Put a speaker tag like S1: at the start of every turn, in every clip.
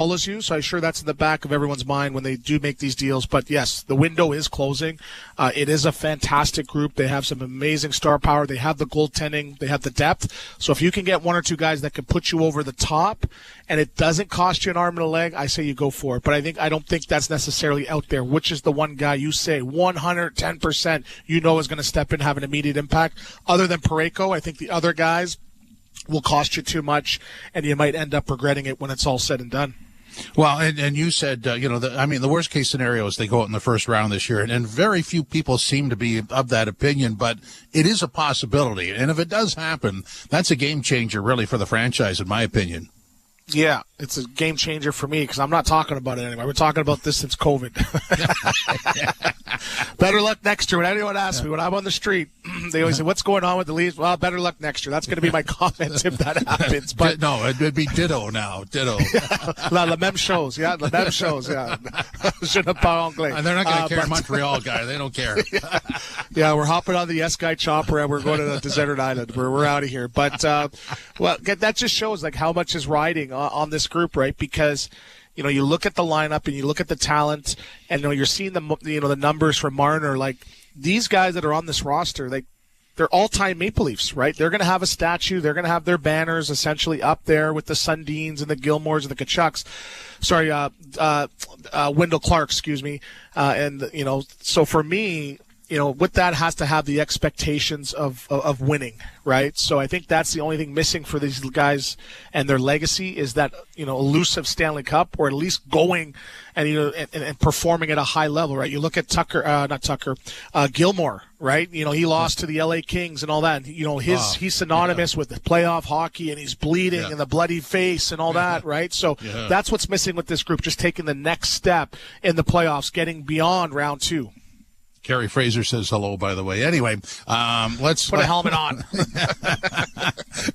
S1: as you, so I'm sure that's in the back of everyone's mind when they do make these deals. But yes, the window is closing. It is a fantastic group. They have some amazing star power. They have the goaltending. They have the depth. So if you can get one or two guys that can put you over the top and it doesn't cost you an arm and a leg, I say you go for it. But I don't think that's necessarily out there. Which is the one guy you say 110% you know is going to step in, have an immediate impact? Other than Parayko, I think the other guys will cost you too much, and you might end up regretting it when it's all said and done.
S2: Well, and you said, the worst case scenario is they go out in the first round this year, and very few people seem to be of that opinion, but it is a possibility. And if it does happen, that's a game changer really for the franchise, in my opinion.
S1: Yeah, it's a game changer for me because I'm not talking about it anymore. We're talking about this since COVID. Better luck next year. When anyone asks me, when I'm on the street, they always say, what's going on with the Leafs? Well, better luck next year. That's going to be my comment if that happens. But
S2: no, it'd be ditto now. Ditto.
S1: La même chose. Yeah, la même chose. Yeah. Je ne parle anglais.
S2: And they're not going to care. Montreal guy. They don't care.
S1: Yeah, we're hopping on the Guy chopper and we're going to the desert island. We're out of here. But, that just shows like how much is riding on this group, right? Because you look at the lineup and you look at the talent, and you're seeing the numbers for Marner. Like these guys that are on this roster, like they're all-time Maple Leafs, right? They're going to have a statue. They're going to have their banners essentially up there with the Sundins and the Gilmores and the Tkachuks. Sorry, Wendell Clark, excuse me. So for me, with that has to have the expectations of winning, right? So I think that's the only thing missing for these guys and their legacy is that, elusive Stanley Cup, or at least going and performing at a high level, right? You look at Gilmore, right? He lost to the LA Kings and all that. He's synonymous with the playoff hockey, and he's bleeding and the bloody face and all that, right? So that's what's missing with this group, just taking the next step in the playoffs, getting beyond round two.
S2: Carrie Fraser says hello, by the way. Anyway, let's
S1: put a helmet on.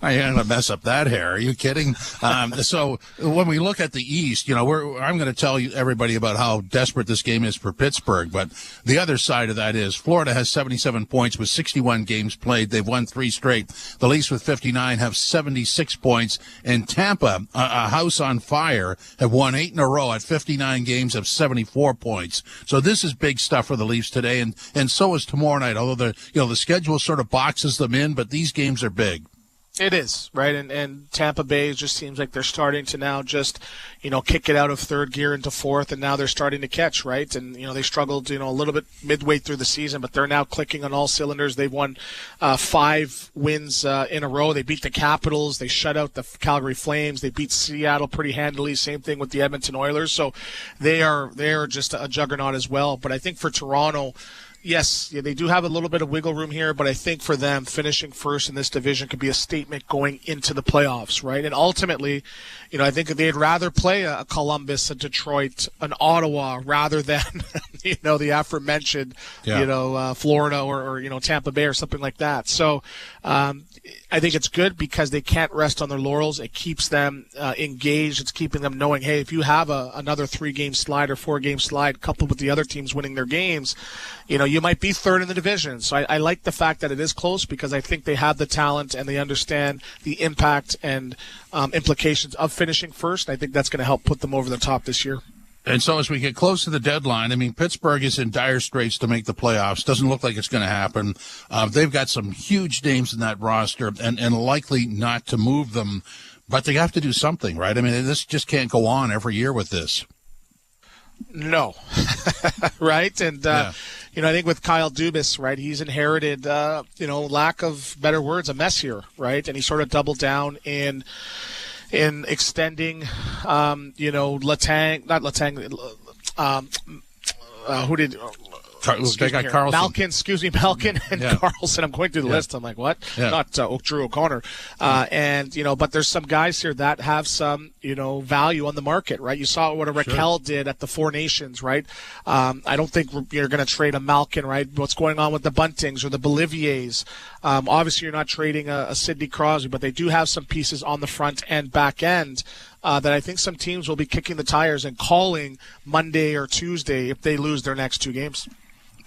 S2: I ain't gonna mess up that hair. Are you kidding? So when we look at the East, I'm going to tell you everybody about how desperate this game is for Pittsburgh. But the other side of that is Florida has 77 points with 61 games played. They've won 3 straight. The Leafs with 59 have 76 points, and Tampa, a house on fire, have won 8 in a row at 59 games of 74 points. So this is big stuff for the Leafs today. And so is tomorrow night, although the schedule sort of boxes them in, but these games are big.
S1: It is, right? And Tampa Bay just seems like they're starting to now just, kick it out of third gear into fourth, and now they're starting to catch, right? And, they struggled, a little bit midway through the season, but they're now clicking on all cylinders. They've won 5 wins in a row. They beat the Capitals. They shut out the Calgary Flames. They beat Seattle pretty handily. Same thing with the Edmonton Oilers. So they are just a juggernaut as well. But I think for Toronto, yes, they do have a little bit of wiggle room here, but I think for them, finishing first in this division could be a statement going into the playoffs, right? And ultimately, I think they'd rather play a Columbus, a Detroit, an Ottawa, rather than, the aforementioned, Florida or Tampa Bay or something like that. So I think it's good because they can't rest on their laurels. It keeps them engaged. It's keeping them knowing, hey, if you have another 3-game slide or 4-game slide coupled with the other teams winning their games, you might be third in the division. So I like the fact that it is close because I think they have the talent and they understand the impact and implications of finishing first. I think that's going to help put them over the top this year.
S2: And so as we get close to the deadline, Pittsburgh is in dire straits to make the playoffs. Doesn't look like it's going to happen. They've got some huge names in that roster and likely not to move them. But they have to do something, right? This just can't go on every year with this.
S1: No. Right? And, I think with Kyle Dubas, right, he's inherited, lack of better words, a mess here, right? And he sort of doubled down in extending, who did
S2: they got Carlson.
S1: Malkin and Carlson. I'm going through the list. I'm like, what?
S2: Yeah.
S1: Not Drew O'Connor. But there's some guys here that have some, value on the market, right? You saw what a Raquel did at the Four Nations, right? I don't think you're going to trade a Malkin, right? What's going on with the Buntings or the Boliviers? Obviously, you're not trading a Sidney Crosby, but they do have some pieces on the front and back end that I think some teams will be kicking the tires and calling Monday or Tuesday if they lose their next 2 games.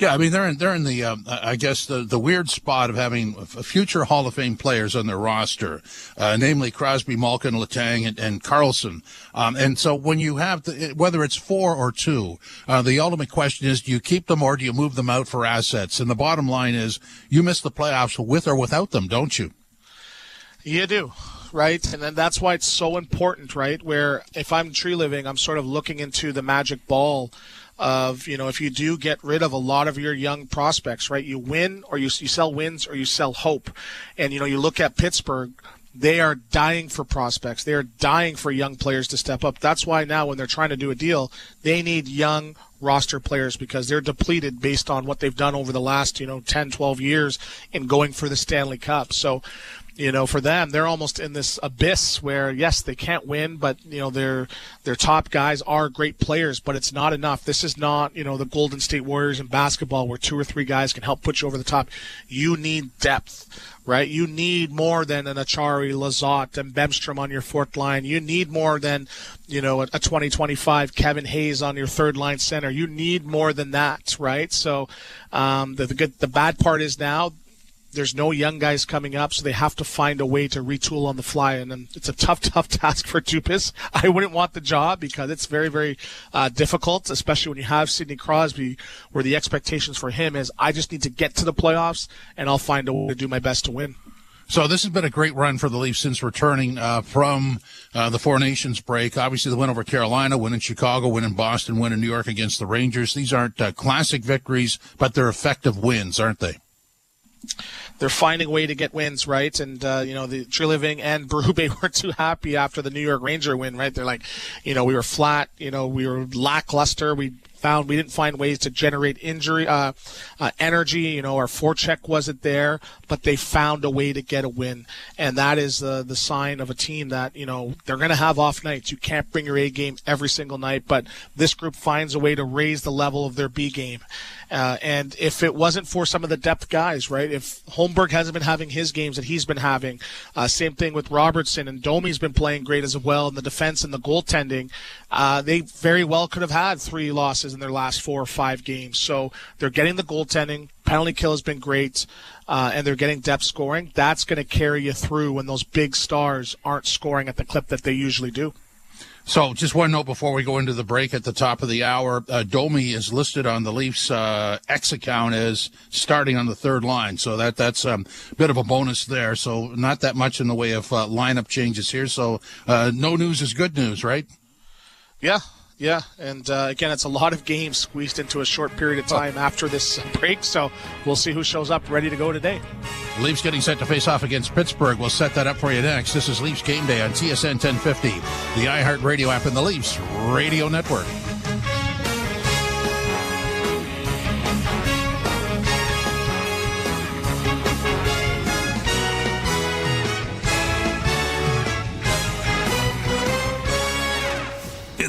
S2: Yeah, I mean they're in the I guess the weird spot of having future Hall of Fame players on their roster, namely Crosby, Malkin, Letang, and Carlson. And so when you have whether it's 4 or 2, the ultimate question is: do you keep them or do you move them out for assets? And the bottom line is: you miss the playoffs with or without them, don't you?
S1: You do. Right, and then that's why it's so important, right? Where if I'm tree living, I'm sort of looking into the magic ball of, if you do get rid of a lot of your young prospects, right? You win or you sell wins or you sell hope. And, you look at Pittsburgh, they are dying for prospects. They are dying for young players to step up. That's why now when they're trying to do a deal, they need young roster players because they're depleted based on what they've done over the last, 10, 12 years in going for the Stanley Cup. So, for them, they're almost in this abyss where, yes, they can't win, but, their top guys are great players, but it's not enough. This is not, the Golden State Warriors in basketball where 2 or 3 guys can help put you over the top. You need depth, right? You need more than an Achari, Lizotte, and Bemstrom on your fourth line. You need more than, a 2025 Kevin Hayes on your third line center. You need more than that, right? So the bad part is now, there's no young guys coming up, so they have to find a way to retool on the fly. And then it's a tough task for Dupis. I wouldn't want the job because it's very, very difficult, especially when you have Sidney Crosby, where the expectations for him is, I just need to get to the playoffs, and I'll find a way to do my best to win.
S2: So this has been a great run for the Leafs since returning from the Four Nations break. Obviously, the win over Carolina, win in Chicago, win in Boston, win in New York against the Rangers. These aren't classic victories, but they're effective wins, aren't they?
S1: They're finding a way to get wins, right? And, the Tree Living and Berube weren't too happy after the New York Ranger win, right? They're like, we were flat, we were lackluster. We didn't find ways to generate energy. Our forecheck wasn't there, but they found a way to get a win. And that is the sign of a team that, they're going to have off nights. You can't bring your A game every single night, but this group finds a way to raise the level of their B game. And if it wasn't for some of the depth guys, right, if Holmberg hasn't been having his games that he's been having, same thing with Robertson, and Domi's been playing great as well in the defense and the goaltending, they very well could have had 3 losses in their last 4 or 5 games. So they're getting the goaltending. Penalty kill has been great, and they're getting depth scoring. That's going to carry you through when those big stars aren't scoring at the clip that they usually do.
S2: So just one note before we go into the break at the top of the hour. Domi is listed on the Leafs X account as starting on the third line. So that's a bit of a bonus there. So not that much in the way of lineup changes here. So no news is good news, right?
S1: Yeah, and again, it's a lot of games squeezed into a short period of time after this break, so we'll see who shows up ready to go today.
S2: Leafs getting set to face off against Pittsburgh. We'll set that up for you next. This is Leafs Game Day on TSN 1050, the iHeartRadio app, and the Leafs Radio Network.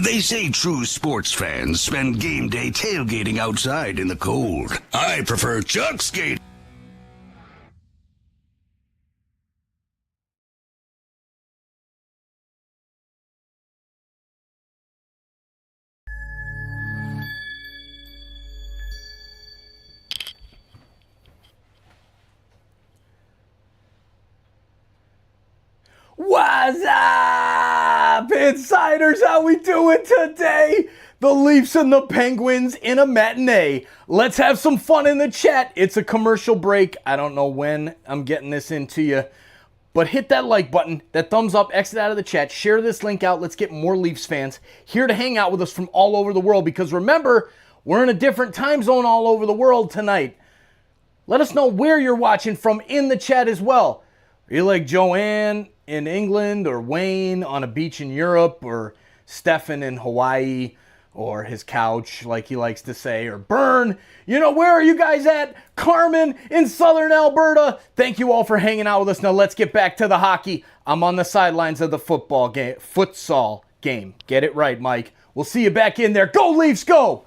S3: They say true sports fans spend game day tailgating outside in the cold. I prefer chuck skating.
S4: What's up, Insiders? How we doing today? The Leafs and the Penguins in a matinee. Let's have some fun in the chat. It's a commercial break. I don't know when I'm getting this into you, but hit that like button, that thumbs up, exit out of the chat, share this link out. Let's get more Leafs fans here to hang out with us from all over the world, because remember, we're in a different time zone all over the world tonight. Let us know where you're watching from in the chat as well. Are you like Joanne in England, or Wayne on a beach in Europe, or Stefan in Hawaii, or his couch, like he likes to say, or Bern? Where are you guys at? Carmen in southern Alberta. Thank you all for hanging out with us. Now let's get back to the hockey. I'm on the sidelines of the futsal game. Get it right, Mike. We'll see you back in there. Go Leafs, go!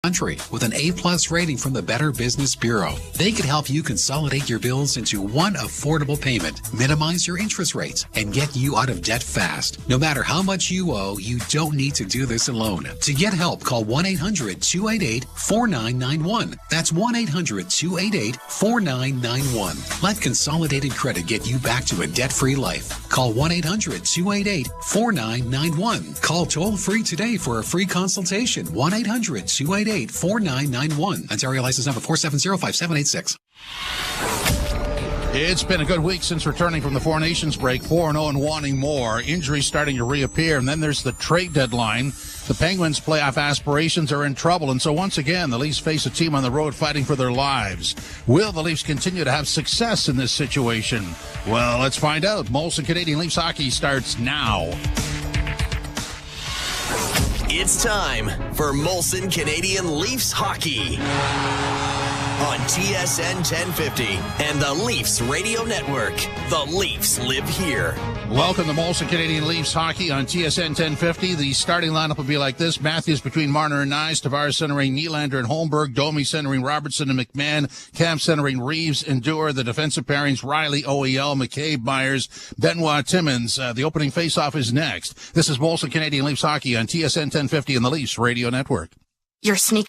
S5: country with an A+ rating from the Better Business Bureau. They could help you consolidate your bills into one affordable payment, minimize your interest rates, and get you out of debt fast. No matter how much you owe, you don't need to do this alone. To get help, call 1-800-288-4991. That's 1-800-288-4991. Let Consolidated Credit get you back to a debt-free life. Call 1-800-288-4991. Call toll-free today for a free consultation. 1-800-288-4991. Ontario license number 4705786.
S2: It's been a good week since returning from the Four Nations break, 4-0 and wanting more. Injuries starting to reappear, and then there's the trade deadline. The Penguins' playoff aspirations are in trouble, and so once again, the Leafs face a team on the road fighting for their lives. Will the Leafs continue to have success in this situation? Well, let's find out. Molson Canadian Leafs hockey starts now.
S6: It's time for Molson Canadian Leafs hockey on TSN 1050 and the Leafs Radio Network. The Leafs live here.
S2: Welcome to Molson Canadian Leafs hockey on TSN 1050. The starting lineup will be like this. Matthews between Marner and Nyes, Tavares centering Nylander and Holmberg, Domi centering Robertson and McMahon, Cam centering Reeves and Dewar, the defensive pairings Riley, OEL, McCabe, Myers, Benoit, Timmins. The opening faceoff is next. This is Molson Canadian Leafs hockey on TSN 1050 and the Leafs Radio Network.
S7: Your sneak.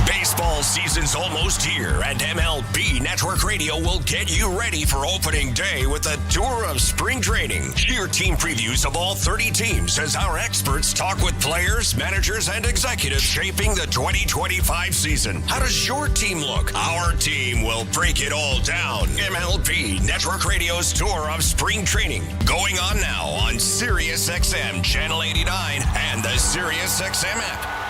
S3: Baseball season's almost here, and MLB Network Radio will get you ready for opening day with a tour of spring training. Hear team previews of all 30 teams as our experts talk with players, managers, and executives shaping the 2025 season. How does your team look? Our team will break it all down. MLB Network Radio's tour of spring training going on now on Sirius XM Channel 89 and the Sirius XM app.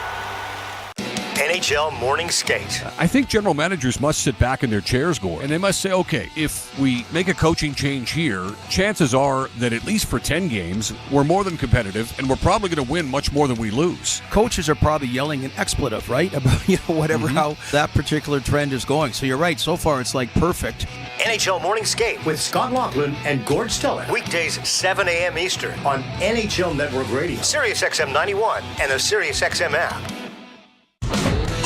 S8: NHL Morning Skate.
S9: I think general managers must sit back in their chairs, Gord, and they must say, okay, if we make a coaching change here, chances are that at least for 10 games, we're more than competitive, and we're probably going to win much more than we lose.
S10: Coaches are probably yelling an expletive, right? About, whatever, how that particular trend is going. So you're right. So far, it's like perfect.
S8: NHL Morning Skate with Scott Laughlin and Gord Stiller. Weekdays, 7 a.m. Eastern on NHL Network Radio, Sirius XM 91, and the Sirius XM app.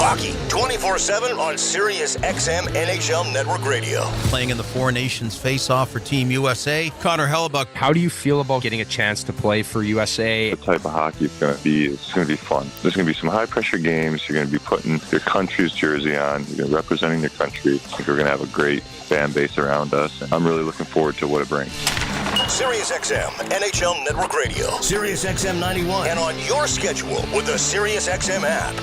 S8: Hockey 24/7 on Sirius XM NHL Network Radio.
S10: Playing in the Four Nations face-off for Team USA, Connor Hellebuck.
S11: How do you feel about getting a chance to play for USA?
S12: The type of hockey it's going to be fun. There's going to be some high-pressure games. You're going to be putting your country's jersey on. You're representing your country. I think we're going to have a great fan base around us, and I'm really looking forward to what it brings.
S8: Sirius XM NHL Network Radio, Sirius XM 91, and on your schedule with the Sirius XM app.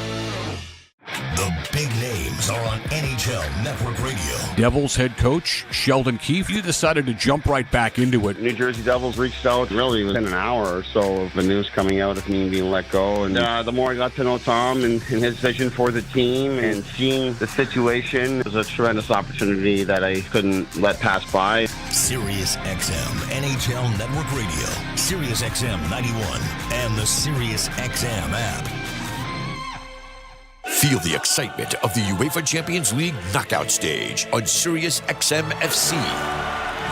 S8: The big names are on NHL Network Radio.
S9: Devils head coach Sheldon Keefe, you decided to jump right back into it.
S13: New Jersey Devils reached out really within an hour or so of the news coming out of me being let go. And the more I got to know Tom and his vision for the team and seeing the situation, it was a tremendous opportunity that I couldn't let pass by.
S8: Sirius XM NHL Network Radio, Sirius XM 91, and the Sirius XM app.
S14: Feel the excitement of the UEFA Champions League knockout stage on Sirius XM FC.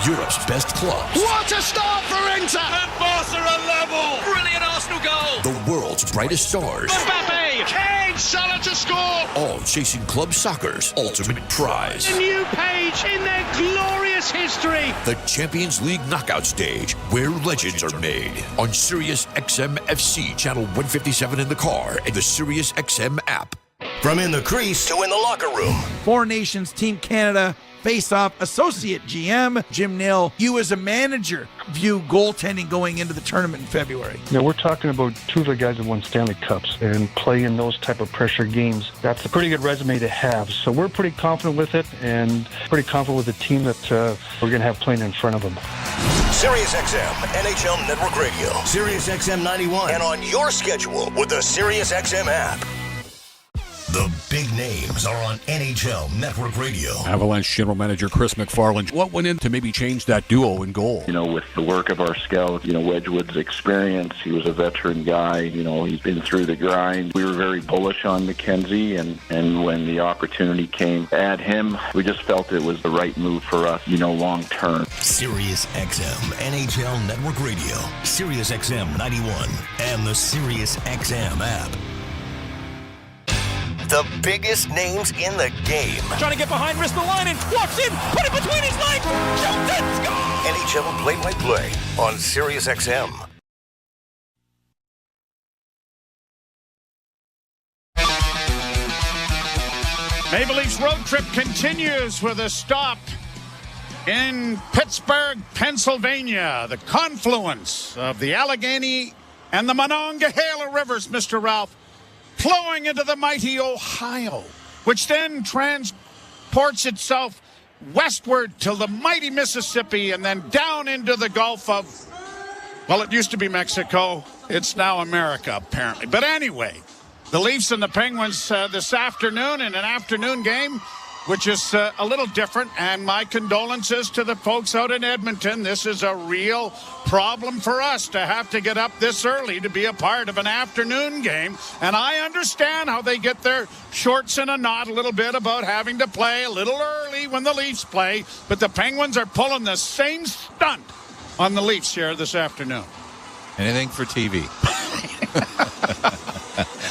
S14: Europe's best clubs.
S3: What a start for Inter! And Barca are level! Brilliant Arsenal goal!
S14: The world's brightest stars.
S3: Mbappe! Kane! Salah to score!
S14: All chasing club soccer's ultimate prize.
S3: A new page in their glorious history!
S14: The Champions League knockout stage, where legends are made. On Sirius XM FC, channel 157 in the car, and the Sirius XM app.
S8: From in the crease to in the locker room.
S10: Four Nations Team Canada face-off associate GM Jim Nill. You as a manager view goaltending going into the tournament in February.
S15: Yeah, we're talking about two of the guys that won Stanley Cups and play in those type of pressure games. That's a pretty good resume to have. So we're pretty confident with it and pretty confident with the team that we're going to have playing in front of them.
S8: Sirius XM NHL Network Radio, Sirius XM 91, and on your schedule with the Sirius XM app. The big names are on NHL Network Radio.
S9: Avalanche General Manager Chris McFarland. What went in to maybe change that duo in goal?
S12: With the work of our scout, Wedgwood's experience, he was a veteran guy, he's been through the grind. We were very bullish on McKenzie, and when the opportunity came to add him, we just felt it was the right move for us, long term.
S8: Sirius XM NHL Network Radio, Sirius XM 91, and the Sirius XM app. The biggest names in the game.
S7: Trying to get behind, wrist the line, and walks in, put it between his legs, shoots it, score!
S8: NHL play-by-play on SiriusXM.
S16: Maple Leafs road trip continues with a stop in Pittsburgh, Pennsylvania. The confluence of the Allegheny and the Monongahela rivers, Mr. Ralph, flowing into the mighty Ohio, which then transports itself westward to the mighty Mississippi and then down into the Gulf of, well, it used to be Mexico. It's now America, apparently. But anyway, the Leafs and the Penguins this afternoon in an afternoon game, which is a little different. And my condolences to the folks out in Edmonton. This is a real problem for us to have to get up this early to be a part of an afternoon game. And I understand how they get their shorts in a knot a little bit about having to play a little early when the Leafs play. But the Penguins are pulling the same stunt on the Leafs here this afternoon.
S17: Anything for TV.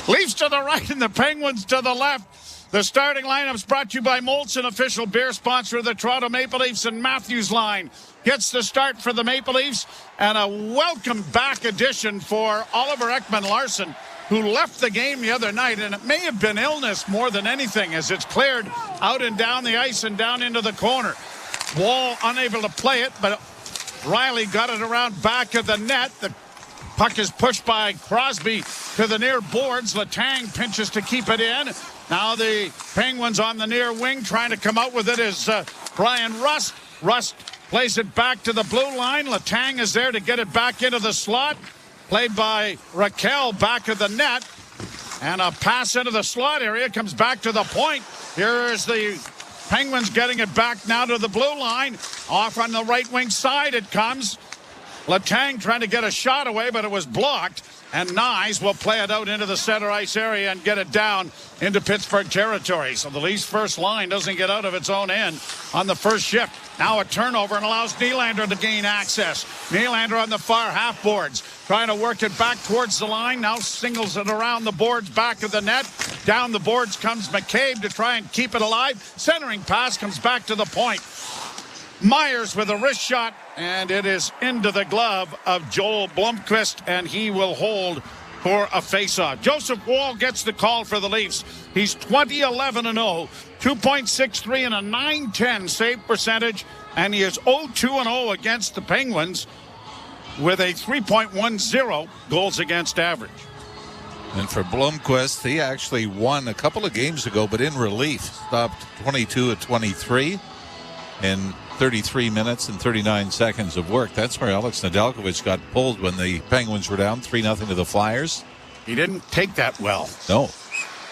S16: Leafs to the right and the Penguins to the left. The starting lineup's brought to you by Molson, official beer sponsor of the Toronto Maple Leafs, and Matthews Line gets the start for the Maple Leafs, and a welcome back addition for Oliver Ekman-Larsson, who left the game the other night, and it may have been illness more than anything as it's cleared out and down the ice and down into the corner. Wall unable to play it, but Riley got it around back of the net. The puck is pushed by Crosby to the near boards. Letang pinches to keep it in. Now the Penguins on the near wing trying to come out with it is Brian Rust. Rust plays it back to the blue line. Letang is there to get it back into the slot. Played by Raquel back of the net. And a pass into the slot area comes back to the point. Here is the Penguins getting it back now to the blue line. Off on the right wing side it comes. Letang trying to get a shot away, but it was blocked. And Nyes will play it out into the center ice area and get it down into Pittsburgh territory. So the Leafs first line doesn't get out of its own end on the first shift. Now a turnover and allows Nylander to gain access. Nylander on the far half boards, trying to work it back towards the line. Now singles it around the boards back of the net. Down the boards comes McCabe to try and keep it alive. Centering pass comes back to the point. Myers with a wrist shot, and it is into the glove of Joel Blomqvist, and he will hold for a faceoff. Joseph Woll gets the call for the Leafs. He's 20-11-0, 2.63 and a .910 save percentage, and he is 0-2-0 against the Penguins with a 3.10 goals against average.
S17: And for Blomqvist, he actually won a couple of games ago, but in relief, stopped 22-23 in 33 minutes and 39 seconds of work. That's where Alex Nedeljkovic got pulled when the Penguins were down 3-0 to the Flyers.
S16: He didn't take that well.
S17: No.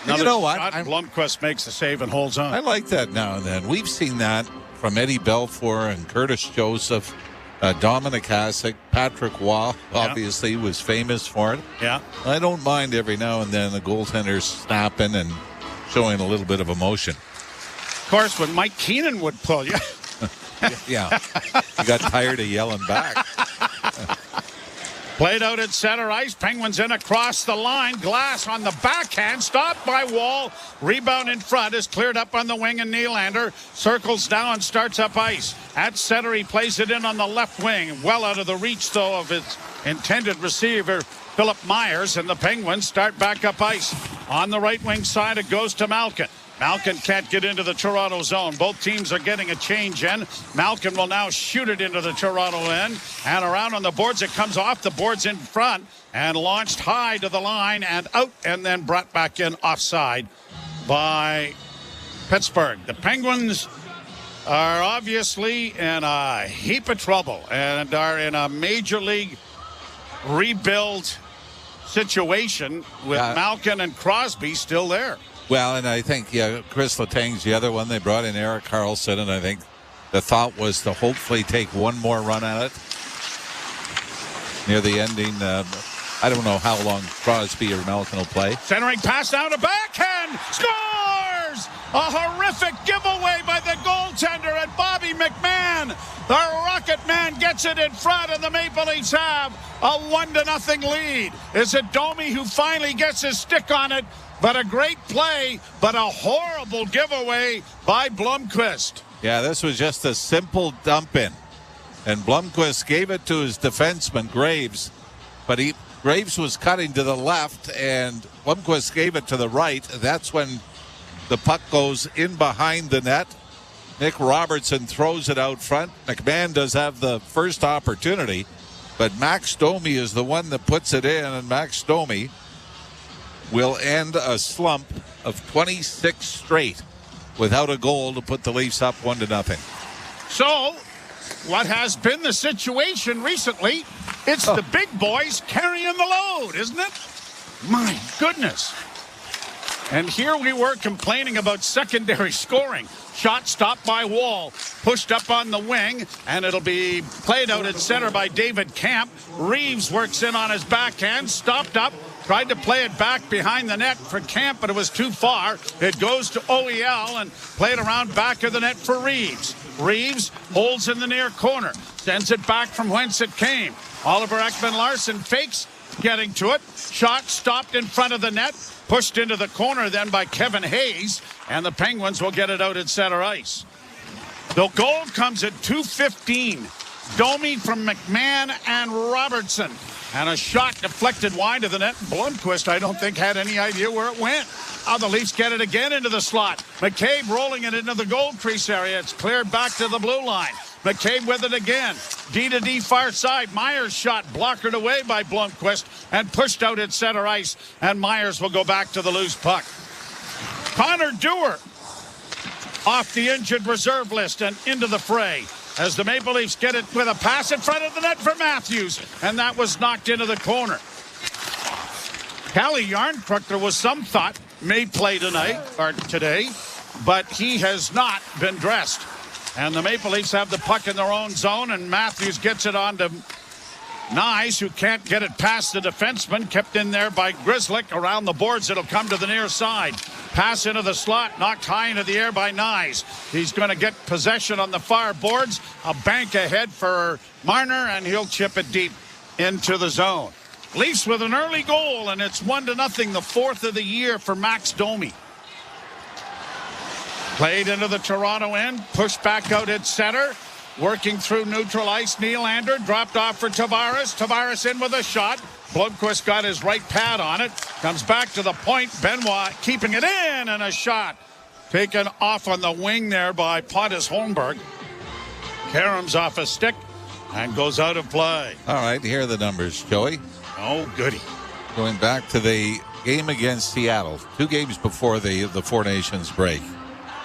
S16: You know what? Blomqvist makes the save and holds on.
S17: I like that now and then. We've seen that from Eddie Belfour and Curtis Joseph, Dominic Hasek, Patrick Waugh, obviously, was famous for it.
S16: Yeah.
S17: I don't mind every now and then the goaltenders snapping and showing a little bit of emotion.
S16: Of course, when Mike Keenan would pull you.
S17: Yeah. You got tired of yelling back.
S16: Played out at center ice. Penguins in across the line. Glass on the backhand. Stopped by Wall. Rebound in front is cleared up on the wing, and Nylander circles down, starts up ice. At center, he plays it in on the left wing. Well out of the reach, though, of its intended receiver, Philip Myers, and the Penguins start back up ice. On the right wing side, it goes to Malkin. Malkin can't get into the Toronto zone. Both teams are getting a change in. Malkin will now shoot it into the Toronto end. And around on the boards, it comes off the boards in front and launched high to the line and out, and then brought back in offside by Pittsburgh. The Penguins are obviously in a heap of trouble and are in a major league rebuild situation with Malkin and Crosby still there.
S17: Well, and I think, Chris Letang's the other one. They brought in Erik Karlsson, and I think the thought was to hopefully take one more run at it near the ending. I don't know how long Crosby or Malkin will play.
S16: Centering pass down to backhand. Scores! A horrific giveaway by the goaltender and Bobby McMahon. The Rocket Man gets it in front, and the Maple Leafs have a 1-0 lead. Is it Domi who finally gets his stick on it? but a great play, but a horrible giveaway by Blomqvist.
S17: Yeah, this was just a simple dump in. And Blomqvist gave it to his defenseman, Graves. But Graves was cutting to the left, and Blomqvist gave it to the right. That's when the puck goes in behind the net. Nick Robertson throws it out front. McMahon does have the first opportunity, but Max Domi is the one that puts it in, and Max Domi will end a slump of 26 straight without a goal to put the Leafs up 1-0.
S16: So, what has been the situation recently? It's the big boys carrying the load, isn't it? My goodness. And here we were complaining about secondary scoring. Shot stopped by Wall, pushed up on the wing, and it'll be played out at center by David Camp. Reeves works in on his backhand, stopped up, tried to play it back behind the net for Camp, but it was too far. It goes to OEL and played around back of the net for Reeves. Reeves holds in the near corner, sends it back from whence it came. Oliver Ekman-Larsson fakes getting to it. Shot stopped in front of the net, pushed into the corner then by Kevin Hayes, and the Penguins will get it out at center ice. The goal comes at 2:15. Domi from McMahon and Robertson. And a shot deflected wide of the net. Blomqvist, I don't think, had any idea where it went. The Leafs get it again into the slot. McCabe rolling it into the goal crease area. It's cleared back to the blue line. McCabe with it again. D to D far side. Myers shot blockered away by Blomqvist and pushed out at center ice. And Myers will go back to the loose puck. Connor Dewar off the injured reserve list and into the fray as the Maple Leafs get it with a pass in front of the net for Matthews. And that was knocked into the corner. Calle Järnkrok, there was some thought, may play tonight or today, but he has not been dressed. And the Maple Leafs have the puck in their own zone, and Matthews gets it on to Nyes, who can't get it past the defenseman, kept in there by Grzelcyk. Around the boards, it'll come to the near side. Pass into the slot, knocked high into the air by Nyes. He's going to get possession on the far boards. A bank ahead for Marner, and he'll chip it deep into the zone. Leafs with an early goal, and it's 1-0, the fourth of the year for Max Domi. Played into the Toronto end, pushed back out at center, working through neutral ice. Nylander dropped off for Tavares. Tavares in with a shot. Blomqvist got his right pad on it. Comes back to the point. Benoit keeping it in, and a shot taken off on the wing there by Pontus Holmberg. Karam's off a stick and goes out of play.
S17: All right, here are the numbers, Joey.
S16: Oh, goody.
S17: Going back to the game against Seattle, 2 games before the Four Nations break.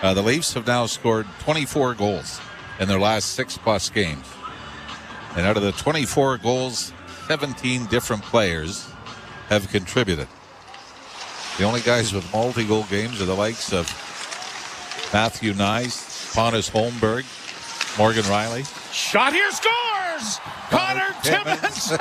S17: The Leafs have now scored 24 goals in their last 6+ games. And out of the 24 goals, 17 different players have contributed. The only guys with multi-goal games are the likes of Matthew Nyes, Pontus Holmberg, Morgan Riley.
S16: Shot here, scores! Connor Timmins!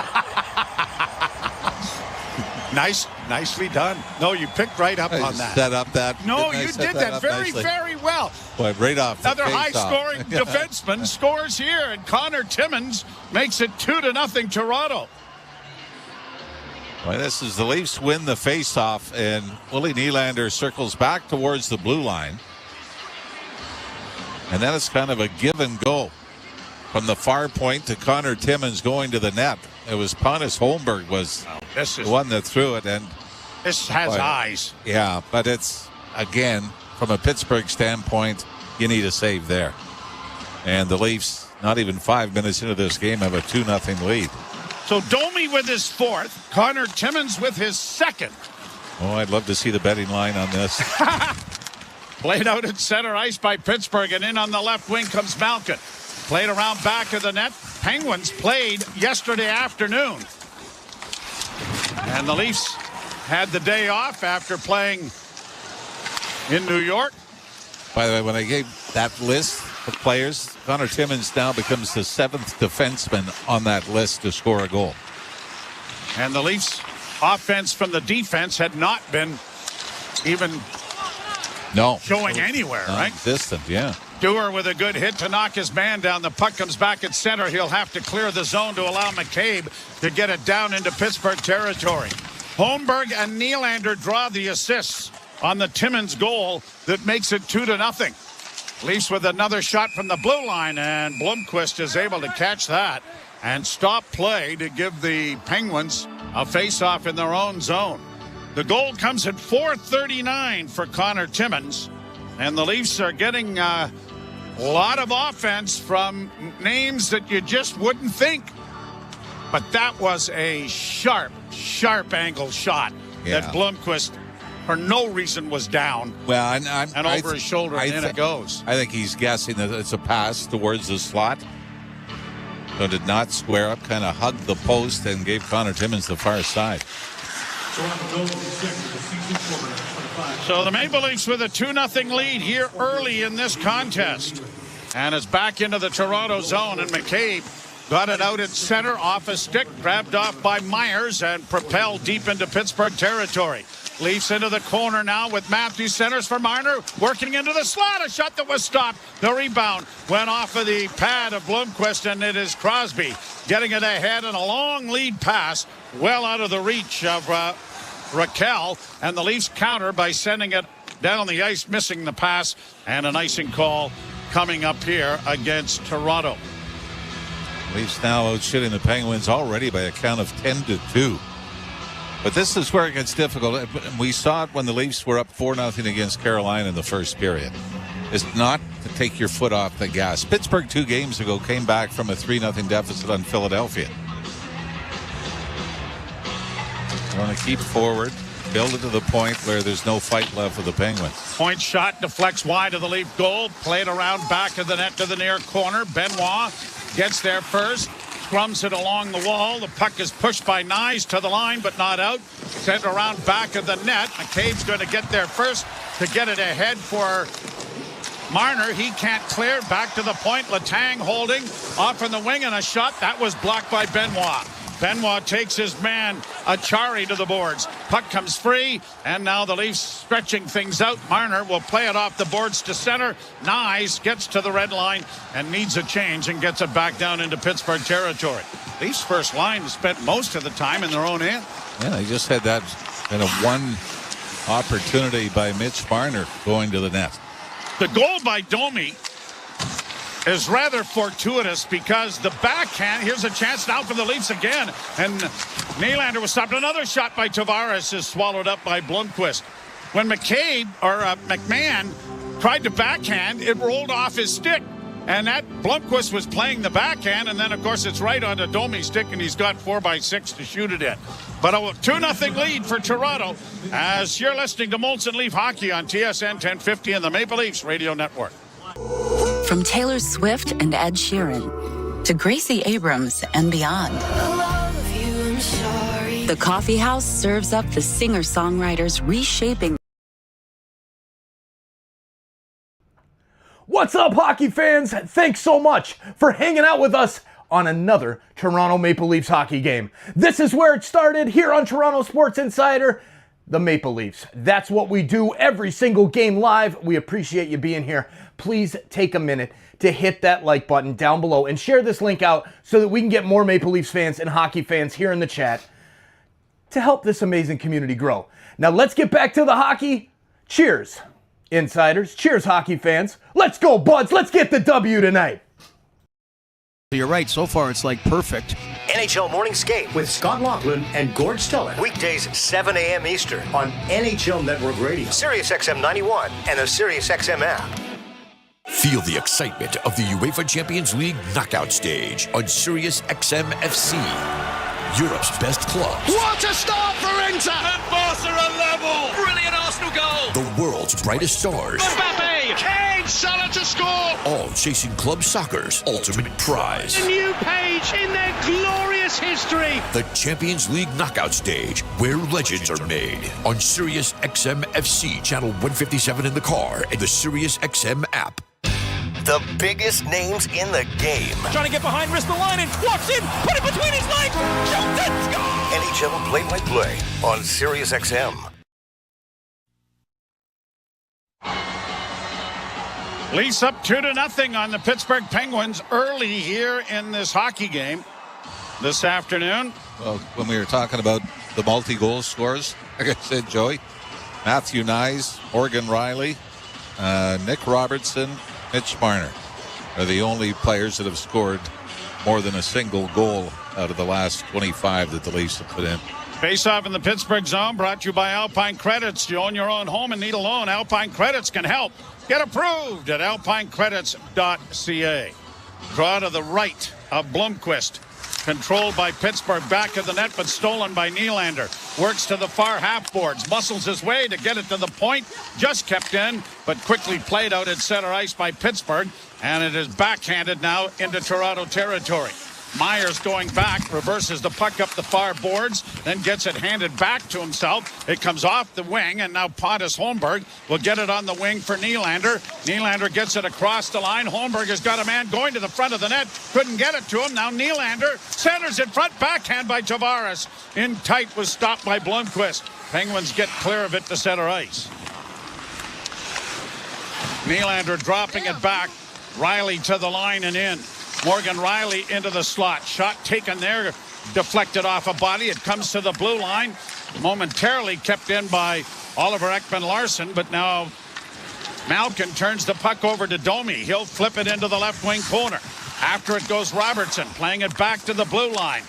S16: Nicely done. No, you picked right up on that.
S17: Set up that.
S16: No, you did that very, very well.
S17: Boy, right off the
S16: Another high-scoring defenseman scores here, and Connor Timmins makes it 2-0 Toronto.
S17: Well, this is the Leafs win the face-off, and Willie Nylander circles back towards the blue line. And then it's kind of a give and go from the far point to Connor Timmins going to the net. It was Pontus Holmberg was the one that threw it, and
S16: this has eyes.
S17: Yeah, but it's, again, from a Pittsburgh standpoint, you need a save there. And the Leafs, not even 5 minutes into this game, have a 2-0 lead.
S16: So Domi with his fourth, Connor Timmins with his second.
S17: Oh, I'd love to see the betting line on this.
S16: Played out at center ice by Pittsburgh, and in on the left wing comes Malkin. Played around back of the net. Penguins played yesterday afternoon. And the Leafs had the day off after playing in New York.
S17: By the way, when I gave that list of players, Connor Timmins now becomes the 7th defenseman on that list to score a goal.
S16: And the Leafs' offense from the defense had not been even showing anywhere, right?
S17: Non-existent, yeah.
S16: Dewar with a good hit to knock his man down. The puck comes back at center. He'll have to clear the zone to allow McCabe to get it down into Pittsburgh territory. Holmberg and Nylander draw the assists on the Timmins goal that makes it 2-0. Leafs with another shot from the blue line, and Blomqvist is able to catch that and stop play to give the Penguins a face-off in their own zone. The goal comes at 4:39 for Connor Timmins, and the Leafs are getting a lot of offense from names that you just wouldn't think. But that was a sharp angle shot that Blomqvist for no reason was down.
S17: Well,
S16: and over his shoulder, and in it goes.
S17: I think he's guessing that it's a pass towards the slot. So did not square up, kind of hugged the post and gave Connor Timmins the far side.
S16: So the Maple Leafs with a 2-0 lead here early in this contest. And it's back into the Toronto zone, and McCabe got it out at center off a stick, grabbed off by Myers and propelled deep into Pittsburgh territory. Leafs into the corner now with Matthews, centers for Marner, working into the slot, a shot that was stopped. The rebound went off of the pad of Blomqvist, and it is Crosby getting it ahead, and a long lead pass well out of the reach of Raquel, and the Leafs counter by sending it down the ice, missing the pass, and an icing call coming up here against Toronto.
S17: Leafs now outshooting the Penguins already by a count of 10-2. But this is where it gets difficult. We saw it when the Leafs were up 4-0 against Carolina in the first period. It's not to take your foot off the gas. Pittsburgh 2 games ago came back from a 3-0 deficit on Philadelphia. You want to keep forward, build it to the point where there's no fight left with the Penguins.
S16: Point shot deflects wide of the Leaf goal, played around back of the net to the near corner. Benoit gets there first, scrums it along the wall. The puck is pushed by Nyes to the line, but not out. Sent around back of the net. McCabe's going to get there first to get it ahead for Marner. He can't clear. Back to the point. Letang holding off in the wing, and a shot that was blocked by Benoit. Benoit takes his man Achari to the boards. Puck comes free, and now the Leafs stretching things out. Marner will play it off the boards to center. Nyes gets to the red line and needs a change and gets it back down into Pittsburgh territory. Leafs first line spent most of the time in their own end.
S17: Yeah, they just had that kind of one opportunity by Mitch Marner going to the net.
S16: The goal by Domi is rather fortuitous because the backhand, here's a chance now for the Leafs again, and Nylander was stopped. Another shot by Tavares is swallowed up by Blomqvist. When McMahon tried to backhand, it rolled off his stick, and that Blomqvist was playing the backhand, and then of course it's right onto Domi's stick, and he's got 4x6 to shoot it in. But a 2-0 lead for Toronto as you're listening to Molson Leaf Hockey on TSN 1050 and the Maple Leafs Radio Network.
S18: From Taylor Swift and Ed Sheeran to Gracie Abrams and beyond, the Coffee House serves up the singer-songwriters reshaping.
S4: What's up, hockey fans? Thanks so much for hanging out with us on another Toronto Maple Leafs hockey game. This is where it started here on Toronto Sports Insider. The Maple Leafs. That's what we do every single game live. We appreciate you being here. Please take a minute to hit that like button down below and share this link out so that we can get more Maple Leafs fans and hockey fans here in the chat to help this amazing community grow. Now let's get back to the hockey. Cheers, insiders. Cheers, hockey fans. Let's go, buds. Let's get the W tonight.
S10: You're right. So far, it's like perfect.
S8: NHL Morning Skate with Scott Laughlin and Gord Stella. Weekdays 7 a.m. Eastern on NHL Network Radio, Sirius XM 91, and the Sirius XM app.
S14: Feel the excitement of the UEFA Champions League knockout stage on Sirius XM FC. Europe's best clubs.
S7: What a start for Inter! And Barca are level! Brilliant Arsenal goal!
S14: The world's brightest stars.
S7: Mbappe! Kane! Salah to score!
S14: All chasing club soccer's ultimate prize.
S7: A new page in their glorious history.
S14: The Champions League knockout stage, where legends are made. On Sirius XM FC, channel 157 in the car, and the Sirius XM app.
S8: The biggest names in the game.
S7: Trying to get behind Ristolainen, walks in, put it between his legs, shoots it, score!
S8: NHL play-by-play on Sirius XM.
S16: Leafs up 2-0 on the Pittsburgh Penguins early here in this hockey game this afternoon.
S17: Well, when we were talking about the multi-goal scorers, like I said, Joey, Matthew Nyes, Morgan Riley, Nick Robertson, Mitch Marner are the only players that have scored more than a single goal out of the last 25 that the Leafs have put in.
S16: Face-off in the Pittsburgh zone, brought to you by Alpine Credits. You own your own home and need a loan. Alpine Credits can help. Get approved at alpinecredits.ca. Draw to the right of Blomqvist. Controlled by Pittsburgh, back of the net, but stolen by Nylander. Works to the far half boards, muscles his way to get it to the point. Just kept in, but quickly played out at center ice by Pittsburgh. And it is backhanded now into Toronto territory. Myers going back, reverses the puck up the far boards, then gets it handed back to himself. It comes off the wing, and now Pontus Holmberg will get it on the wing for Nylander. Nylander gets it across the line. Holmberg has got a man going to the front of the net. Couldn't get it to him. Now Nylander centers in front, backhand by Tavares. In tight, was stopped by Blomqvist. Penguins get clear of it to center ice. Nylander dropping it back. Riley to the line and in. Morgan Riley into the slot. Shot taken there, deflected off a body. It comes to the blue line. Momentarily kept in by Oliver Ekman-Larsson, but now Malkin turns the puck over to Domi. He'll flip it into the left wing corner. After it goes Robertson, playing it back to the blue line.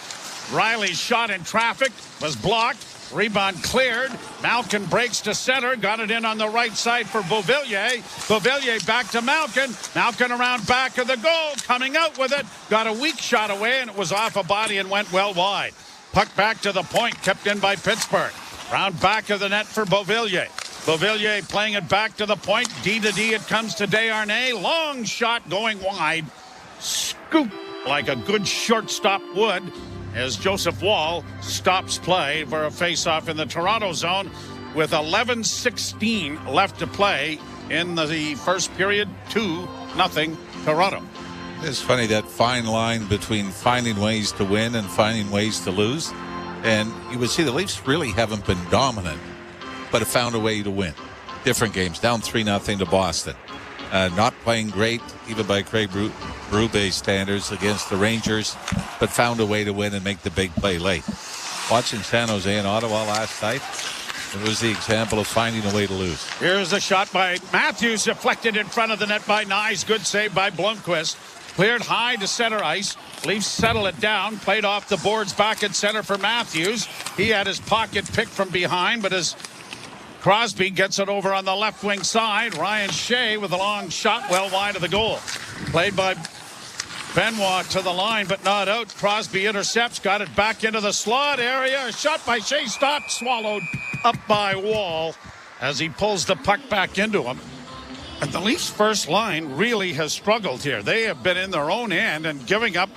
S16: Riley's shot in traffic was blocked. Rebound cleared. Malkin breaks to center. Got it in on the right side for Beauvillier. Beauvillier back to Malkin. Malkin around back of the goal. Coming out with it. Got a weak shot away, and it was off a body and went well wide. Puck back to the point. Kept in by Pittsburgh. Round back of the net for Beauvillier. Beauvillier playing it back to the point. D to D it comes to Desharnais. Long shot going wide. Scoop like a good shortstop would, as Joseph Wall stops play for a face-off in the Toronto zone with 11:16 left to play in the first period. 2-0 Toronto.
S17: It's funny, that fine line between finding ways to win and finding ways to lose. And you would see the Leafs really haven't been dominant, but have found a way to win. Different games, down 3-0 to Boston. Not playing great, even by Craig Berube standards, against the Rangers, but found a way to win and make the big play late. Watching San Jose and Ottawa last night, it was the example of finding a way to lose.
S16: Here's a shot by Matthews, deflected in front of the net by Nyes. Good save by Blomqvist. Cleared high to center ice. Leafs settle it down. Played off the boards back at center for Matthews. He had his pocket picked from behind, but as Crosby gets it over on the left wing side, Ryan Shea with a long shot well wide of the goal. Played by Benoit to the line, but not out. Crosby intercepts, got it back into the slot area. A shot by Shea, stopped, swallowed up by Wall as he pulls the puck back into him. And the Leafs' first line really has struggled here. They have been in their own end and giving up,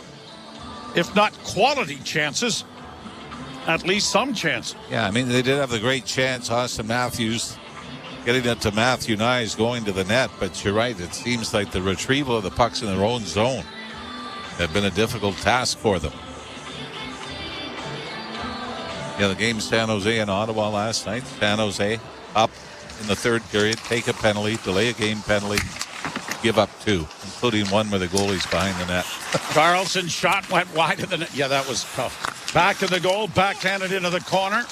S16: if not quality chances, at least some chance.
S17: Yeah, I mean, they did have the great chance, Austin Matthews getting it to Matthew Nyes going to the net, but you're right, it seems like the retrieval of the pucks in their own zone have been a difficult task for them. Yeah, the game San Jose and Ottawa last night. San Jose up in the third period, take a penalty, delay a game penalty, give up two, including one where the goalie's behind the net.
S16: Carlson's shot went wide of the net. Yeah, that was tough. Back to the goal, backhanded into the corner.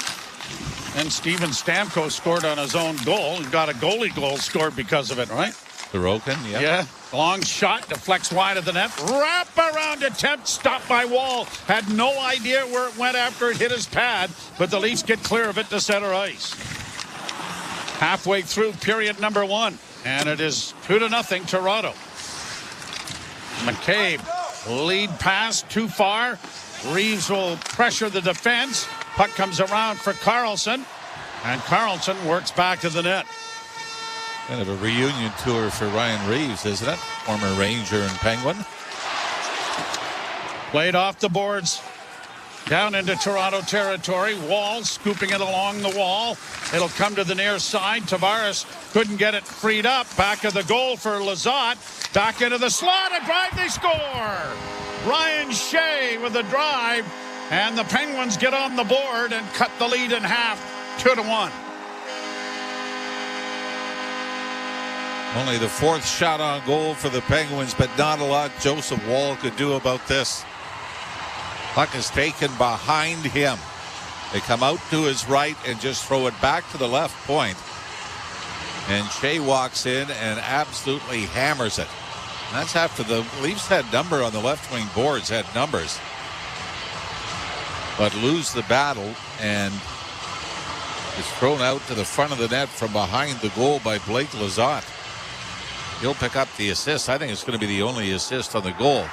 S16: And Steven Stamkos scored on his own goal and got a goalie goal scored because of it, right?
S17: Sorokin, yeah.
S16: Yeah. Long shot, deflects wide of the net. Wrap around attempt, stopped by Wall. Had no idea where it went after it hit his pad, but the Leafs get clear of it to center ice. Halfway through period number one, and it is 2-0 Toronto. McCabe, lead pass too far. Reeves will pressure the defense. Puck comes around for Carlson, and Carlson works back to the net.
S17: Kind of a reunion tour for Ryan Reeves, isn't it? Former Ranger and Penguin.
S16: Played off the boards. Down into Toronto territory. Wall scooping it along the wall. It'll come to the near side. Tavares couldn't get it freed up. Back of the goal for Lizotte. Back into the slot. A drive, they score. Ryan Shea with the drive. And the Penguins get on the board and cut the lead in half. 2-1.
S17: Only the fourth shot on goal for the Penguins, but not a lot Joseph Wall could do about this. Puck is taken behind him. They come out to his right and just throw it back to the left point. And Shea walks in and absolutely hammers it. And that's after the Leafs had number on the left wing boards, had numbers. But lose the battle and is thrown out to the front of the net from behind the goal by Blake Lizotte. He'll pick up the assist. I think it's going to be the only assist on the goal.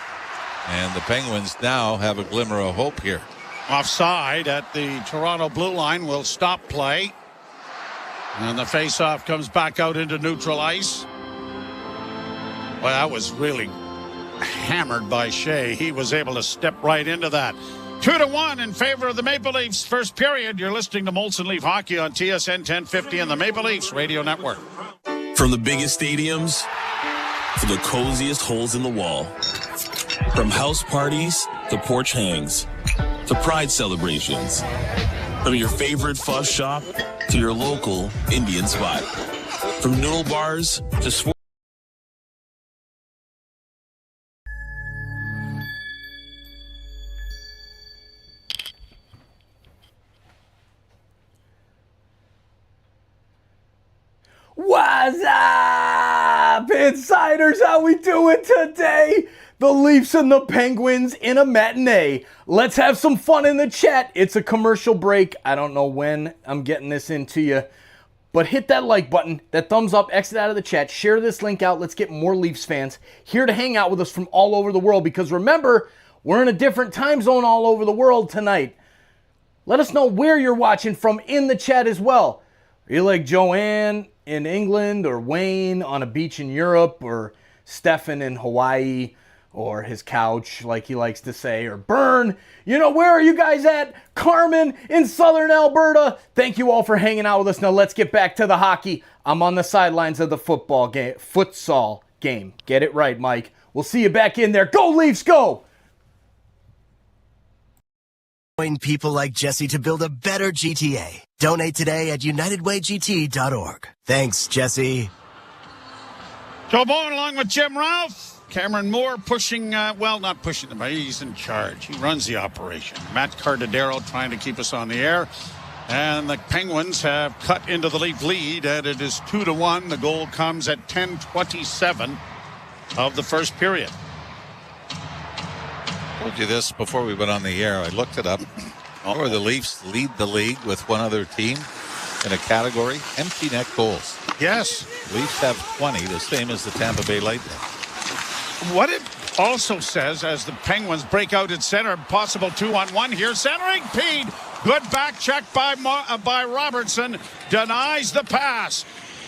S17: And the Penguins now have a glimmer of hope here.
S16: Offside at the Toronto blue line will stop play. And the faceoff comes back out into neutral ice. Well, that was really hammered by Shea. He was able to step right into that. 2-1 in favor of the Maple Leafs. First period. You're listening to Molson Leaf Hockey on TSN 1050 and the Maple Leafs Radio Network.
S19: From the biggest stadiums to the coziest holes in the wall. From house parties to porch hangs to pride celebrations. From your favorite fuzz shop to your local Indian spot. From noodle bars to sports.
S4: What's up, Insiders? How we doing today? The Leafs and the Penguins in a matinee. Let's have some fun in the chat. It's a commercial break. I don't know when I'm getting this into you, but hit that like button, that thumbs up, exit out of the chat, share this link out. Let's get more Leafs fans here to hang out with us from all over the world, because remember, we're in a different time zone all over the world tonight. Let us know where you're watching from in the chat as well. Are you like Joanne in England, or Wayne on a beach in Europe, or Stefan in Hawaii, or his couch, like he likes to say, or Bern? You know, where are you guys at? Carmen in southern Alberta. Thank you all for hanging out with us. Now let's get back to the hockey. I'm on the sidelines of the futsal game. Get it right, Mike. We'll see you back in there. Go Leafs, go!
S20: Join people like Jesse to build a better GTA. Donate today at unitedwaygt.org. Thanks, Jesse.
S16: Joe Bowen along with Jim Ralph. Cameron Moore pushing, not pushing them, but he's in charge. He runs the operation. Matt Cardadero trying to keep us on the air. And the Penguins have cut into the Leaf lead, and it is 2-1. The goal comes at 10:27 of the first period.
S17: I told you this before we went on the air. I looked it up. Or the Leafs lead the league with one other team in a category, empty net goals.
S16: Yes.
S17: Leafs have 20, the same as the Tampa Bay Lightning.
S16: What it also says, as the Penguins break out at center, possible 2-on-1 here. Centering, Pede. Good back check by Robertson. Denies the pass.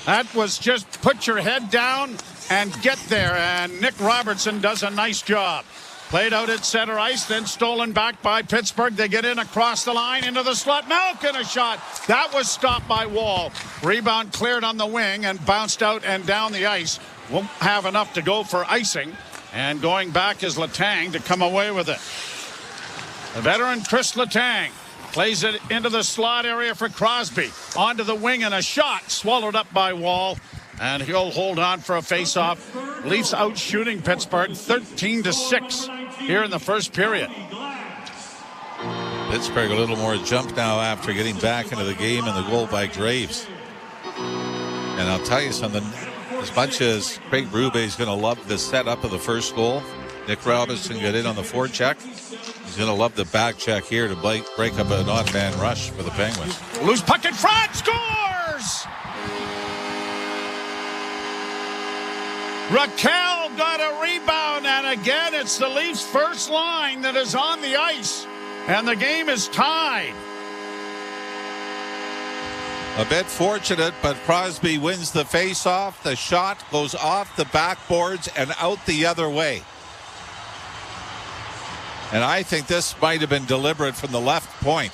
S16: That was just put your head down and get there. And Nick Robertson does a nice job. Played out at center ice, then stolen back by Pittsburgh. They get in across the line into the slot. Malkin a shot. That was stopped by Wall. Rebound cleared on the wing and bounced out and down the ice. Won't have enough to go for icing. And going back is Letang to come away with it. The veteran Chris Letang plays it into the slot area for Crosby. Onto the wing and a shot swallowed up by Wall. And he'll hold on for a face-off. Leafs out shooting Pittsburgh 13-6 here in the first period.
S17: Pittsburgh a little more jump now after getting back into the game, and the goal by Graves. And I'll tell you something, as much as Craig Berube is going to love the setup of the first goal, Nick Robertson got in on the forecheck. He's going to love the back check here to break up an odd man rush for the Penguins.
S16: Loose puck in front, scores! Raquel got a rebound, and again it's the Leafs' first line that is on the ice, and the game is tied.
S17: A bit fortunate, but Crosby wins the face-off. The shot goes off the backboards and out the other way. And I think this might have been deliberate from the left point,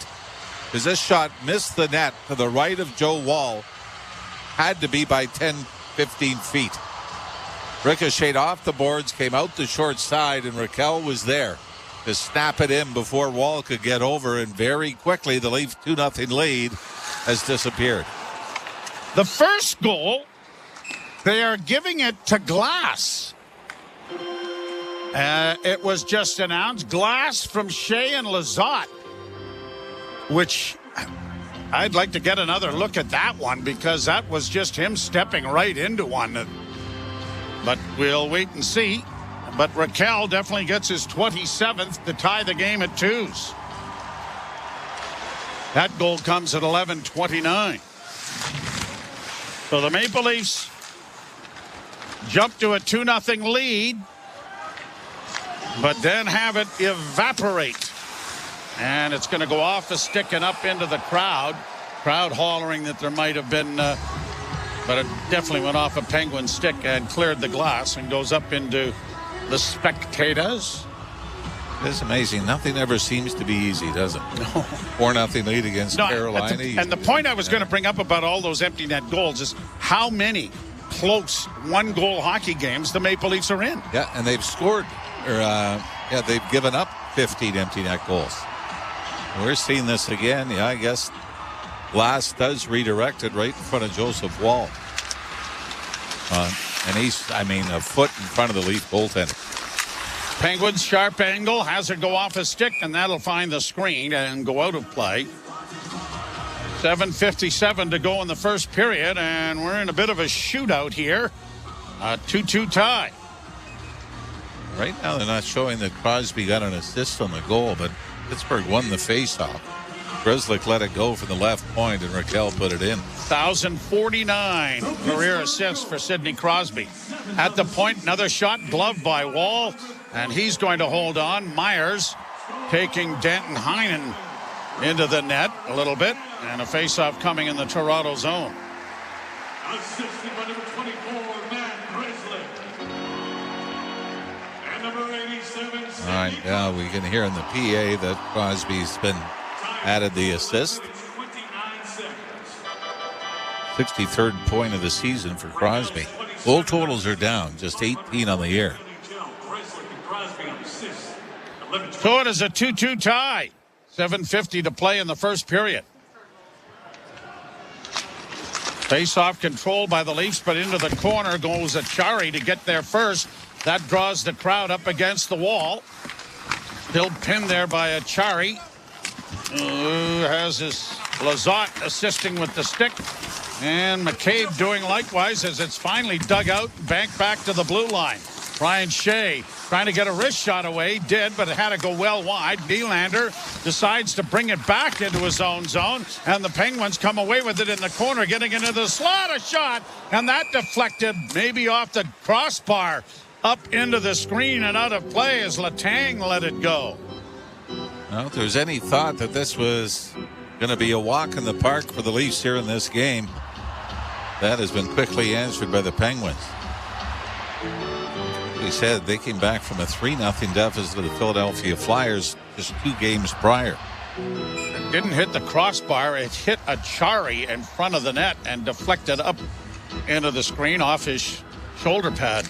S17: because this shot missed the net to the right of Joe Wall. Had to be by 10, 15 feet. Ricocheted off the boards, came out the short side, and Raquel was there to snap it in before Wall could get over, and very quickly the Leafs 2-0 lead has disappeared.
S16: The first goal, they are giving it to Glass. It was just announced, Glass from Shea and Lizotte, which I'd like to get another look at that one because that was just him stepping right into one. But we'll wait and see. But Raquel definitely gets his 27th to tie the game at 2s. That goal comes at 11:29. So the Maple Leafs jump to a 2-0 lead, but then have it evaporate. And it's going to go off a stick and up into the crowd. Crowd hollering that there might have been, but it definitely went off a Penguin stick and cleared the glass and goes up into the spectators.
S17: It's amazing. Nothing ever seems to be easy, does it? No. 4-0 lead against Carolina.
S16: And the point I was going to bring up about all those empty net goals is how many close one-goal hockey games the Maple Leafs are in.
S17: Yeah, and they've scored, they've given up 15 empty net goals. We're seeing this again. Yeah, I guess Glass does redirect it right in front of Joseph Wall. And he's, a foot in front of the Leaf goaltender.
S16: Penguins sharp angle, has it go off a stick, and that'll find the screen and go out of play. 7:57 to go in the first period, and we're in a bit of a shootout here. A 2-2 tie.
S17: Right now they're not showing that Crosby got an assist on the goal, but Pittsburgh won the faceoff. Grzelcyk let it go from the left point, and Raquel put it in.
S16: 1,049 career assists for Sidney Crosby. At the point, another shot gloved by Wall, and he's going to hold on. Myers taking Danton Heinen into the net a little bit, and a faceoff coming in the Toronto zone.
S21: Assisted by number 24, Matt Grzelcyk. And number 87.
S17: All right, now we can hear in the PA that Crosby's been added the assist. 63rd point of the season for Crosby. Goal totals are down, just 18 on the year.
S16: So it is a 2-2 tie. 7:50 to play in the first period. Face-off controlled by the Leafs, but into the corner goes Achari to get there first. That draws the crowd up against the wall. Still pinned there by Achari. Has his Lizotte assisting with the stick. And McCabe doing likewise as it's finally dug out, banked back to the blue line. Brian Shea trying to get a wrist shot away, did, but it had to go well wide. Nylander decides to bring it back into his own zone, and the Penguins come away with it in the corner, getting into the slot, a shot, and that deflected maybe off the crossbar, up into the screen and out of play as Letang let it go.
S17: Well, if there's any thought that this was going to be a walk in the park for the Leafs here in this game, that has been quickly answered by the Penguins. We said they came back from a 3-0 deficit to the Philadelphia Flyers just 2 games prior.
S16: It didn't hit the crossbar. It hit Achari in front of the net and deflected up into the screen off his shoulder pad.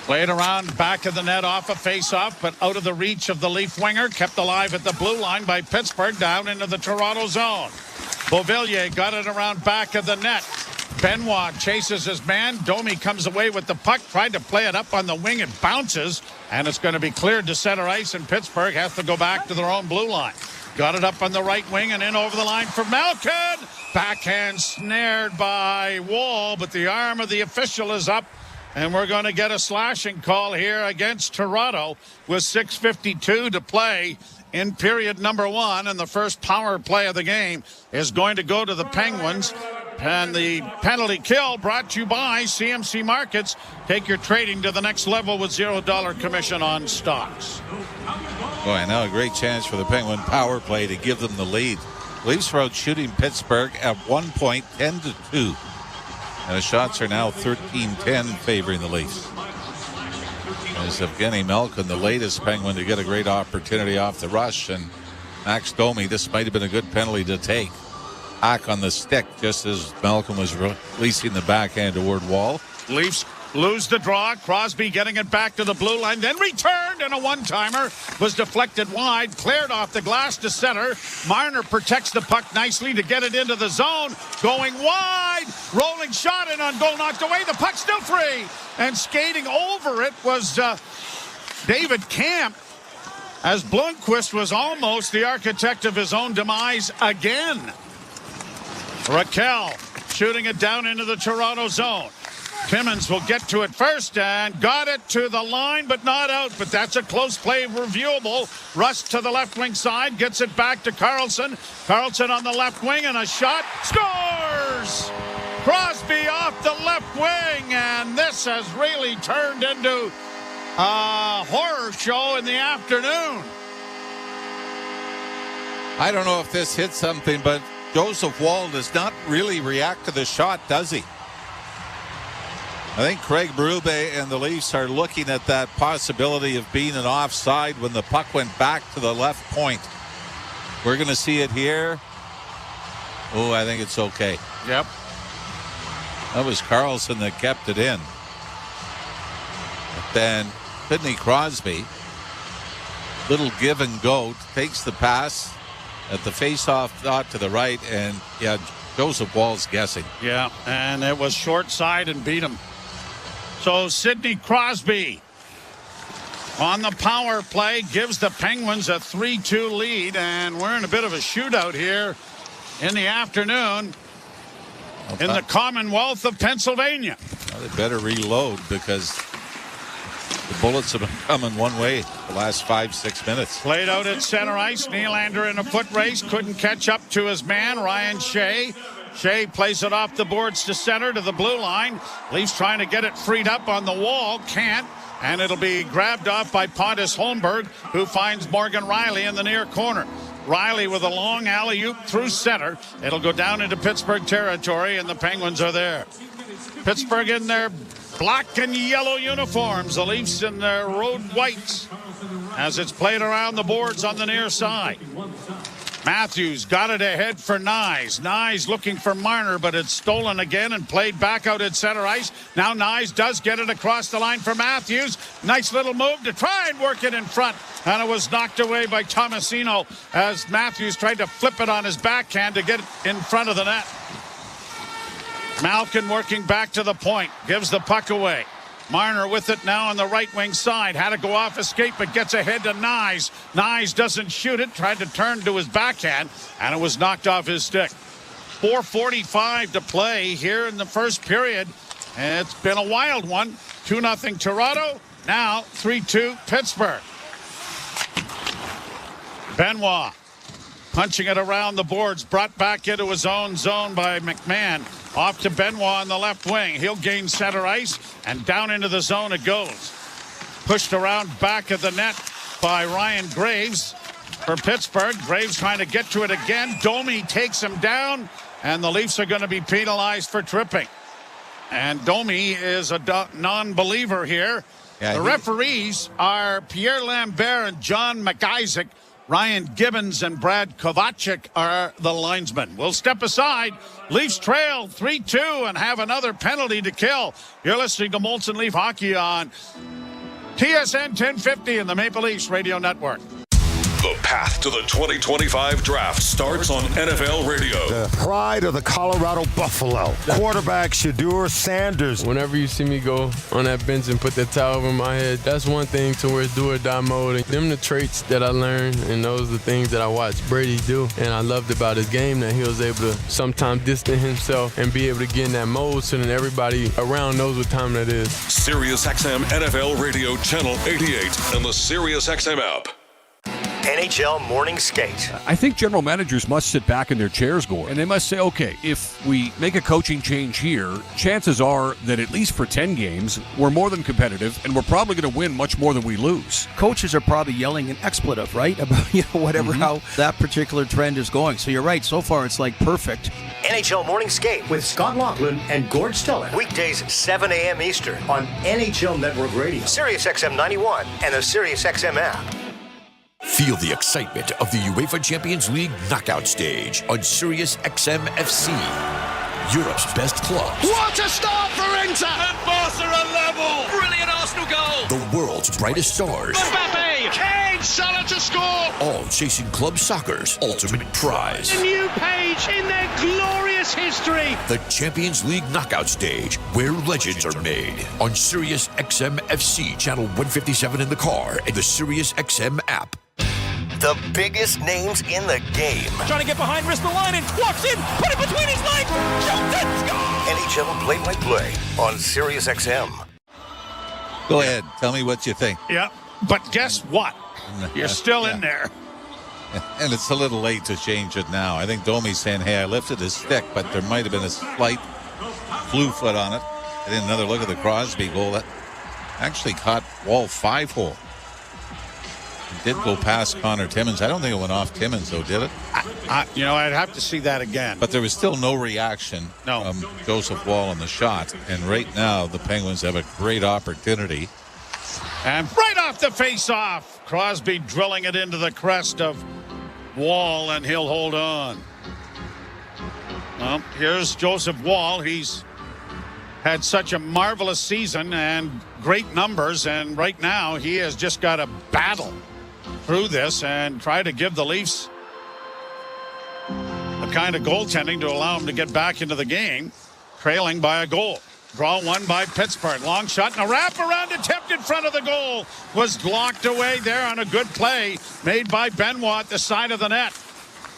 S16: Played around back of the net off a face-off, but out of the reach of the Leaf winger. Kept alive at the blue line by Pittsburgh, down into the Toronto zone. Beauvillier got it around back of the net. Benoit chases his man. Domi comes away with the puck, tried to play it up on the wing. It bounces, and it's going to be cleared to center ice, and Pittsburgh has to go back to their own blue line. Got it up on the right wing and in over the line for Malkin. Backhand snared by Wall, but the arm of the official is up, and we're going to get a slashing call here against Toronto with 6:52 to play in period number 1, and the first power play of the game is going to go to the Penguins. And the penalty kill brought to you by CMC Markets. Take your trading to the next level with $0 commission on stocks.
S17: Boy, now a great chance for the Penguin power play to give them the lead. Leafs are out shooting Pittsburgh at 1 point, 10-2. And the shots are now 13-10 favoring the Leafs. As Evgeny Malkin, the latest Penguin to get a great opportunity off the rush. And Max Domi, this might have been a good penalty to take. Hack on the stick just as Malcolm was releasing the backhand toward Wall.
S16: Leafs lose the draw. Crosby getting it back to the blue line, then returned, and a one-timer was deflected wide, cleared off the glass to center. Marner protects the puck nicely to get it into the zone. Going wide, rolling shot, and on goal knocked away. The puck still free, and skating over it was David Camp. as Blomqvist was almost the architect of his own demise again. Raquel shooting it down into the Toronto zone. Timmins will get to it first and got it to the line, but not out. But that's a close play, reviewable. Rust to the left wing side, gets it back to Carlson. Carlson on the left wing and a shot. Scores! Crosby off the left wing, and this has really turned into a horror show in the afternoon.
S17: I don't know if this hit something, but Joseph Woll does not really react to the shot, does he? I think Craig Berube and the Leafs are looking at that possibility of being an offside when the puck went back to the left point. We're going to see it here. Oh, I think it's okay.
S16: Yep.
S17: That was Carlson that kept it in. But then Sidney Crosby, little give and go, takes the pass at the face-off dot to the right, and Joseph Woll's guessing.
S16: Yeah, and it was short side and beat him. So Sidney Crosby on the power play gives the Penguins a 3-2 lead, and we're in a bit of a shootout here in the afternoon in the Commonwealth of Pennsylvania.
S17: Well, they better reload because the bullets have been coming one way the last 5-6 minutes.
S16: Played out at center ice. Nylander in a foot race. Couldn't catch up to his man, Ryan Shea. Shea plays it off the boards to center to the blue line. Leafs trying to get it freed up on the wall. Can't. And it'll be grabbed off by Pontus Holmberg, who finds Morgan Rielly in the near corner. Rielly with a long alley-oop through center. It'll go down into Pittsburgh territory, and the Penguins are there. Pittsburgh in their black and yellow uniforms. The Leafs in their road whites as it's played around the boards on the near side. Matthews got it ahead for Nyes. Nyes looking for Marner, but it's stolen again and played back out at center ice. Now Nyes does get it across the line for Matthews. Nice little move to try and work it in front. And it was knocked away by Tomasino as Matthews tried to flip it on his backhand to get it in front of the net. Malkin working back to the point. Gives the puck away. Marner with it now on the right wing side. Had to go off escape, but gets ahead to Nyes. Nyes doesn't shoot it. Tried to turn to his backhand, and it was knocked off his stick. 4:45 to play here in the first period. And it's been a wild one. 2-0 Toronto. Now 3-2 Pittsburgh. Benoit punching it around the boards. Brought back into his own zone by McMahon. Off to Benoit on the left wing. He'll gain center ice, and down into the zone it goes. Pushed around back of the net by Ryan Graves for Pittsburgh. Graves trying to get to it again. Domi takes him down, and the Leafs are going to be penalized for tripping. And Domi is a non-believer here. The referees are Pierre Lambert and John McIsaac. Ryan Gibbons and Brad Kovacic are the linesmen. We'll step aside. Leafs trail 3-2 and have another penalty to kill. You're listening to Molson Leaf Hockey on TSN 1050 and the Maple Leafs Radio Network.
S1: The path to the 2025 draft starts on NFL Radio.
S22: The pride of the Colorado Buffalo. Quarterback Shedeur Sanders.
S23: Whenever you see me go on that bench and put that towel over my head, that's one thing to where it's do or die mode. And them the traits that I learned, and those are the things that I watched Brady do. And I loved about his game that he was able to sometimes distance himself and be able to get in that mode so that everybody around knows what time that is.
S1: SiriusXM NFL Radio Channel 88 and the SiriusXM app.
S8: NHL Morning Skate.
S9: I think general managers must sit back in their chairs, Gord, and they must say, okay, if we make a coaching change here, chances are that at least for 10 games, we're more than competitive, and we're probably going to win much more than we lose.
S24: Coaches are probably yelling an expletive, right? About, whatever, how that particular trend is going. So you're right. So far, it's like perfect.
S8: NHL Morning Skate with Scott Laughlin and Gord Stellick. Weekdays, 7 a.m. Eastern on NHL Network Radio, SiriusXM 91, and the SiriusXM app.
S14: Feel the excitement of the UEFA Champions League knockout stage on SiriusXM FC. Europe's best clubs.
S7: What a start for Inter! And Barca are level! Brilliant Arsenal goal!
S14: The world's brightest stars.
S7: Mbappe! Kane! Salah to score!
S14: All chasing club soccer's ultimate prize.
S7: A new page in their glorious history.
S14: The Champions League knockout stage, where legends are made. On SiriusXM FC, channel 157 in the car, and the SiriusXM app.
S8: The biggest names in the game.
S7: Trying to get behind Ristolainen. Walks in. Put it between his legs. Shoots it. Score!
S8: NHL play-by-play on SiriusXM.
S17: Go ahead. Tell me what you think.
S16: Yeah, but guess what? You're still in there.
S17: And it's a little late to change it now. I think Domi's saying, hey, I lifted his stick, but there might have been a slight flew foot on it. And then another look at the Crosby goal. That actually caught Wall 5-hole. It did go past Connor Timmins. I don't think it went off Timmins, though, did it?
S16: I'd have to see that again.
S17: But there was still no reaction from Joseph Wall on the shot. And right now, the Penguins have a great opportunity.
S16: And right off the face-off, Crosby drilling it into the crest of Wall, and he'll hold on. Well, here's Joseph Wall. He's had such a marvelous season and great numbers, and right now he has just got to battle through this and try to give the Leafs the kind of goaltending to allow them to get back into the game, trailing by a goal. Draw one by Pittsburgh. Long shot and a wraparound attempt in front of the goal was blocked away there on a good play made by Benoit at the side of the net.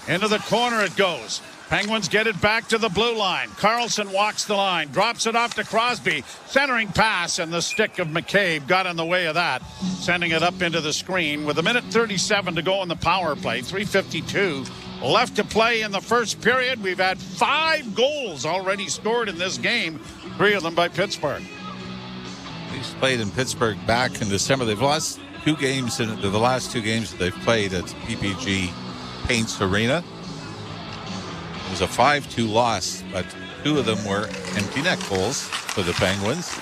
S16: Into the corner it goes. Penguins get it back to the blue line. Carlson walks the line, drops it off to Crosby. Centering pass, and the stick of McCabe got in the way of that, sending it up into the screen with 1:37 to go in the power play. 3:52 left to play in the first period. We've had 5 goals already scored in this game, 3 of them by Pittsburgh.
S17: He's played in Pittsburgh back in December. They've lost 2 games in the last 2 games that they've played at PPG Paints Arena. It was a 5-2 loss, but 2 of them were empty net goals for the Penguins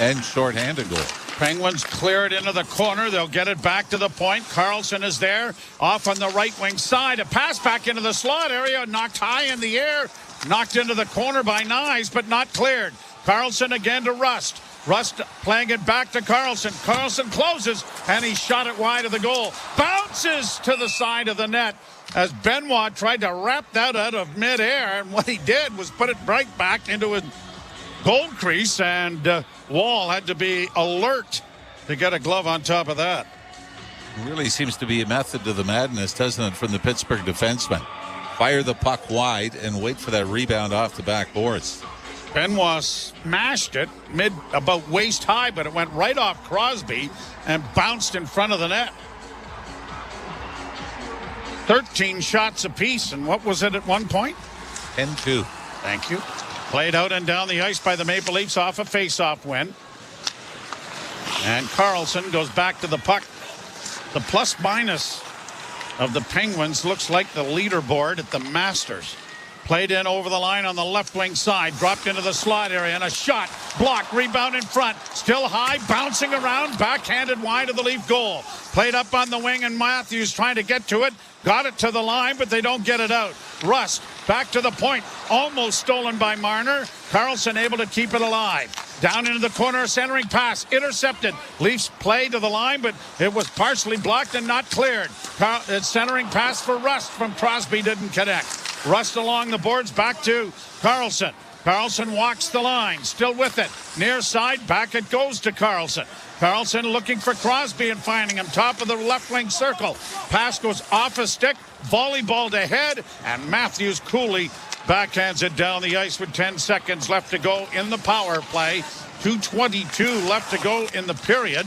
S17: and shorthanded goal.
S16: Penguins clear it into the corner. They'll get it back to the point. Carlson is there, off on the right wing side. A pass back into the slot area, knocked high in the air, knocked into the corner by Nyes, but not cleared. Carlson again to Rust. Rust playing it back to Carlson. Carlson closes, and he shot it wide of the goal. Bounces to the side of the net as Benoit tried to wrap that out of midair, and what he did was put it right back into his goal crease, and Wall had to be alert to get a glove on top of that.
S17: It really seems to be a method to the madness, doesn't it, from the Pittsburgh defenseman? Fire the puck wide and wait for that rebound off the backboards.
S16: Benoit smashed it about waist high, but it went right off Crosby and bounced in front of the net. 13 shots apiece, and what was it at one point?
S17: 10-2.
S16: Thank you. Played out and down the ice by the Maple Leafs off a face-off win. And Carlson goes back to the puck. The plus-minus of the Penguins looks like the leaderboard at the Masters. Played in over the line on the left wing side, dropped into the slot area, and a shot, blocked, rebound in front, still high, bouncing around, backhanded wide of the Leaf goal. Played up on the wing, and Matthews trying to get to it, got it to the line, but they don't get it out. Rust back to the point, almost stolen by Marner. Carlson able to keep it alive. Down into the corner, centering pass, intercepted. Leafs play to the line, but it was partially blocked and not cleared. Centering pass for Rust from Crosby didn't connect. Rust along the boards, back to Carlson. Carlson walks the line, still with it. Near side, back it goes to Carlson. Carlson looking for Crosby and finding him, top of the left wing circle. Pass goes off a stick, volleyballed ahead, and Matthews coolly backhands it down the ice with 10 seconds left to go in the power play. 2:22 left to go in the period.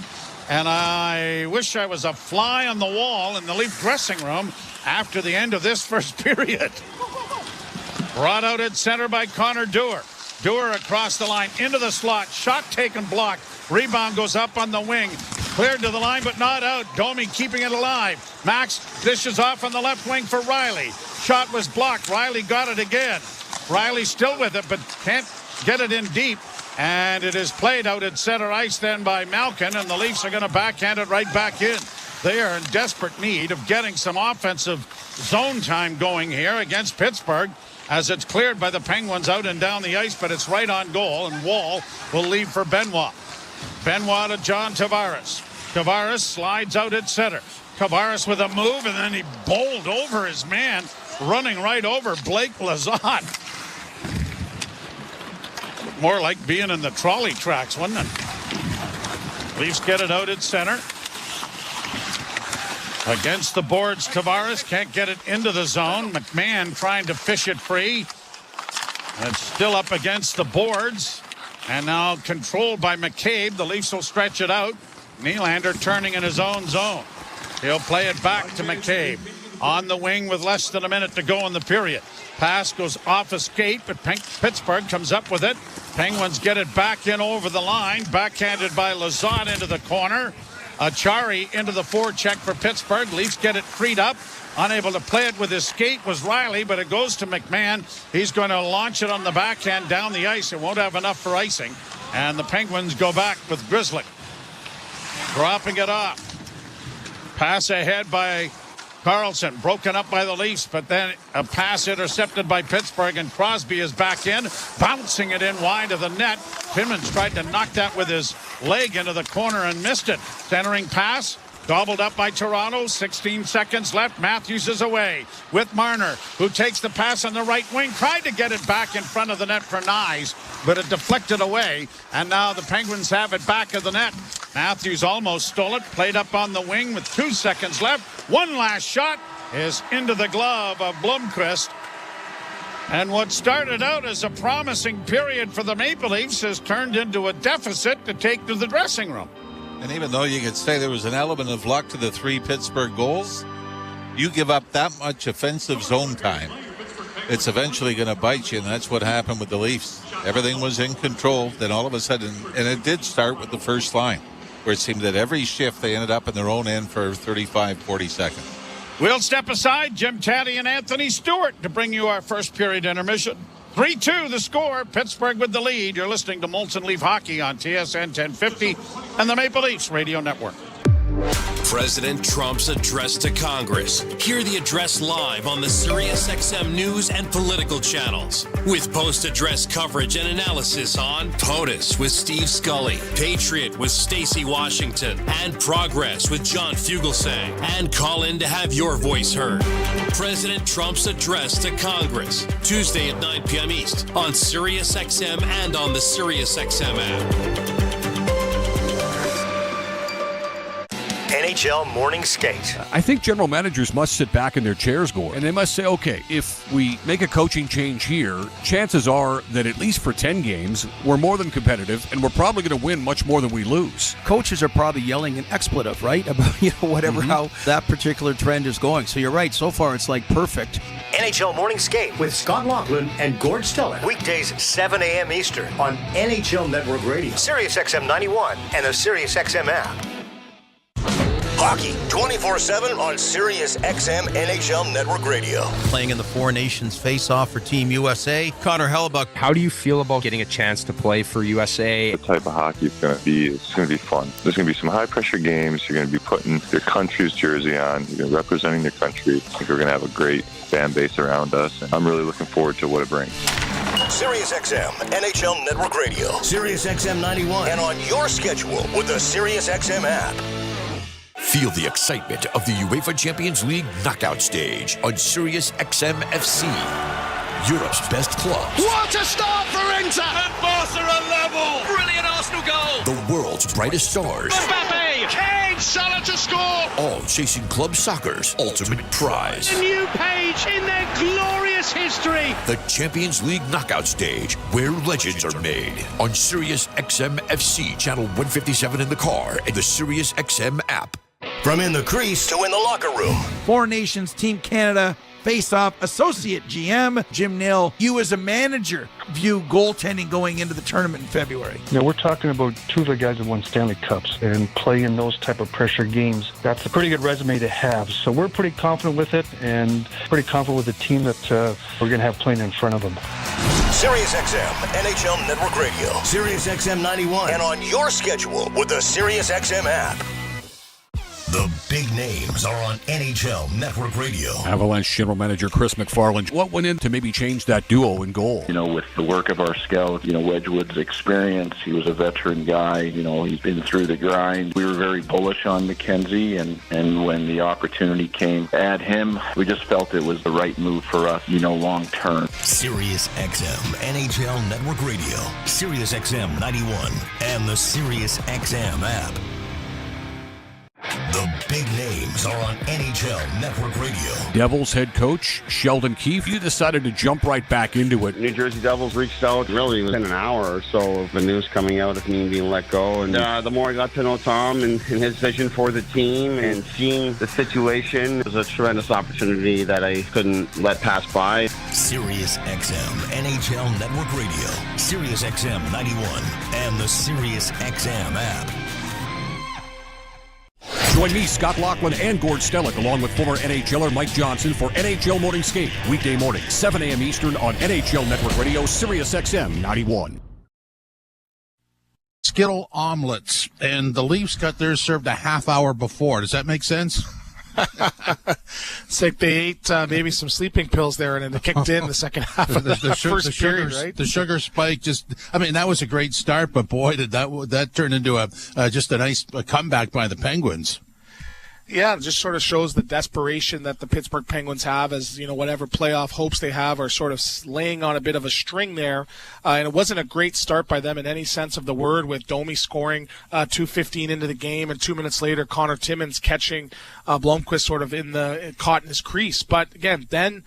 S16: And I wish I was a fly on the wall in the Leaf dressing room after the end of this first period. Brought out at center by Connor Dewar. Dewar across the line into the slot. Shot taken, blocked. Rebound goes up on the wing. Cleared to the line, but not out. Domi keeping it alive. Max dishes off on the left wing for Riley. Shot was blocked. Riley got it again. Riley still with it, but can't get it in deep. And it is played out at center ice then by Malkin, and the Leafs are going to backhand it right back in. They are in desperate need of getting some offensive zone time going here against Pittsburgh, as it's cleared by the Penguins out and down the ice, but it's right on goal, and Wall will leave for Benoit. Benoit to John Tavares. Tavares slides out at center. Tavares with a move, and then he bowled over his man, running right over Blake Lizotte. More like being in the trolley tracks, wasn't it? Leafs get it out at center. Against the boards, Tavares can't get it into the zone. McMahon trying to fish it free. And it's still up against the boards. And now controlled by McCabe. The Leafs will stretch it out. Nylander turning in his own zone. He'll play it back to McCabe. On the wing with less than a minute to go in the period. Pass goes off a skate, but Pittsburgh comes up with it. Penguins get it back in over the line. Backhanded by Lazat into the corner. Achari into the forecheck for Pittsburgh. Leafs get it freed up. Unable to play it with his skate was Riley, but it goes to McMahon. He's going to launch it on the backhand down the ice. It won't have enough for icing. And the Penguins go back with Grizzly. Dropping it off. Pass ahead by Carlson, broken up by the Leafs, but then a pass intercepted by Pittsburgh, and Crosby is back in, bouncing it in wide of the net. Timmins tried to knock that with his leg into the corner and missed it. Centering pass, gobbled up by Toronto. 16 seconds left. Matthews is away with Marner, who takes the pass on the right wing, tried to get it back in front of the net for Nyes, but it deflected away, and now the Penguins have it back of the net. Matthews almost stole it, played up on the wing with 2 seconds left. One last shot is into the glove of Blomqvist. And what started out as a promising period for the Maple Leafs has turned into a deficit to take to the dressing room.
S17: And even though you could say there was an element of luck to the 3 Pittsburgh goals, you give up that much offensive zone time, it's eventually going to bite you, and that's what happened with the Leafs. Everything was in control, then all of a sudden, and it did start with the first line, where it seemed that every shift they ended up in their own end for 35, 40 seconds.
S16: We'll step aside, Jim Taddy and Anthony Stewart, to bring you our first period intermission. 3-2 the score, Pittsburgh with the lead. You're listening to Molson Leaf Hockey on TSN 1050 and the Maple Leafs Radio Network.
S3: President Trump's address to Congress. Hear the address live on the SiriusXM News and political channels. With post-address coverage and analysis on POTUS with Steve Scully, Patriot with Stacey Washington, and Progress with John Fugelsang. And call in to have your voice heard. President Trump's address to Congress. Tuesday at 9 p.m. East on SiriusXM and on the SiriusXM app.
S8: NHL Morning Skate.
S9: I think general managers must sit back in their chairs, Gord, and they must say, okay, if we make a coaching change here, chances are that at least for 10 games, we're more than competitive, and we're probably going to win much more than we lose.
S24: Coaches are probably yelling an expletive, right? About, whatever, how that particular trend is going. So you're right. So far, it's like perfect.
S8: NHL Morning Skate with Scott Laughlin and Gord Stellick. Weekdays 7 a.m. Eastern on NHL Network Radio, SiriusXM 91, and the SiriusXM app. Hockey 24/7 on SiriusXM NHL Network Radio.
S24: Playing in the Four Nations face-off for Team USA, Connor Hellebuck.
S2: How do you feel about getting a chance to play for USA?
S5: The type of hockey it's going to be fun. There's going to be some high-pressure games. You're going to be putting your country's jersey on. You're representing your country. I think we're going to have a great fan base around us, and I'm really looking forward to what it brings.
S8: SiriusXM NHL Network Radio, SiriusXM 91, and on your schedule with the SiriusXM app.
S14: Feel the excitement of the UEFA Champions League knockout stage on SiriusXM FC. Europe's best clubs.
S7: What a start for Inter! And Barca are level! Brilliant Arsenal goal!
S14: The world's brightest stars.
S7: Mbappe! Kane! Salah to score!
S14: All chasing club soccer's ultimate prize.
S7: A new page in their glorious history.
S14: The Champions League knockout stage, where legends are made. On SiriusXM FC, channel 157 in the car, and the SiriusXM app.
S8: From in the crease to in the locker room.
S10: Four Nations, Team Canada, face-off, associate GM, Jim Nill. You as a manager view goaltending going into the tournament in February.
S15: We're talking about two of the guys that won Stanley Cups and play in those type of pressure games. That's a pretty good resume to have. So we're pretty confident with it and pretty confident with the team that we're going to have playing in front of them.
S8: SiriusXM NHL Network Radio, SiriusXM 91, and on your schedule with the SiriusXM app. The big names are on NHL Network Radio.
S9: Avalanche general manager Chris McFarland. What went in to maybe change that duo in goal?
S12: With the work of our scout, Wedgwood's experience, he was a veteran guy, he's been through the grind. We were very bullish on McKenzie, and when the opportunity came to add him, we just felt it was the right move for us, long term.
S8: SiriusXM NHL Network Radio, SiriusXM 91, and the SiriusXM app. The
S3: big names are on NHL Network Radio.
S9: Devils head coach Sheldon Keefe, you decided to jump right back into it.
S6: New Jersey Devils reached out really within an hour or so of the news coming out of me being let go. And the more I got to know Tom and his vision for the team and seeing the situation, it was a tremendous opportunity that I couldn't let pass by.
S3: Sirius XM NHL Network Radio, Sirius XM 91, and the Sirius XM app.
S9: Join me, Scott Laughlin, and Gord Stellick, along with former NHLer Mike Johnson for NHL Morning Skate, weekday morning, 7 a.m. Eastern on NHL Network Radio, Sirius XM 91.
S16: Skittle omelets, and the Leafs got theirs served a half hour before. Does that make sense?
S11: It's like they ate maybe some sleeping pills there, and then they kicked in the second half of the first period, right?
S16: The sugar spike that was a great start, but boy, did that turn into just a nice comeback by the Penguins.
S11: Yeah, it just sort of shows the desperation that the Pittsburgh Penguins have as, whatever playoff hopes they have are sort of laying on a bit of a string there. And it wasn't a great start by them in any sense of the word, with Domi scoring 2:15 into the game, and 2 minutes later Connor Timmins catching Blomqvist sort of caught in his crease. But again, then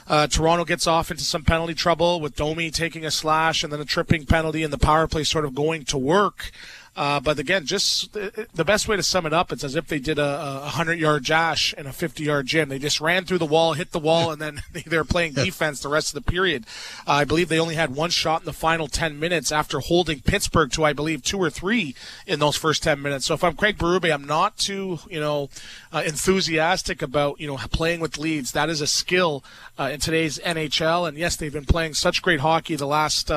S11: Toronto gets off into some penalty trouble with Domi taking a slash and then a tripping penalty and the power play sort of going to work. But again, just the best way to sum it up, it's as if they did a 100-yard dash in a 50-yard gym. They just ran through the wall, hit the wall, and then they were playing defense the rest of the period. I believe they only had one shot in the final 10 minutes after holding Pittsburgh to, I believe, 2 or 3 in those first 10 minutes. So if I'm Craig Berube, I'm not too, enthusiastic about, playing with leads. That is a skill in today's NHL. And yes, they've been playing such great hockey the last,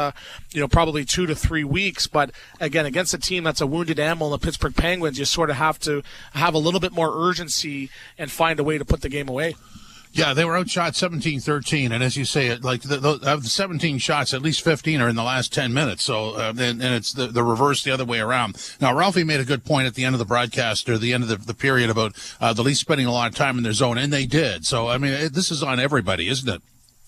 S11: probably 2 to 3 weeks. But again, against a team that's a wounded animal, the Pittsburgh Penguins, you sort of have to have a little bit more urgency and find a way to put the game away.
S16: Yeah, they were outshot 17-13, and as you say, of the 17 shots, at least 15 are in the last 10 minutes. So, and it's the reverse the other way around. Now, Ralphie made a good point at the end of the broadcast, or the end of the period, about the Leafs spending a lot of time in their zone, and they did. So, this is on everybody, isn't it?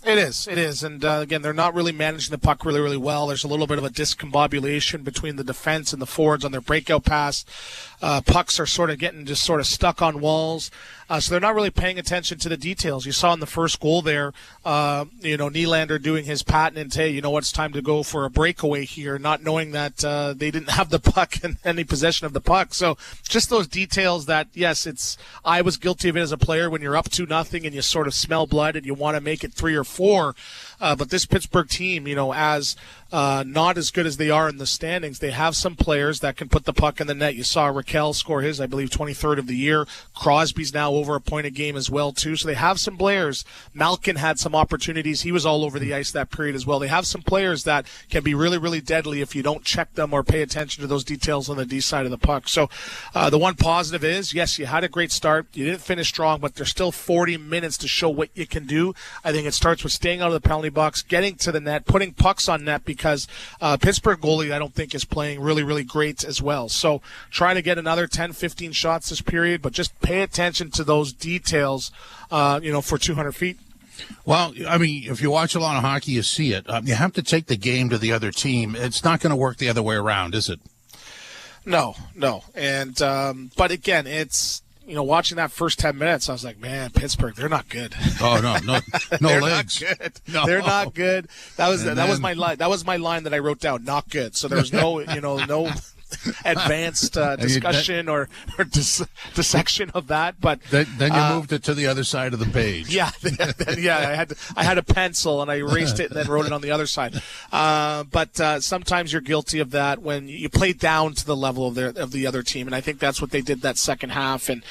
S11: It is. And again, they're not really managing the puck really, really well. There's a little bit of a discombobulation between the defense and the forwards on their breakout pass. Pucks are sort of getting just sort of stuck on walls. So they're not really paying attention to the details. You saw in the first goal there, Nylander doing his patent, hey, it's time to go for a breakaway here, not knowing that they didn't have the puck and any possession of the puck. So just those details that, yes, I was guilty of it as a player when you're up 2-0 and you sort of smell blood and you want to make it 3 or 4. But this Pittsburgh team, as not as good as they are in the standings, they have some players that can put the puck in the net. You saw Raquel score his, I believe, 23rd of the year. Crosby's now over a point a game as well, too. So they have some players. Malkin had some opportunities. He was all over the ice that period as well. They have some players that can be really, really deadly if you don't check them or pay attention to those details on the D side of the puck. So the one positive is, yes, you had a great start. You didn't finish strong, but there's still 40 minutes to show what you can do. I think it starts with staying out of the penalty box, getting to the net, putting pucks on net, because Pittsburgh goalie, I don't think, is playing really, really great as well. So try to get another 10, 15 shots this period, but just pay attention to those details, for 200 feet.
S16: Well, if you watch a lot of hockey, you see it. You have to take the game to the other team. It's not going to work the other way around, is it?
S11: No. And but again, it's watching that first 10 minutes, I was like, man, Pittsburgh, they're not good.
S16: Oh no
S11: they're
S16: legs.
S11: Not good.
S16: No.
S11: They're not good. That was my line. That was my line that I wrote down. Not good. So there's no no advanced discussion or dissection of that, but
S16: then you moved it to the other side of the page.
S11: Yeah. I had a pencil and I erased it and then wrote it on the other side. But sometimes you're guilty of that when you play down to the level of the other team, and I think that's what they did that second half. And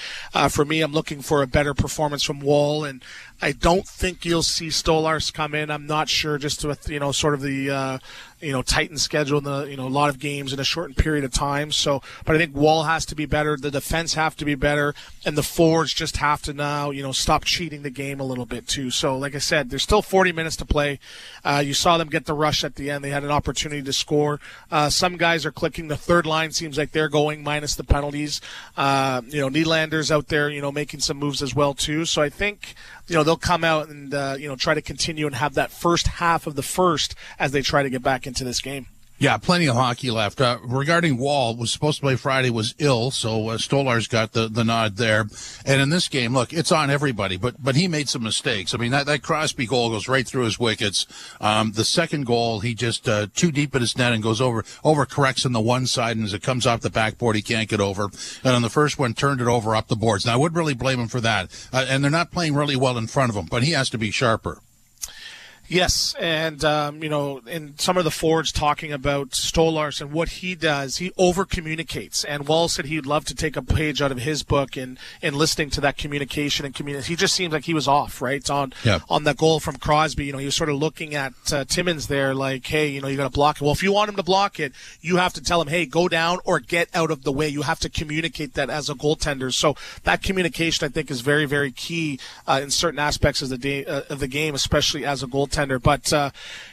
S11: for me, I'm looking for a better performance from Wall, and I don't think you'll see Stolarz come in. I'm not sure, just with sort of the tightened schedule and the a lot of games in a shortened period of time. So, but I think Wall has to be better. The defense have to be better, and the forwards just have to now stop cheating the game a little bit too. So, like I said, there's still 40 minutes to play. You saw them get the rush at the end. They had an opportunity to score. Some guys are clicking. The third line seems like they're going minus the penalties. Nylander's out there, making some moves as well too. So I think they'll come out and try to continue and have that first half of the first as they try to get back into this game.
S16: Yeah, plenty of hockey left. Regarding Wall, was supposed to play Friday, was ill, so Stolar's got the nod there. And in this game, look, it's on everybody, but he made some mistakes. I mean, that Crosby goal goes right through his wickets. The second goal, he just too deep in his net and goes over corrects on the one side, and as it comes off the backboard, he can't get over. And on the first one, turned it over up the boards. Now, I wouldn't really blame him for that. And they're not playing really well in front of him, but he has to be sharper.
S11: Yes, and, in some of the forwards talking about Stolarz and what he does, he over-communicates. And Wall said he'd love to take a page out of his book in listening to that communication and He just seems like he was off, right, on that goal from Crosby. He was sort of looking at Timmins there like, hey, you got to block it. Well, if you want him to block it, you have to tell him, hey, go down or get out of the way. You have to communicate that as a goaltender. So that communication, I think, is very, very key in certain aspects of the game, especially as a goaltender. But,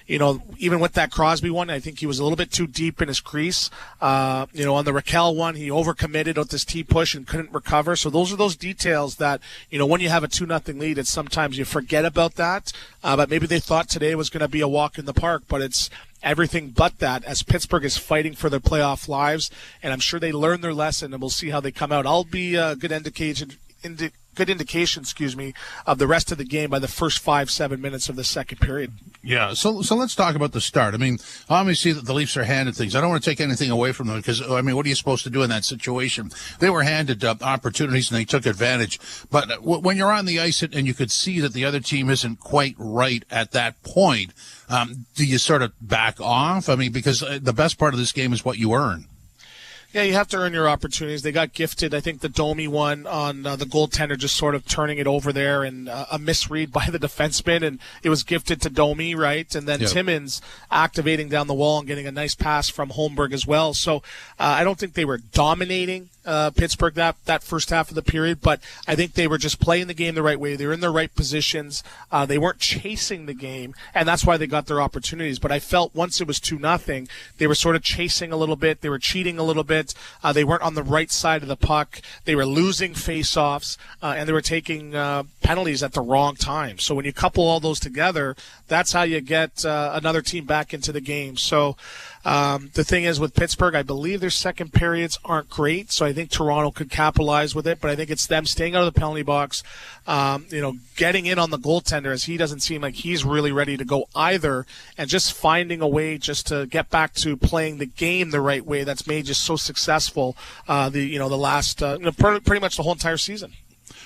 S11: even with that Crosby one, I think he was a little bit too deep in his crease. On the Raquel one, he overcommitted with this T-push and couldn't recover. So those are those details that, when you have a 2-0 lead, it's sometimes you forget about that. But maybe they thought today was going to be a walk in the park, but it's everything but that, as Pittsburgh is fighting for their playoff lives. And I'm sure they learned their lesson, and we'll see how they come out. I'll be a good indication of the rest of the game by the first 5-7 minutes of the second period.
S16: Yeah, so let's talk about the start. I mean, obviously the Leafs are handed things. I don't want to take anything away from them because, what are you supposed to do in that situation? They were handed opportunities and they took advantage. But when you're on the ice and you could see that the other team isn't quite right at that point, do you sort of back off? I mean, because the best part of this game is what you earn.
S11: Yeah, you have to earn your opportunities. They got gifted, I think, the Domi one on the goaltender just sort of turning it over there and a misread by the defenseman, and it was gifted to Domi, right? And then Timmins activating down the wall and getting a nice pass from Holmberg as well. So I don't think they were dominating Pittsburgh that first half of the period, but I think they were just playing the game the right way. They were in the right positions. They weren't chasing the game, and that's why they got their opportunities. But I felt once it was 2-0, they were sort of chasing a little bit. They were cheating a little bit. They weren't on the right side of the puck. They were losing face-offs, and they were taking penalties at the wrong time. So when you couple all those together, that's how you get another team back into the game. So the thing is with Pittsburgh, I believe their second periods aren't great, so I think Toronto could capitalize with it, but I think it's them staying out of the penalty box, getting in on the goaltender, as he doesn't seem like he's really ready to go either, and just finding a way just to get back to playing the game the right way that's made just so successful the last pretty much the whole entire season.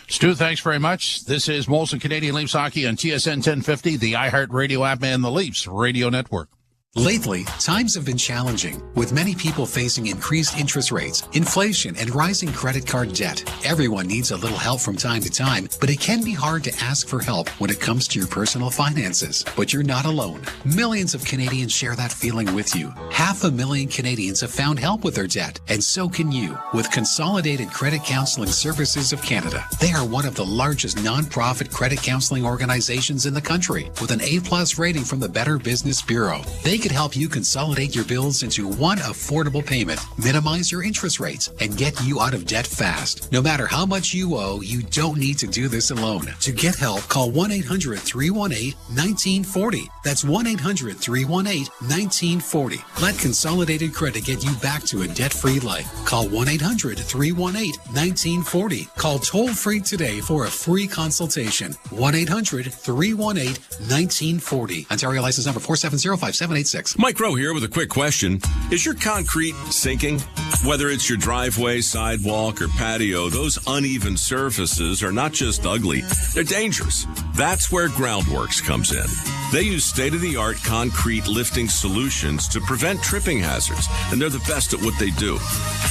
S16: Stu, thanks very much. This is Molson Canadian Leafs Hockey on TSN 1050, the iHeartRadio app, and the Leafs Radio Network.
S4: Lately, times have been challenging, with many people facing increased interest rates, inflation, and rising credit card debt. Everyone needs a little help from time to time, but it can be hard to ask for help when it comes to your personal finances. But you're not alone. Millions of Canadians share that feeling with you. 500,000 Canadians have found help with their debt, and so can you, with Consolidated Credit Counseling Services of Canada. They are one of the largest non-profit credit counseling organizations in the country, with an A+ rating from the Better Business Bureau. They could help you consolidate your bills into one affordable payment, minimize your interest rates, and get you out of debt fast. No matter how much you owe, you don't need to do this alone. To get help, call 1-800-318-1940. That's 1-800-318-1940. Let Consolidated Credit get you back to a debt-free life. Call 1-800-318-1940. Call toll-free today for a free consultation. 1-800-318-1940. Ontario license number 4705786.
S13: Mike Rowe here with a quick question. Is your concrete sinking? Whether it's your driveway, sidewalk, or patio, those uneven surfaces are not just ugly, they're dangerous. That's where Groundworks comes in. They use state-of-the-art concrete lifting solutions to prevent tripping hazards, and they're the best at what they do.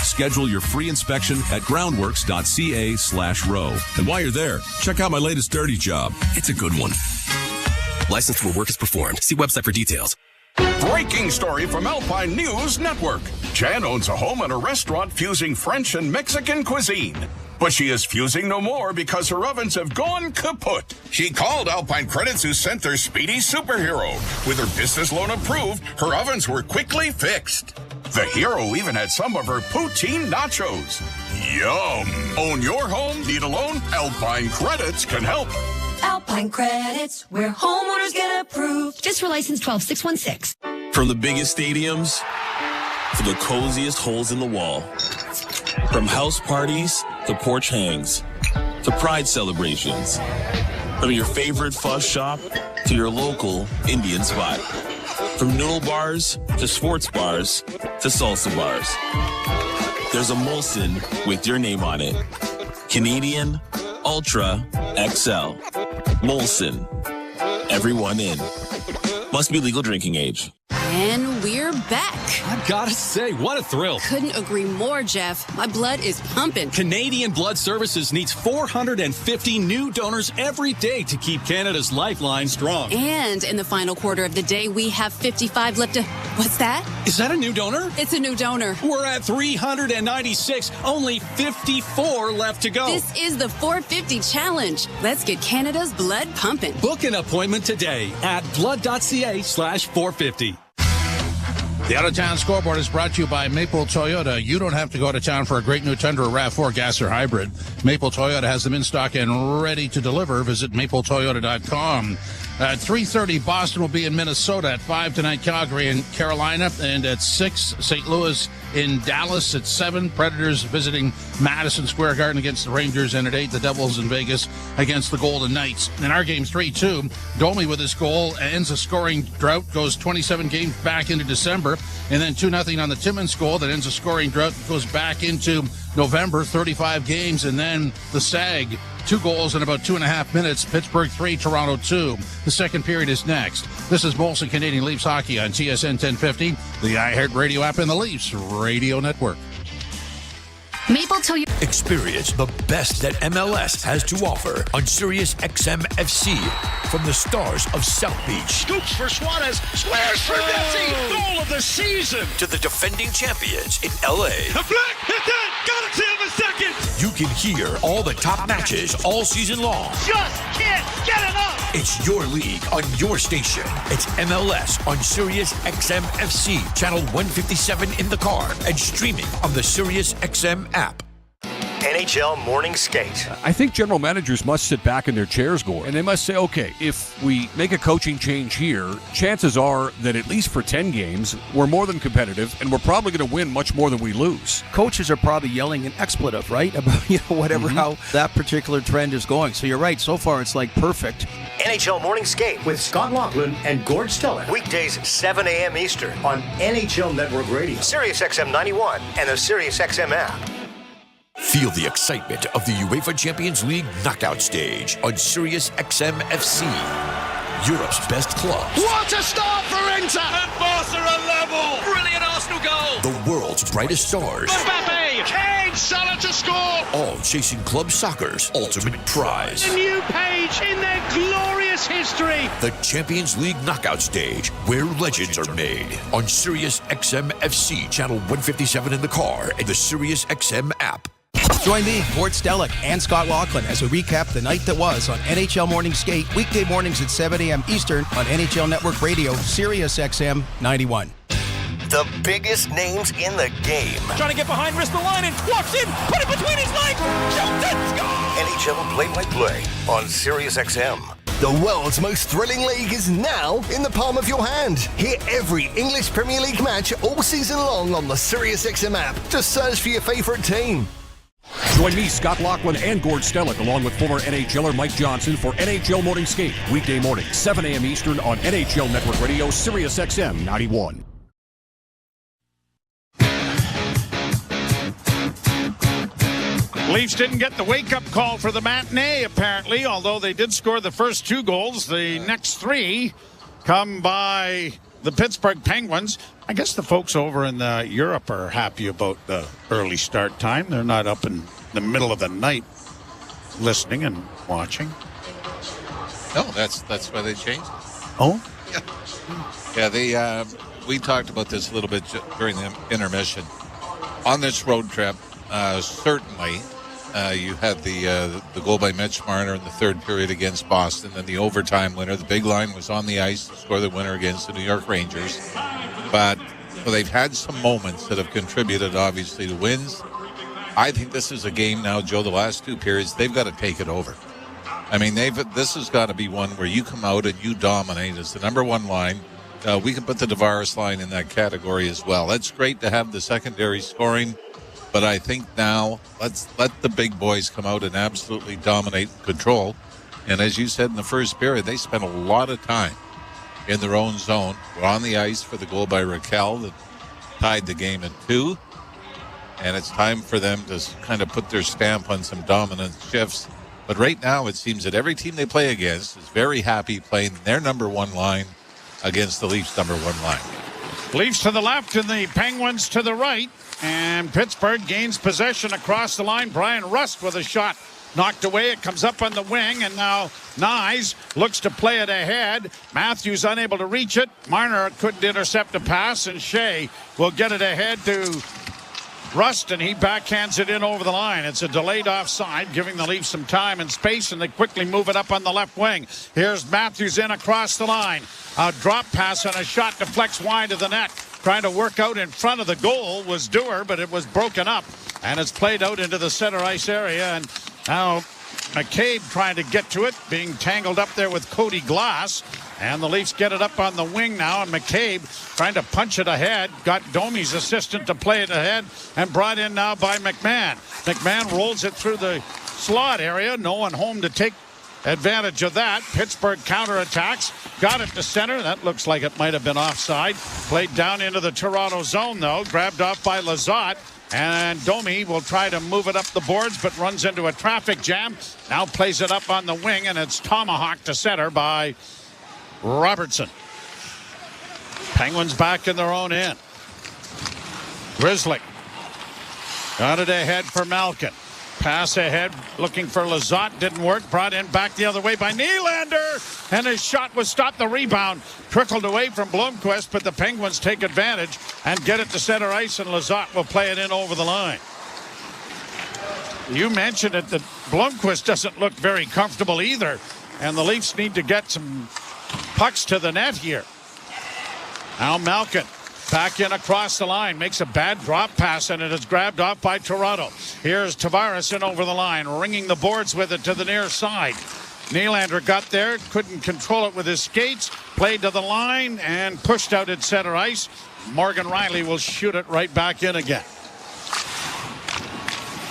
S13: Schedule your free inspection at groundworks.ca/row. And while you're there, check out my latest dirty job. It's a good one.
S18: Licensed where work is performed. See website for details.
S3: Breaking story from Alpine News Network. Jan owns a home and a restaurant fusing French and Mexican cuisine. But she is fusing no more because her ovens have gone kaput. She called Alpine Credits, who sent their speedy superhero. With her business loan approved, her ovens were quickly fixed. The hero even had some of her poutine nachos. Yum! Own your home? Need a loan? Alpine Credits can help.
S19: Alpine Credits, where homeowners get approved. Just for license 12616.
S13: From the biggest stadiums
S20: for the coziest holes in the wall. From house parties to porch hangs to pride celebrations. From your favorite fuss shop to your local Indian spot. From noodle bars to sports bars to salsa bars. There's a Molson with your name on it. Canadian Ultra XL. Molson. Everyone in. Must be legal drinking age.
S21: And we're back.
S22: I've got to say, what a thrill.
S21: Couldn't agree more, Jeff. My blood is pumping.
S22: Canadian Blood Services needs 450 new donors every day to keep Canada's lifeline strong.
S21: And in the final quarter of the day, we have 55 left to... What's that?
S22: Is that a new donor?
S21: It's a new donor.
S22: We're at 396. Only 54 left to go.
S21: This is the 450 challenge. Let's get Canada's blood pumping.
S22: Book an appointment today at blood.ca/450.
S16: The out-of-town scoreboard is brought to you by Maple Toyota. You don't have to go to town for a great new Tundra RAV4 gas or hybrid. Maple Toyota has them in stock and ready to deliver. Visit mapletoyota.com. At 3:30, Boston will be in Minnesota. At 5 tonight, Calgary and Carolina. And at 6, St. Louis in Dallas. At 7, Predators visiting Madison Square Garden against the Rangers. And at 8, the Devils in Vegas against the Golden Knights. In our game 3-2, Domi with his goal ends a scoring drought, goes 27 games back into December. And then 2-0 on the Timmins goal that ends a scoring drought, goes back into November, 35 games. And then the SAG, 2 goals in about 2.5 minutes. Pittsburgh 3, Toronto 2. The second period is next. This is Molson Canadian Leafs Hockey on TSN 1050, the iHeartRadio app, and the Leafs Radio Network.
S14: Maple Toyota. Experience the best that MLS has to offer on Sirius XM FC. From the stars of South Beach.
S7: Scoops for Suarez. Squares for Messi. Goal of the season.
S14: To the defending champions in LA.
S7: The flag hit that. Got it to him a second.
S14: You can hear all the top matches all season long.
S7: Just can't get enough.
S14: It's your league on your station. It's MLS on Sirius XM FC. Channel 157 in the car and streaming on the Sirius XM app.
S8: NHL Morning Skate.
S9: I think general managers must sit back in their chairs, Gord, and they must say, okay, if we make a coaching change here, chances are that at least for 10 games, we're more than competitive, and we're probably going to win much more than we lose.
S24: Coaches are probably yelling an expletive, right? About, whatever, how that particular trend is going. So you're right. So far, it's like perfect.
S8: NHL Morning Skate with Scott Laughlin and Gord Stellick. Weekdays, 7 a.m. Eastern on NHL Network Radio, Sirius XM 91, and the Sirius XM app.
S14: Feel the excitement of the UEFA Champions League knockout stage on Sirius XM FC. Europe's best clubs.
S7: What a start for Inter! And Barca are level! Brilliant Arsenal goal!
S14: The world's brightest stars.
S7: Mbappe! Kane! Salah to score!
S14: All chasing club soccer's ultimate prize.
S7: A new page in their glorious history!
S14: The Champions League knockout stage, where legends are made. On Sirius XM FC, channel 157 in the car, and the Sirius XM app.
S24: Join me, Gord Stellick, and Scott Laughlin as we recap the night that was on NHL Morning Skate, weekday mornings at 7 a.m. Eastern on NHL Network Radio, Sirius XM 91.
S8: The biggest names in the game.
S7: Trying to get behind Ristolainen, walks in, put it between his legs, shoots it, score!
S8: NHL play-by-play on Sirius XM.
S23: The world's most thrilling league is now in the palm of your hand. Hear every English Premier League match all season long on the Sirius XM app. Just search for your favourite team.
S9: Join me, Scott Laughlin, and Gord Stellick, along with former NHLer Mike Johnson for NHL Morning Skate, weekday morning, 7 a.m. Eastern on NHL Network Radio, Sirius XM 91.
S16: Leafs didn't get the wake-up call for the matinee, apparently, although they did score the first 2 goals. The next 3 come by the Pittsburgh Penguins. I guess the folks over in Europe are happy about the early start time. They're not up in the middle of the night listening and watching.
S17: No, that's why they changed it.
S16: Oh?
S17: Yeah, we talked about this a little bit during the intermission. On this road trip, certainly you had the goal by Mitch Marner in the third period against Boston, and the overtime winner. The big line was on the ice to score the winner against the New York Rangers. But they've had some moments that have contributed, obviously, to wins. I think this is a game now, Joe, the last 2 periods, they've got to take it over. I mean, this has got to be one where you come out and you dominate as the number 1 line. we can put the Tavares line in that category as well. It's great to have the secondary scoring, but I think now let's let the big boys come out and absolutely dominate and control. And as you said in the first period, they spent a lot of time in their own zone. We're on the ice for the goal by Raquel that tied the game at 2. And it's time for them to kind of put their stamp on some dominant shifts. But right now, it seems that every team they play against is very happy playing their number one line against the Leafs' number one line.
S16: Leafs to the left and the Penguins to the right. And Pittsburgh gains possession across the line. Brian Rust with a shot knocked away. It comes up on the wing, and now Nyes looks to play it ahead. Matthews unable to reach it. Marner couldn't intercept a pass, and Shea will get it ahead to Rust, and he backhands it in over the line. It's a delayed offside, giving the Leafs some time and space, and they quickly move it up on the left wing. Here's Matthews in across the line. A drop pass and a shot deflects wide of the net. Trying to work out in front of the goal was Dewar, but it was broken up, and it's played out into the center ice area. And now McCabe trying to get to it, being tangled up there with Cody Glass. And the Leafs get it up on the wing now, and McCabe trying to punch it ahead. Got Domi's assistant to play it ahead, and brought in now by McMahon. McMahon rolls it through the slot area. No one home to take advantage of that. Pittsburgh counterattacks. Got it to center. That looks like it might have been offside. Played down into the Toronto zone, though. Grabbed off by Lizotte. And Domi will try to move it up the boards, but runs into a traffic jam. Now plays it up on the wing, and it's tomahawked to center by Robertson. Penguins back in their own end. Grizzly got it ahead for Malkin. Pass ahead looking for Lizotte. Didn't work. Brought in back the other way by Nylander. And his shot was stopped. The rebound trickled away from Blomqvist, but the Penguins take advantage and get it to center ice, and Lizotte will play it in over the line. You mentioned it that Blomqvist doesn't look very comfortable either, and the Leafs need to get some pucks to the net here. Now Malkin back in across the line, makes a bad drop pass, and it is grabbed off by Toronto. Here's Tavares in over the line, ringing the boards with it to the near side. Nylander got there, couldn't control it with his skates, played to the line and pushed out at center ice. Morgan Riley will shoot it right back in again.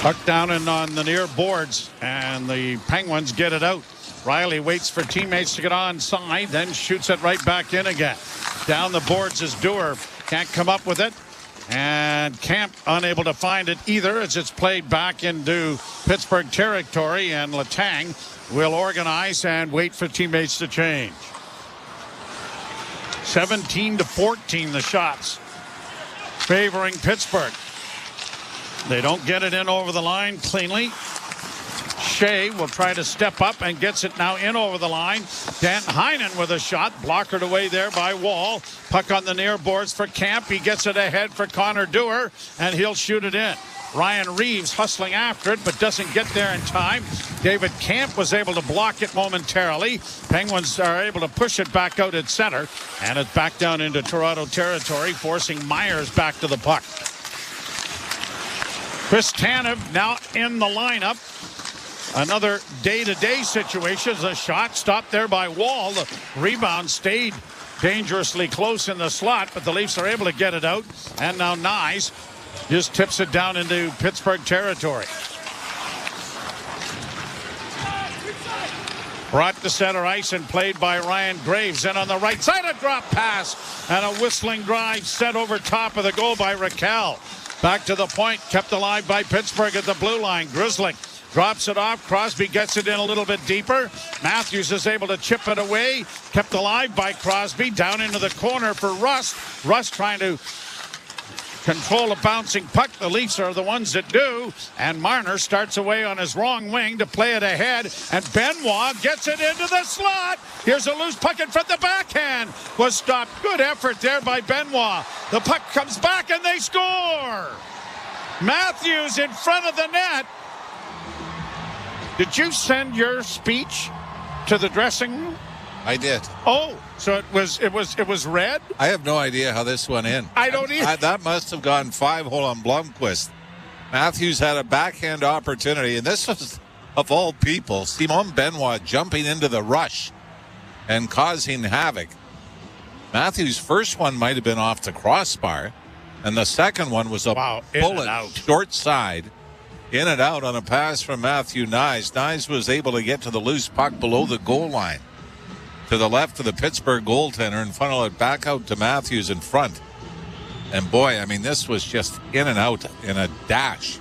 S16: Puck down and on the near boards, and the Penguins get it out. Riley waits for teammates to get onside, then shoots it right back in again. Down the boards is Dewar. Can't come up with it. And Camp unable to find it either as it's played back into Pittsburgh territory, and Letang will organize and wait for teammates to change. 17-14 the shots favoring Pittsburgh. They don't get it in over the line cleanly. Shea will try to step up and gets it now in over the line. Dan Heinen with a shot, blockered away there by Wall. Puck on the near boards for Camp. He gets it ahead for Connor Dewar, and he'll shoot it in. Ryan Reeves hustling after it, but doesn't get there in time. David Camp was able to block it momentarily. Penguins are able to push it back out at center, and it's back down into Toronto territory, forcing Myers back to the puck. Chris Tanev now in the lineup. Another day-to-day situation. A shot stopped there by Wall. The rebound stayed dangerously close in the slot, but the Leafs are able to get it out. And now Nyes just tips it down into Pittsburgh territory. Brought to center ice and played by Ryan Graves. And on the right side, a drop pass and a whistling drive set over top of the goal by Raquel. Back to the point, kept alive by Pittsburgh at the blue line. Grizzly drops it off. Crosby gets it in a little bit deeper. Matthews is able to chip it away. Kept alive by Crosby. Down into the corner for Rust. Rust trying to control a bouncing puck. The Leafs are the ones that do. And Marner starts away on his wrong wing to play it ahead. And Benoit gets it into the slot. Here's a loose puck in front. The backhand was stopped. Good effort there by Benoit. The puck comes back and they score. Matthews in front of the net. Did you send your speech to the dressing room?
S17: I did.
S16: Oh, so it was red?
S17: I have no idea how this went in.
S16: I don't either.
S17: That must have gone 5-hole on Blomqvist. Matthews had a backhand opportunity, and this was, of all people, Simon Benoit jumping into the rush and causing havoc. Matthews' first one might have been off the crossbar, and the second one was a bullet short side. In and out on a pass from Matthew Nyes. Nyes was able to get to the loose puck below the goal line, to the left of the Pittsburgh goaltender, and funnel it back out to Matthews in front. And boy, I mean, this was just in and out in a dash.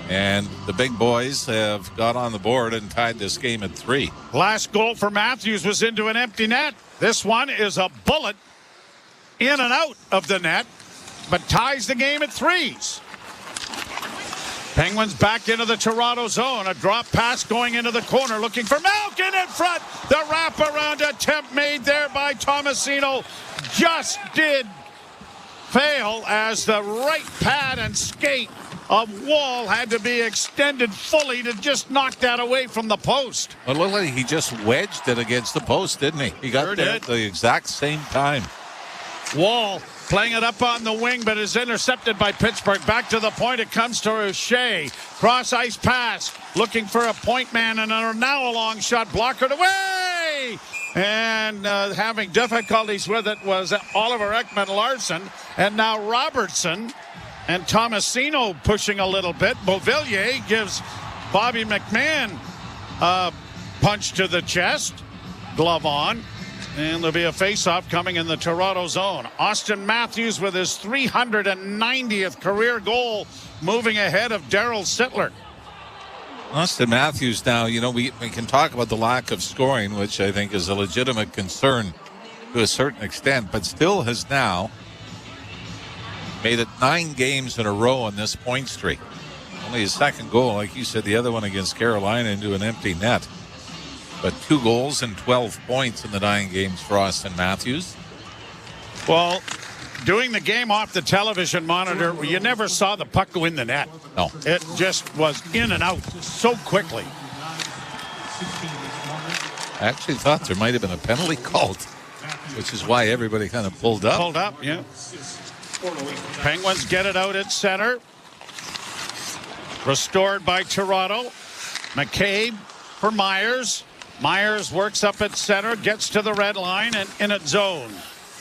S17: And the big boys have got on the board and tied this game at 3.
S16: Last goal for Matthews was into an empty net. This one is a bullet in and out of the net, but ties the game at 3s. Penguins back into the Toronto zone. A drop pass going into the corner, looking for Malkin in front. The wraparound attempt made there by Tomasino just did fail, as the right pad and skate of Wall had to be extended fully to just knock that away from the post.
S17: It looked like he just wedged it against the post, didn't he? He got there at the exact same time.
S16: Wall playing it up on the wing, but is intercepted by Pittsburgh. Back to the point. It comes to O'Shea. Cross ice pass. Looking for a point man, and now a long shot. Blocker away! And having difficulties with it was Oliver Ekman-Larsson. And now Robertson and Tomasino pushing a little bit. Beauvillier gives Bobby McMahon a punch to the chest. Glove on. And there'll be a face-off coming in the Toronto zone. Austin Matthews with his 390th career goal, moving ahead of Darryl Sittler.
S17: Austin Matthews now, you know, we can talk about the lack of scoring, which I think is a legitimate concern to a certain extent, but still has now made it 9 games in a row on this point streak. Only his second goal, like you said, the other one against Carolina into an empty net. But 2 goals and 12 points in the 9 games for Austin Matthews.
S16: Well, doing the game off the television monitor, you never saw the puck go in the net.
S17: No.
S16: It just was in and out so quickly.
S17: I actually thought there might have been a penalty called, which is why everybody kind of pulled up.
S16: Pulled up, yeah. Penguins get it out at center. Restored by Toronto. McCabe for Myers. Myers works up at center, gets to the red line, and in its zone.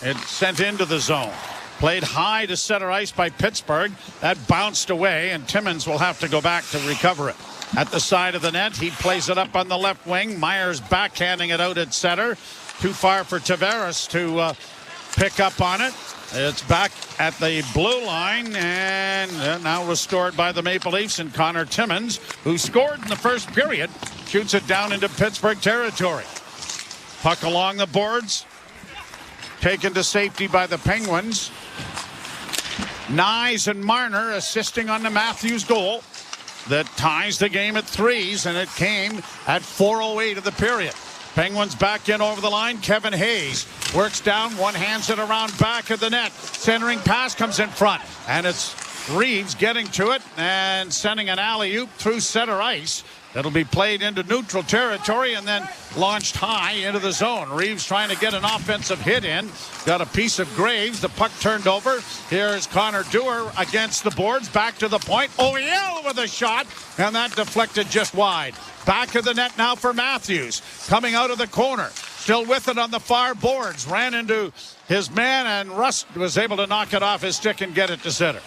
S16: It's sent into the zone. Played high to center ice by Pittsburgh. That bounced away, and Timmins will have to go back to recover it. At the side of the net, he plays it up on the left wing. Myers backhanding it out at center. Too far for Tavares to pick up on it. It's back at the blue line, and now restored by the Maple Leafs, and Connor Timmins, who scored in the first period, shoots it down into Pittsburgh territory. Puck along the boards, taken to safety by the Penguins. Nyes and Marner assisting on the Matthews goal that ties the game at 3s, and it came at 4:08 of the period. Penguins back in over the line. Kevin Hayes works down, one hands it around back of the net. Centering pass comes in front, and it's Reeves getting to it and sending an alley-oop through center ice. It'll be played into neutral territory and then launched high into the zone. Reeves trying to get an offensive hit in. Got a piece of Graves. The puck turned over. Here's Connor Dewar against the boards. Back to the point. O'Neill with a shot, and that deflected just wide. Back of the net now for Matthews. Coming out of the corner. Still with it on the far boards. Ran into his man, and Rust was able to knock it off his stick and get it to center.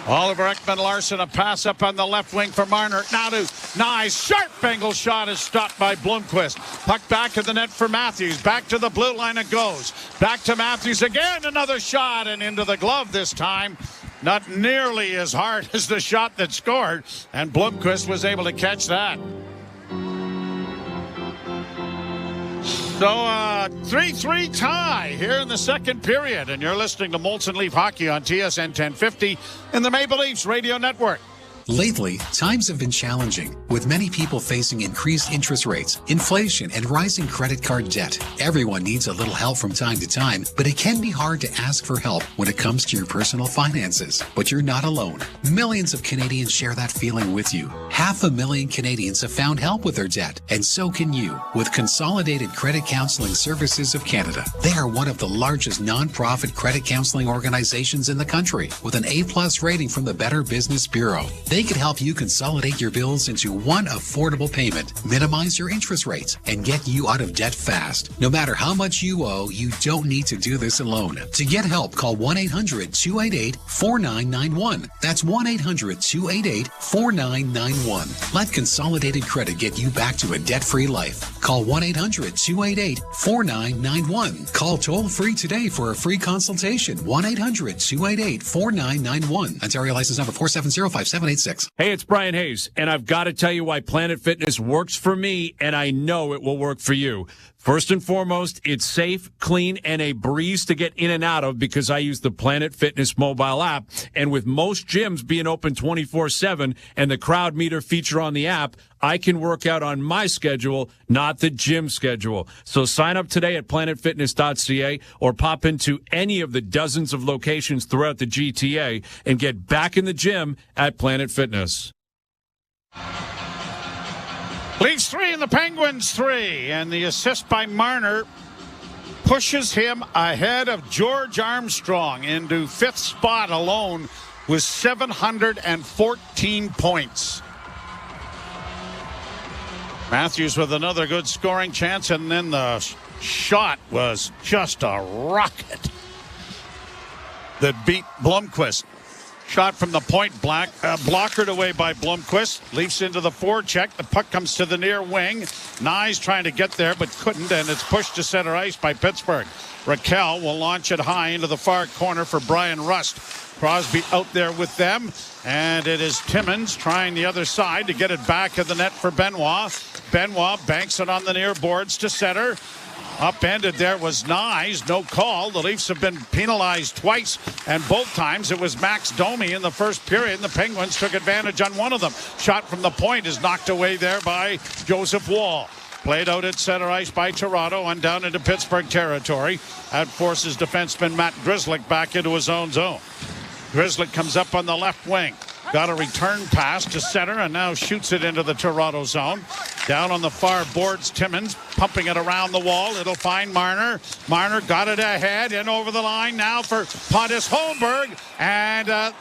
S16: Oliver Ekman-Larsson, a pass up on the left wing for Marner. Now to Nyes. Sharp angle shot is stopped by Blomqvist. Puck back to the net for Matthews. Back to the blue line it goes. Back to Matthews again. Another shot, and into the glove this time. Not nearly as hard as the shot that scored, and Blomqvist was able to catch that. So, 3-3 tie here in the second period, and you're listening to Molson Leaf Hockey on TSN 1050 in the Maple Leafs Radio Network.
S4: Lately, times have been challenging, with many people facing increased interest rates, inflation, and rising credit card debt. Everyone needs a little help from time to time, but it can be hard to ask for help when it comes to your personal finances. But you're not alone. Millions of Canadians share that feeling with you. 500,000 Canadians have found help with their debt, and so can you, with Consolidated Credit Counseling Services of Canada. They are one of the largest non-profit credit counseling organizations in the country, with an A+ rating from the Better Business Bureau. They can help you consolidate your bills into one affordable payment, minimize your interest rates, and get you out of debt fast. No matter how much you owe, you don't need to do this alone. To get help, call 1-800-288-4991. That's 1-800-288-4991. Let Consolidated Credit get you back to a debt-free life. Call 1-800-288-4991. Call toll-free today for a free consultation. 1-800-288-4991. Ontario license number 4705786.
S1: Hey, it's Brian Hayes, and I've got to tell you why Planet Fitness works for me, and I know it will work for you. First and foremost, it's safe, clean, and a breeze to get in and out of because I use the Planet Fitness mobile app. And with most gyms being open 24/7 and the crowd meter feature on the app, I can work out on my schedule, not the gym schedule. So sign up today at planetfitness.ca or pop into any of the dozens of locations throughout the GTA and get back in the gym at Planet Fitness.
S16: Leafs 3 and the Penguins 3. And the assist by Marner pushes him ahead of George Armstrong into fifth spot alone with 714 points. Matthews with another good scoring chance, and then the shot was just a rocket that beat Blomqvist. Shot from the point, blockered away by Blomqvist. Leafs into the forecheck. The puck comes to the near wing. Nye's trying to get there, but couldn't, and it's pushed to center ice by Pittsburgh. Raquel will launch it high into the far corner for Brian Rust. Crosby out there with them, and it is Timmins trying the other side to get it back of the net for Benoit. Benoit banks it on the near boards to center. Upended there was Nye's, no call. The Leafs have been penalized twice, and both times it was Max Domi in the first period, and the Penguins took advantage on one of them. Shot from the point is knocked away there by Joseph Woll. Played out at center ice by Toronto on down into Pittsburgh territory. That forces defenseman Matt Grzelcyk back into his own zone. Grzelcyk comes up on the left wing. Got a return pass to center and now shoots it into the Toronto zone. Down on the far boards, Timmins pumping it around the wall. It'll find Marner. Marner got it ahead and over the line now for Pontus Holmberg. And,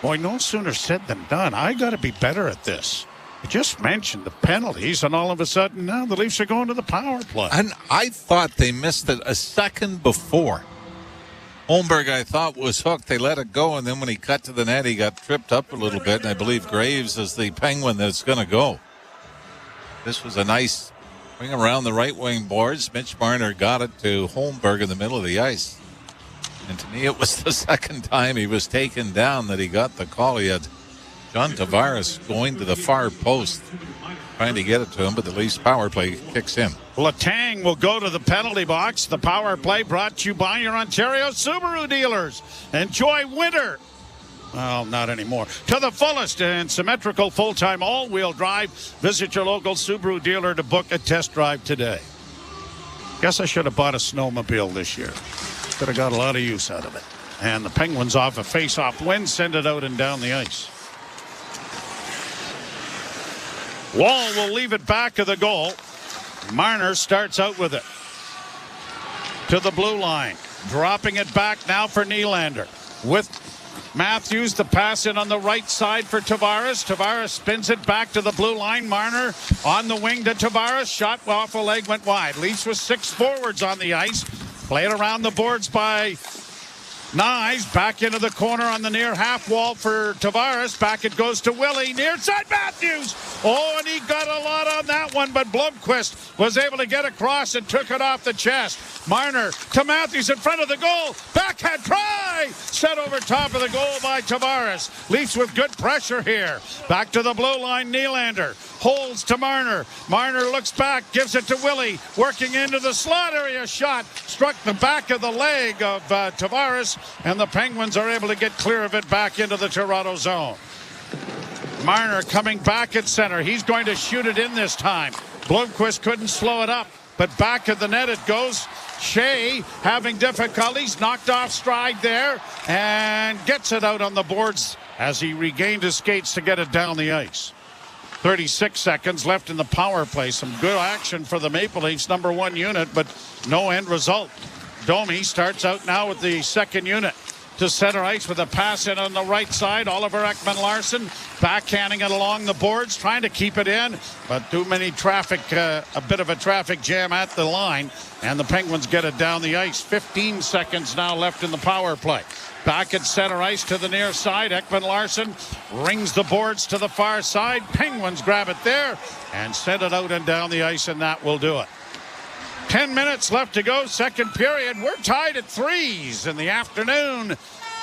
S16: boy, no sooner said than done. I got to be better at this. I just mentioned the penalties, and all of a sudden now the Leafs are going to the power play.
S17: And I thought they missed it a second before. Holmberg, I thought, was hooked. They let it go, and then when he cut to the net, he got tripped up a little bit, and I believe Graves is the Penguin that's going to go. This was a nice swing around the right wing boards. Mitch Marner got it to Holmberg in the middle of the ice. And to me, it was the second time he was taken down that he got the call. He had John Tavares going to the far post, trying to get it to him, but the Leafs power play kicks in.
S16: Letang will go to the penalty box. The power play brought to you by your Ontario Subaru dealers. Enjoy winter. Well, not anymore. To the fullest and symmetrical full-time all-wheel drive. Visit your local Subaru dealer to book a test drive today. Guess I should have bought a snowmobile this year. Could have got a lot of use out of it. And the Penguins off a face-off win send it out and down the ice. Wall will leave it back of the goal. Marner starts out with it. To the blue line. Dropping it back now for Nylander. With Matthews, the pass in on the right side for Tavares. Tavares spins it back to the blue line. Marner on the wing to Tavares. Shot off a leg, went wide. Leafs with 6 forwards on the ice. Played around the boards by Nyes. Back into the corner on the near half wall for Tavares. Back it goes to Willie. Near side Matthews. Oh, and he got a lot on that one, but Blomqvist was able to get across and took it off the chest. Marner to Matthews in front of the goal. Backhand try! Set over top of the goal by Tavares. Leafs with good pressure here. Back to the blue line, Nylander. Holds to Marner. Marner looks back, gives it to Willie. Working into the slot area. Shot struck the back of the leg of Tavares, and the Penguins are able to get clear of it back into the Toronto zone. Marner coming back at center. He's going to shoot it in this time. Blomqvist couldn't slow it up, but back of the net it goes. Shea having difficulties, knocked off stride there, and gets it out on the boards as he regained his skates to get it down the ice. 36 seconds left in the power play. Some good action for the Maple Leafs number 1 unit, but no end result. Domi starts out now with the second unit. to center ice with a pass in on the right side. Oliver Ekman-Larsson backhanding it along the boards, trying to keep it in, but too many traffic, a bit of a traffic jam at the line, and the Penguins get it down the ice. 15 seconds now left in the power play. Back at center ice to the near side. Ekman-Larsson rings the boards to the far side. Penguins grab it there and send it out and down the ice, and that will do it. 10 minutes left to go, second period. We're tied at 3s in the afternoon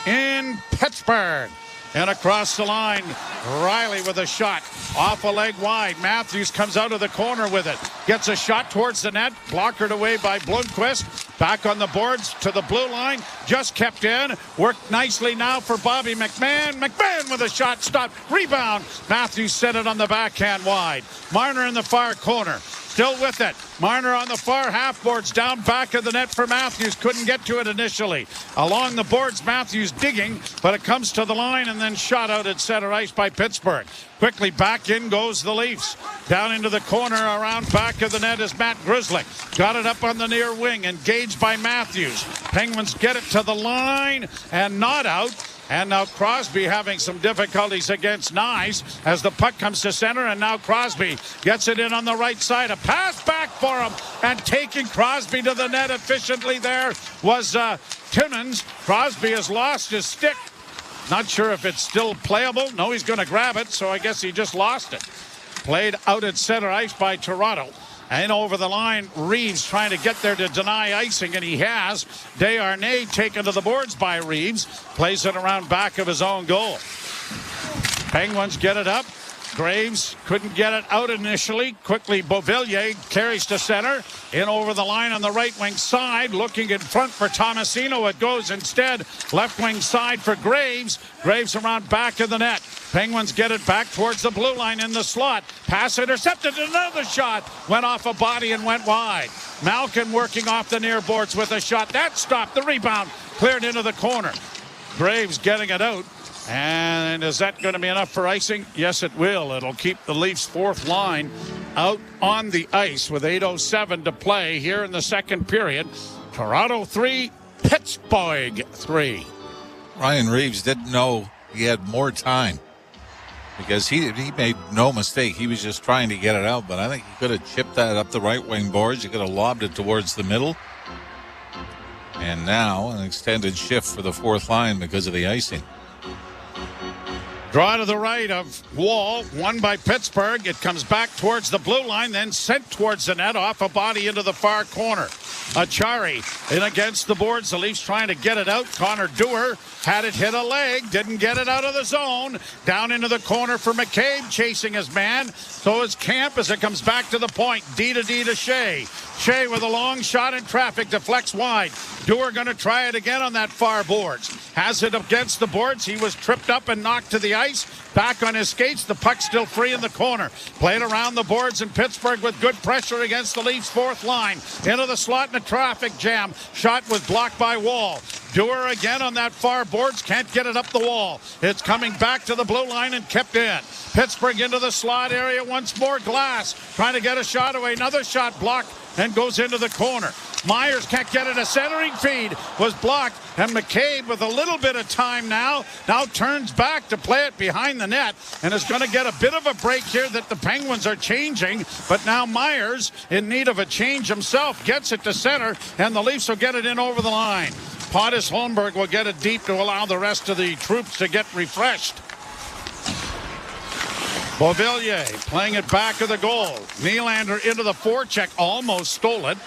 S16: in Pittsburgh. And across the line, Riley with a shot off a leg wide. Matthews comes out of the corner with it. Gets a shot towards the net. Blockered away by Blomqvist. Back on the boards to the blue line. Just kept in. Worked nicely now for Bobby McMahon. McMahon with a shot. Stop. Rebound. Matthews set it on the backhand wide. Marner in the far corner. Still with it. Marner on the far half boards, down back of the net for Matthews. Couldn't get to it initially. Along the boards, Matthews digging, but it comes to the line and then shot out at center ice by Pittsburgh. Quickly back in goes the Leafs. Down into the corner around back of the net is Matt Grzelcyk. Got it up on the near wing, engaged by Matthews. Penguins get it to the line and not out. And now Crosby having some difficulties against Nyes as the puck comes to center, and now Crosby gets it in on the right side. A pass back for him, and taking Crosby to the net efficiently there was Timmins. Crosby has lost his stick. Not sure if it's still playable. No, he's going to grab it, so I guess he just lost it. Played out at center ice by Toronto. And over the line, Reeves trying to get there to deny icing, and he has. Desharnais taken to the boards by Reeves. Plays it around back of his own goal. Penguins get it up. Graves couldn't get it out initially. Quickly, Beauvillier carries to center. In over the line on the right wing side. Looking in front for Tomasino. It goes instead left wing side for Graves. Graves around back of the net. Penguins get it back towards the blue line in the slot. Pass intercepted. Another shot. Went off a body and went wide. Malkin working off the near boards with a shot. That stopped. The rebound cleared into the corner. Graves getting it out. And is that going to be enough for icing? Yes, it will. It'll keep the Leafs' fourth line out on the ice with 8:07 to play here in the second period. Toronto 3, Pittsburgh 3.
S17: Ryan Reeves didn't know he had more time because he made no mistake. He was just trying to get it out, but I think he could have chipped that up the right wing boards. He could have lobbed it towards the middle. And now an extended shift for the fourth line because of the icing.
S16: Draw to the right of Wall, won by Pittsburgh. It comes back towards the blue line, then sent towards the net, off a body into the far corner. Achari in against the boards. The Leafs trying to get it out. Connor Dewar had it hit a leg, didn't get it out of the zone. Down into the corner for McCabe, chasing his man. So is Camp as it comes back to the point. D to Shea. Shea with a long shot in traffic, deflects wide. Dewar going to try it again on that far boards. Has it against the boards. He was tripped up and knocked to the ice. Back on his skates. The puck still free in the corner. Played around the boards in Pittsburgh with good pressure against the Leafs' fourth line. Into the slot in a traffic jam. Shot was blocked by Wall. Dewar again on that far boards. Can't get it up the wall. It's coming back to the blue line and kept in. Pittsburgh into the slot area once more. Glass trying to get a shot away. Another shot blocked and goes into the corner. Myers can't get it. A centering feed was blocked, and McCabe with a little bit of time now turns back to play it behind the net and is going to get a bit of a break here that the Penguins are changing, but now Myers in need of a change himself gets it to center, and the Leafs will get it in over the line. Pontus Holmberg will get it deep to allow the rest of the troops to get refreshed. Beauvillier playing it back of the goal. Nylander into the forecheck, almost stole it.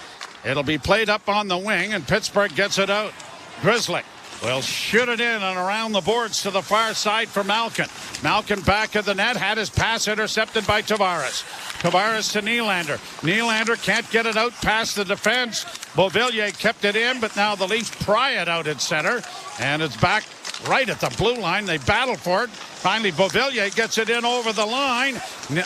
S16: It'll be played up on the wing, and Pittsburgh gets it out. Grzelcyk will shoot it in and around the boards to the far side for Malkin. Malkin back of the net, had his pass intercepted by Tavares. Tavares to Nylander. Nylander can't get it out past the defense. Beauvillier kept it in, but now the Leafs pry it out at center, and it's back right at the blue line. They battle for it. Finally, Beauvillier gets it in over the line.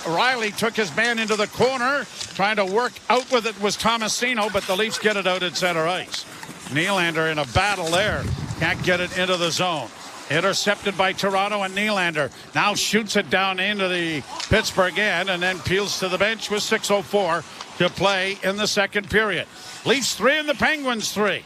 S16: Riley took his man into the corner. Trying to work out with it was Tomasino, but the Leafs get it out at center ice. Nylander in a battle there. Can't get it into the zone. Intercepted by Toronto, and Nylander now shoots it down into the Pittsburgh end and then peels to the bench with 6:04 to play in the second period. Leafs 3 and the Penguins 3.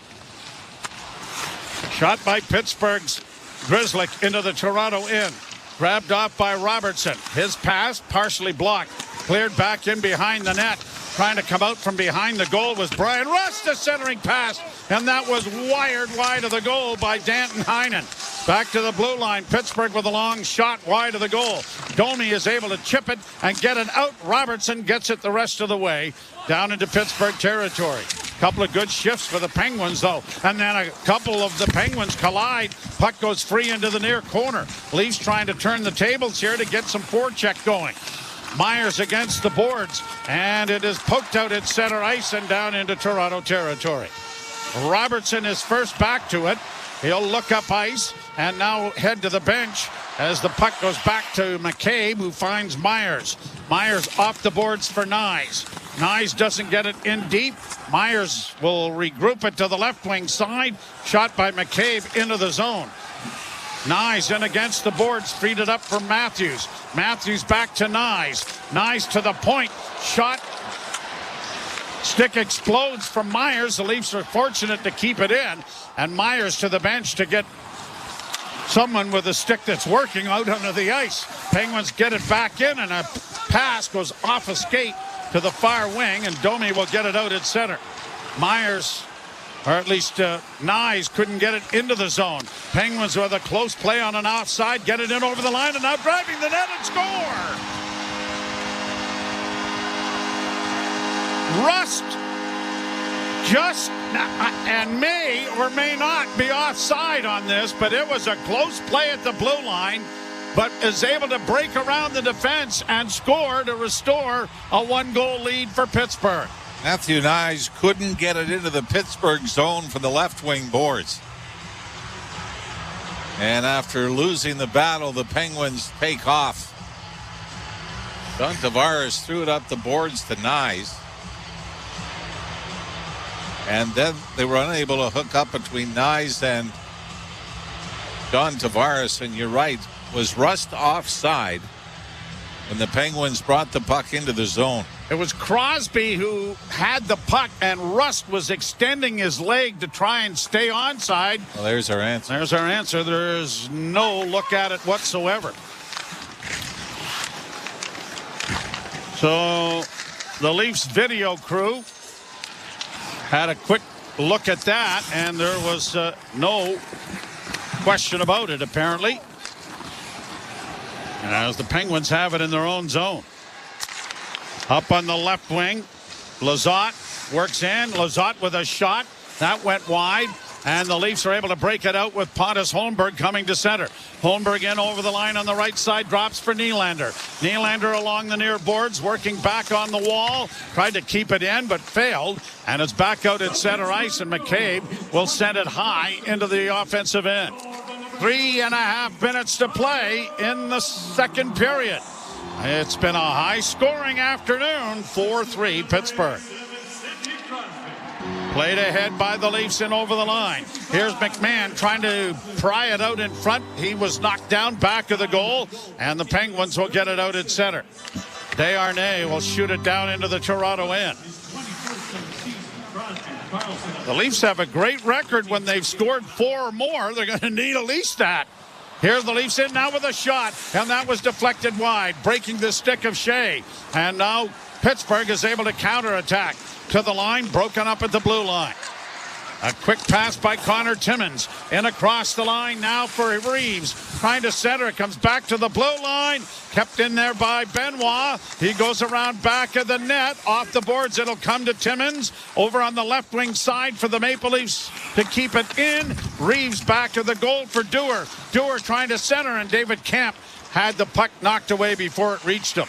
S16: Shot by Pittsburgh's Grizzlick into the Toronto end. Grabbed off by Robertson. His pass partially blocked. Cleared back in behind the net. Trying to come out from behind the goal was Brian Rust, a centering pass, and that was wired wide of the goal by Danton Heinen. Back to the blue line. Pittsburgh with a long shot wide of the goal. Domi is able to chip it and get it out. Robertson gets it the rest of the way down into Pittsburgh territory. Couple of good shifts for the Penguins, though. And then a couple of the Penguins collide. Puck goes free into the near corner. Leafs trying to turn the tables here to get some forecheck going. Myers against the boards, and it is poked out at center ice and down into Toronto territory. Robertson is first back to it. He'll look up ice and now head to the bench as the puck goes back to McCabe, who finds Myers. Myers off the boards for Nyes. Nyes doesn't get it in deep. Myers will regroup it to the left wing side. Shot by McCabe into the zone. Nyes in against the boards, freed it up for Matthews. Matthews back to Nyes. Nyes to the point. Shot. Stick explodes from Myers. The Leafs are fortunate to keep it in. And Myers to the bench to get someone with a stick that's working out onto the ice. Penguins get it back in, and a pass goes off a skate to the far wing, and Domi will get it out at center. Myers, or at least Nyes, couldn't get it into the zone. Penguins with a close play on an offside, get it in over the line, and now driving the net and score! Rust just and may or may not be offside on this, but it was a close play at the blue line, but is able to break around the defense and score to restore a one-goal lead for Pittsburgh.
S17: Matthew Nyes couldn't get it into the Pittsburgh zone from the left wing boards. And after losing the battle, the Penguins take off. John Tavares threw it up the boards to Nyes. And then they were unable to hook up between Nyes and John Tavares. And you're right, was Rust offside when the Penguins brought the puck into the zone?
S16: It was Crosby who had the puck, and Rust was extending his leg to try and stay onside.
S17: Well, there's our answer.
S16: There's our answer. There's no look at it whatsoever. So the Leafs video crew had a quick look at that, and there was no question about it, apparently. And as the Penguins have it in their own zone. Up on the left wing, Lizotte works in. Lizotte with a shot. That went wide. And the Leafs are able to break it out with Pontus Holmberg coming to center. Holmberg in over the line on the right side, drops for Nylander. Nylander along the near boards, working back on the wall. Tried to keep it in, but failed. And it's back out at center ice, and McCabe will send it high into the offensive end. 3.5 minutes to play in the second period. It's been a high-scoring afternoon, 4-3 Pittsburgh. Played ahead by the Leafs and over the line. Here's McMahon trying to pry it out in front. He was knocked down back of the goal, and the Penguins will get it out at center. Desharnais will shoot it down into the Toronto end. The Leafs have a great record when they've scored 4 or more. They're going to need at least that. Here's the Leafs in now with a shot, and that was deflected wide, breaking the stick of Shea. And now Pittsburgh is able to counterattack to the line, broken up at the blue line. A quick pass by Connor Timmins. In across the line now for Reeves. Trying to center. It comes back to the blue line. Kept in there by Benoit. He goes around back of the net. Off the boards, it'll come to Timmins. Over on the left wing side for the Maple Leafs to keep it in. Reeves back to the goal for Dewar. Dewar trying to center, and David Kemp had the puck knocked away before it reached him.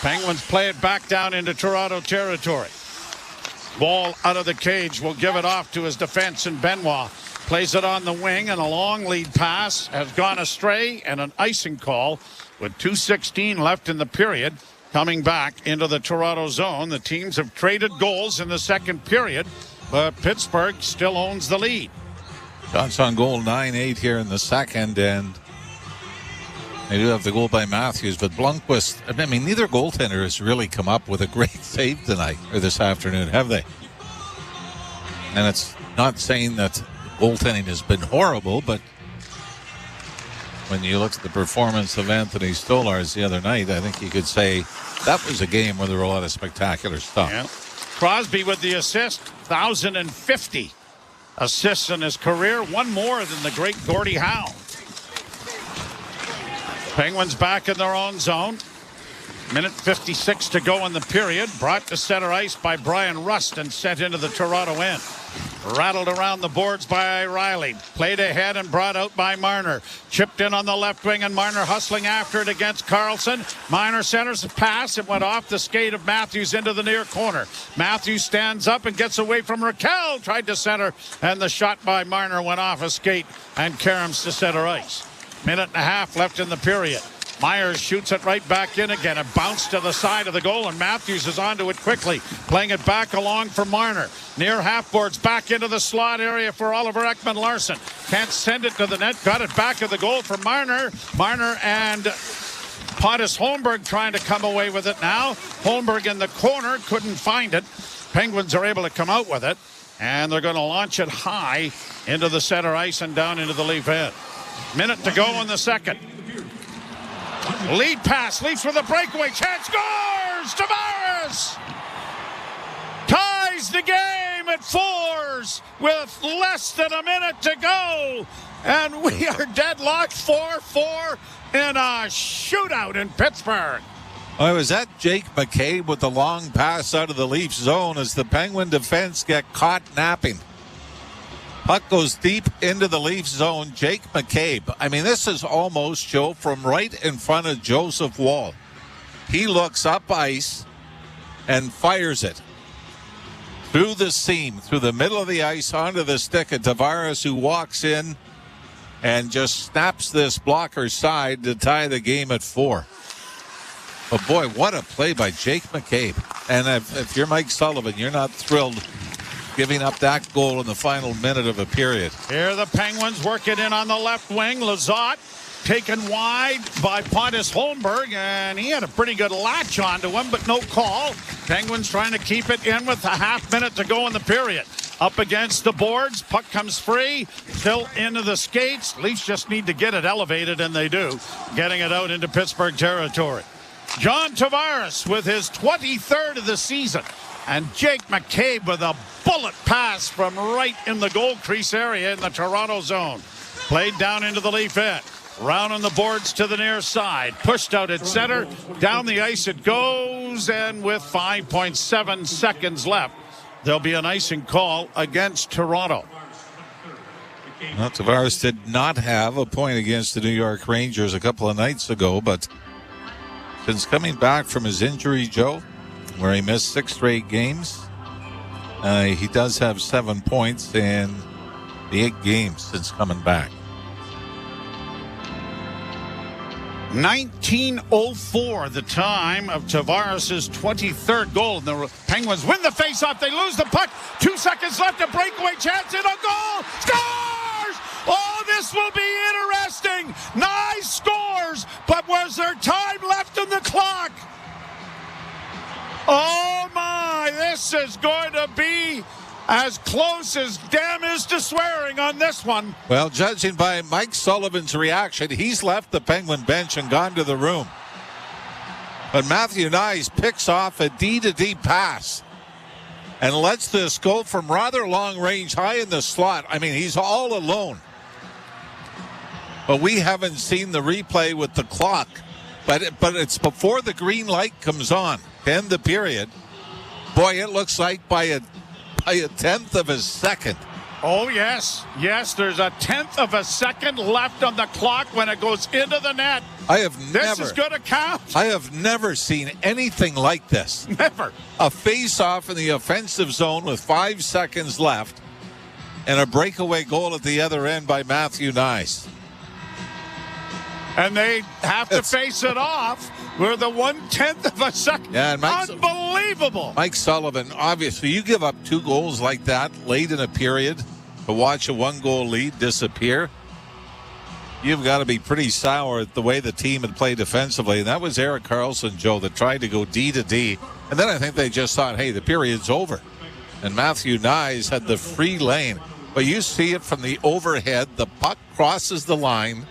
S16: Penguins play it back down into Toronto territory. Ball out of the cage, will give it off to his defense, and Benoit plays it on the wing, and a long lead pass has gone astray, and an icing call with 2:16 left in the period coming back into the Toronto zone. The teams have traded goals in the second period, but Pittsburgh still owns the lead.
S17: Shots on goal 9-8 here in the second, and they do have the goal by Matthews, but Blomqvist, I mean, neither goaltender has really come up with a great save tonight or this afternoon, have they? And it's not saying that goaltending has been horrible, but when you look at the performance of Anthony Stolarz the other night, I think you could say that was a game where there were a lot of spectacular stuff.
S16: Yeah. Crosby with the assist, 1,050 assists in his career, one more than the great Gordie Howe. Penguins back in their own zone. Minute 56 to go in the period. Brought to center ice by Brian Rust and sent into the Toronto end. Rattled around the boards by Riley. Played ahead and brought out by Marner. Chipped in on the left wing and Marner hustling after it against Carlson. Marner centers the pass. It went off the skate of Matthews into the near corner. Matthews stands up and gets away from Raquel. Tried to center and the shot by Marner went off a skate and caroms to center ice. Minute and a half left in the period. Myers shoots it right back in again. It bounced to the side of the goal, and Matthews is onto it quickly, playing it back along for Marner. Near half boards, back into the slot area for Oliver Ekman-Larsson. Can't send it to the net. Got it back of the goal for Marner. Marner and Pontus Holmberg trying to come away with it now. Holmberg in the corner, couldn't find it. Penguins are able to come out with it, and they're going to launch it high into the center ice and down into the Leaf end. Minute to go in the second. Lead pass, Leafs with a breakaway chance, scores! Tavares ties the game at 4s with less than a minute to go, and we are deadlocked 4-4 in a shootout in Pittsburgh.
S17: Oh, was that Jake McCabe with the long pass out of the Leafs zone as the Penguin defense get caught napping? Puck goes deep into the Leafs zone. Jake McCabe. I mean, this is almost, Joe, from right in front of Joseph Woll. He looks up ice and fires it through the seam, through the middle of the ice, onto the stick of Tavares, who walks in and just snaps this blocker side to tie the game at 4. But boy, what a play by Jake McCabe. And if you're Mike Sullivan, you're not thrilled giving up that goal in the final minute of a period.
S16: Here the Penguins work it in on the left wing. Lizotte taken wide by Pontus Holmberg, and he had a pretty good latch onto him, but no call. Penguins trying to keep it in with a half minute to go in the period. Up against the boards, puck comes free, still into the skates. Leafs just need to get it elevated, and they do, getting it out into Pittsburgh territory. John Tavares with his 23rd of the season. And Jake McCabe with a bullet pass from right in the goal crease area in the Toronto zone. Played down into the Leaf end. Round on the boards to the near side. Pushed out at center. Down the ice it goes. And with 5.7 seconds left, there'll be an icing call against Toronto.
S17: Well, Tavares did not have a point against the New York Rangers a couple of nights ago, but since coming back from his injury, Joe, where he missed 6 straight games, he does have 7 points in the 8 games since coming back.
S16: 19:04, the time of Tavares' 23rd goal. And the Penguins win the faceoff. They lose the puck. 2 seconds left. A breakaway chance and a goal. Scores! Oh, this will be interesting. Nice scores, but was there time left in the clock? Oh my, this is going to be as close as damn is to swearing on this one.
S17: Well, judging by Mike Sullivan's reaction, he's left the Penguin bench and gone to the room. But Matthew Nyes picks off a D-to-D pass and lets this go from rather long range, high in the slot. I mean, he's all alone. But we haven't seen the replay with the clock. But it's before the green light comes on to end the period. Boy, it looks like by a 10th of a second.
S16: Oh, yes. Yes, there's a 10th of a second left on the clock when it goes into the net. This is going to count.
S17: I have never seen anything like this.
S16: Never.
S17: A face-off in the offensive zone with 5 seconds left and a breakaway goal at the other end by Matthew Nyes.
S16: And they have to face it off with a 1/10 of a second.
S17: Yeah, and
S16: unbelievable.
S17: Mike Sullivan, obviously, you give up 2 goals like that late in a period to watch a 1-goal lead disappear. You've got to be pretty sour at the way the team had played defensively. And that was Erik Karlsson, Joe, that tried to go D to D. And then I think they just thought, hey, the period's over. And Matthew Nyes had the free lane. But you see it from the overhead. The puck crosses the line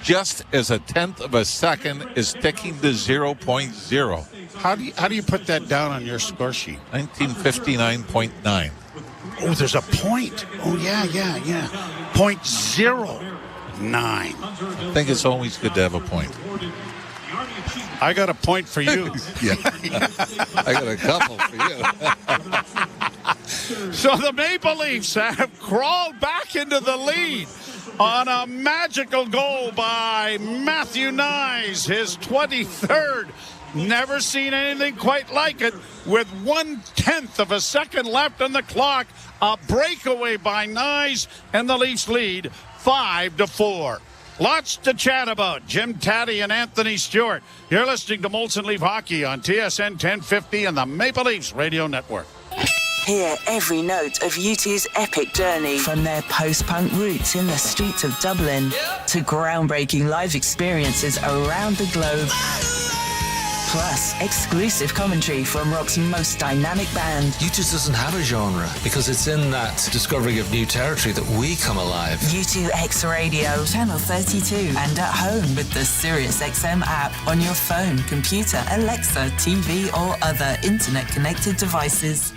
S17: just as a tenth of a second is ticking to 0.0.
S16: How do you put that down on your score sheet?
S17: 1959.9.
S16: Oh, there's a point. Oh, yeah. 0.09.
S17: I think it's always good to have a point.
S16: I got a point for you.
S17: Yeah. I got a couple for you.
S16: So the Maple Leafs have crawled back into the lead on a magical goal by Matthew Nyes, his 23rd. Never seen anything quite like it. With 1/10 of a second left on the clock, a breakaway by Nyes, and the Leafs lead 5-4. Lots to chat about. Jim Taddy and Anthony Stewart. You're listening to Molson Leaf Hockey on TSN 1050 and the Maple Leafs Radio Network.
S2: Hear every note of U2's epic journey from their post-punk roots in the streets of Dublin to groundbreaking live experiences around the globe. Plus, exclusive commentary from rock's most dynamic band.
S5: U2 doesn't have a genre because it's in that discovering of new territory that we come alive.
S2: U2X Radio, Channel 32, and at home with the SiriusXM app on your phone, computer, Alexa, TV, or other internet-connected devices.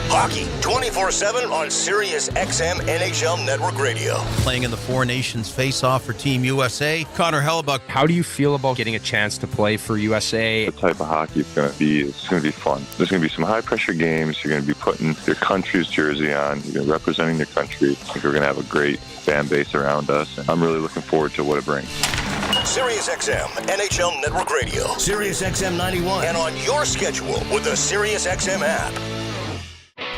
S8: Hockey 24/7 on Sirius XM NHL Network Radio.
S24: Playing in the Four Nations face-off for Team USA, Connor Hellebuck.
S10: How do you feel about getting a chance to play for USA?
S15: The type of hockey it's going to be fun. There's going to be some high-pressure games. You're going to be putting your country's jersey on. You're representing your country. I think we're going to have a great fan base around us, and I'm really looking forward to what it brings.
S8: Sirius XM NHL Network Radio. Sirius XM 91. And on your schedule with the Sirius XM app.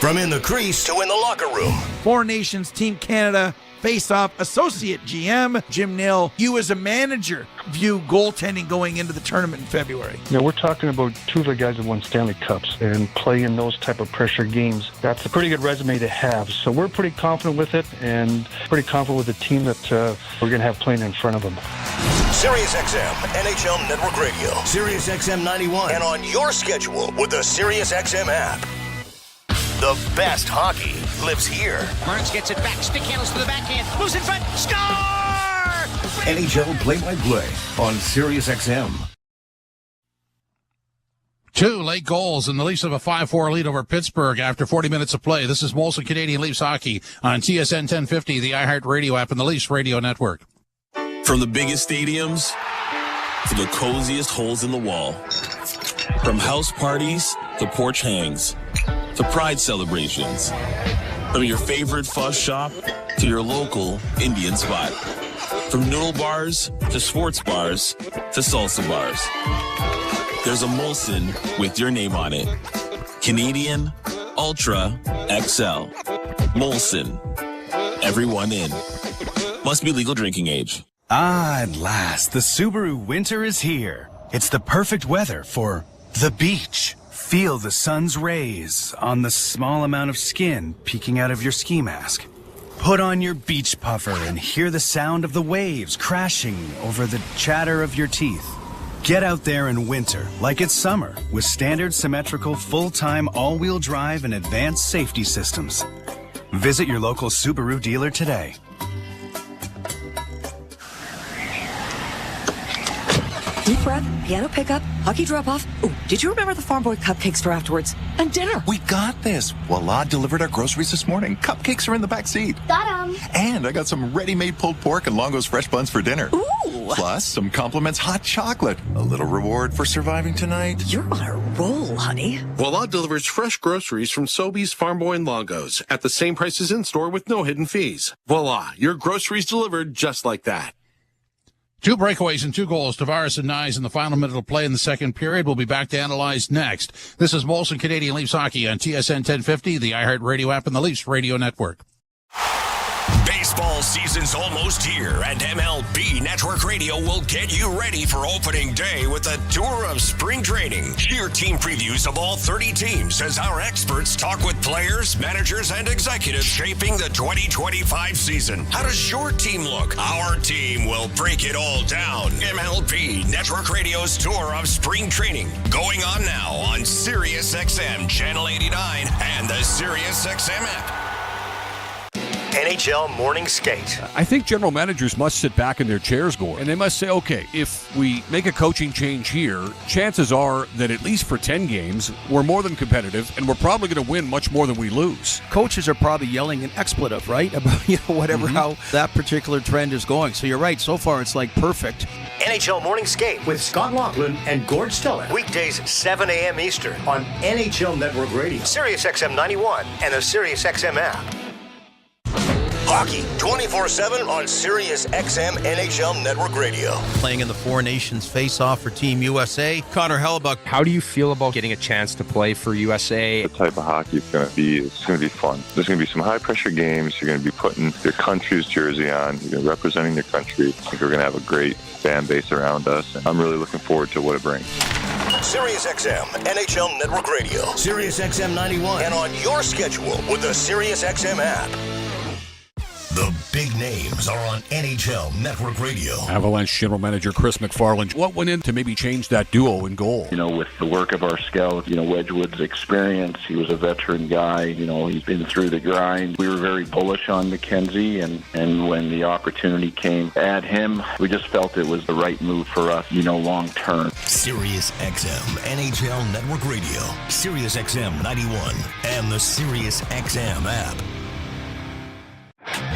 S8: From in the crease to in the locker room.
S25: Four Nations Team Canada face-off associate GM Jim Nill. You as a manager view goaltending going into the tournament in February.
S26: We're talking about two of the guys that won Stanley Cups and play in those type of pressure games. That's a pretty good resume to have. So we're pretty confident with it and pretty confident with the team that we're going to have playing in front of them.
S8: Sirius XM NHL Network Radio. Sirius XM 91. And on your schedule with the Sirius XM app. The best hockey lives here.
S7: Barnes gets it back. Stick handles to the backhand. Moves in front. Score!
S8: NHL play-by-play on Sirius XM.
S16: 2 late goals, and the Leafs have a 5-4 lead over Pittsburgh after 40 minutes of play. This is Molson Canadian Leafs Hockey on TSN 1050, the iHeart Radio app, and the Leafs Radio Network.
S20: From the biggest stadiums to the coziest holes in the wall. From house parties to porch hangs. To pride celebrations. From your favorite fuzz shop to your local Indian spot. From noodle bars to sports bars to salsa bars. There's a Molson with your name on it. Canadian Ultra XL. Molson. Everyone in. Must be legal drinking age.
S27: Ah, at last, the Subaru winter is here. It's the perfect weather for the beach. Feel the sun's rays on the small amount of skin peeking out of your ski mask. Put on your beach puffer and hear the sound of the waves crashing over the chatter of your teeth. Get out there in winter like it's summer with standard symmetrical full-time all-wheel drive and advanced safety systems. Visit your local Subaru dealer today.
S28: Deep breath, piano pickup, hockey drop-off. Ooh, did you remember the Farm Boy cupcakes for afterwards? And dinner.
S29: We got this. Voila delivered our groceries this morning. Cupcakes are in the back seat.
S28: Got 'em.
S29: And I got some ready-made pulled pork and Longo's fresh buns for dinner.
S28: Ooh.
S29: Plus, some compliments hot chocolate. A little reward for surviving tonight.
S28: You're on a roll, honey.
S30: Voila delivers fresh groceries from Sobeys, Farm Boy, and Longo's at the same prices in-store with no hidden fees. Voila, your groceries delivered just like that.
S16: 2 breakaways and 2 goals. Tavares and Nyes in the final minute of play in the second period. We'll be back to analyze next. This is Molson Canadian Leafs Hockey on TSN 1050, the iHeart Radio app, and the Leafs Radio Network.
S3: Baseball season's almost here, and MLB Network Radio will get you ready for opening day with a tour of spring training. Hear team previews of all 30 teams as our experts talk with players, managers, and executives shaping the 2025 season. How does your team look? Our team will break it all down. MLB Network Radio's tour of spring training going on now on Sirius XM Channel 89 and the Sirius XM app.
S8: NHL Morning Skate.
S9: I think general managers must sit back in their chairs, Gord, and they must say, okay, if we make a coaching change here, chances are that at least for 10 games, we're more than competitive, and we're probably going to win much more than we lose.
S24: Coaches are probably yelling an expletive, right? About, whatever, how that particular trend is going. So you're right. So far, it's like perfect.
S8: NHL Morning Skate with Scott Laughlin and Gord Stella. Weekdays 7 a.m. Eastern on NHL Network Radio, Sirius XM 91, and the Sirius XM app.
S3: Hockey 24/7 on Sirius XM NHL Network Radio.
S24: Playing in the Four Nations face-off for Team USA. Connor Hellebuck.
S10: How do you feel about getting a chance to play for USA?
S15: The type of hockey it's going to be fun. There's going to be some high-pressure games. You're going to be putting your country's jersey on. You're representing your country. I think we're going to have a great fan base around us, and I'm really looking forward to what it brings.
S3: Sirius XM NHL Network Radio, Sirius XM 91, and on your schedule with the Sirius XM app. The big names are on NHL Network Radio.
S9: Avalanche general manager Chris McFarland. What went in to maybe change that duo in goal?
S6: With the work of our scout, Wedgwood's experience, he was a veteran guy. He's been through the grind. We were very bullish on McKenzie, and when the opportunity came to add him, we just felt it was the right move for us, long term.
S3: Sirius XM NHL Network Radio, Sirius XM 91, and the Sirius XM app.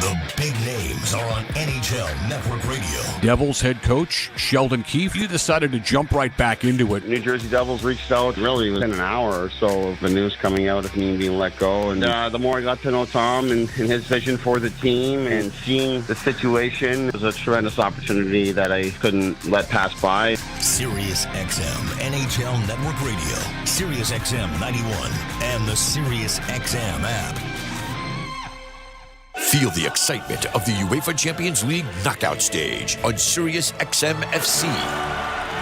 S3: The big names are on NHL Network Radio.
S9: Devils head coach Sheldon Keefe, you decided to jump right back into it.
S11: New Jersey Devils reached out really within an hour or so of the news coming out of me being let go. And the more I got to know Tom and his vision for the team and seeing the situation, it was a tremendous opportunity that I couldn't let pass by.
S3: Sirius XM NHL Network Radio, Sirius XM 91, and the Sirius XM app. Feel the excitement of the UEFA Champions League knockout stage on Sirius XM FC.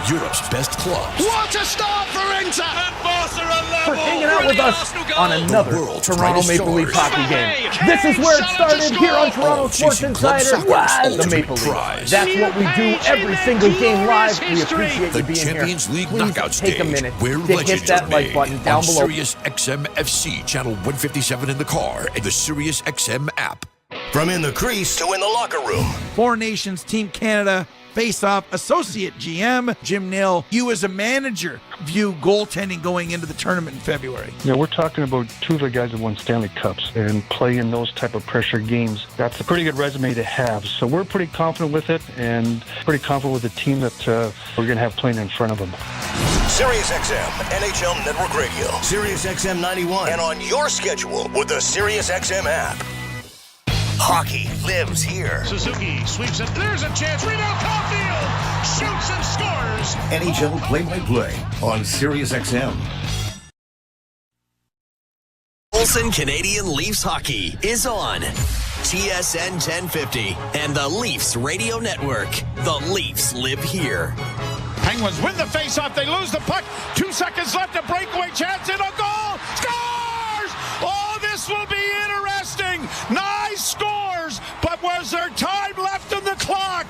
S3: Europe's best clubs.
S7: What a start for Inter! And Barca are level.
S12: For hanging out with us on another Toronto Maple Leafs hockey game. This is where it started here on Toronto Sports Insider. Live the Maple Leafs. That's what we do every single game live. We appreciate you being here.
S3: The Champions League
S12: Please
S3: knockout
S12: take a
S3: stage,
S12: minute
S3: where
S12: to hit
S3: legends
S12: that
S3: are
S12: like
S3: made
S12: button down
S3: on
S12: below.
S3: Sirius XM FC, channel 157 in the car, and the Sirius XM app. From in the crease to in the locker room.
S25: Four Nations Team Canada face-off associate GM Jim Nill. You as a manager view goaltending going into the tournament in February.
S26: We're talking about two of the guys that won Stanley Cups and play in those type of pressure games. That's a pretty good resume to have. So we're pretty confident with it and pretty confident with the team that we're going to have playing in front of them.
S3: Sirius XM NHL Network Radio, Sirius XM 91, and on your schedule with the Sirius XM app. Hockey lives here.
S16: Suzuki sweeps it. There's a chance. Rebound, Caulfield shoots and scores.
S3: NHL play-by-play on Sirius XM. Olsen Canadian Leafs Hockey is on TSN 1050 and the Leafs Radio Network. The Leafs live here.
S16: Penguins win the faceoff. They lose the puck. 2 seconds left. A breakaway chance in a goal. Scores! Oh, this will be interesting. Nice scores, but was there time left on the clock?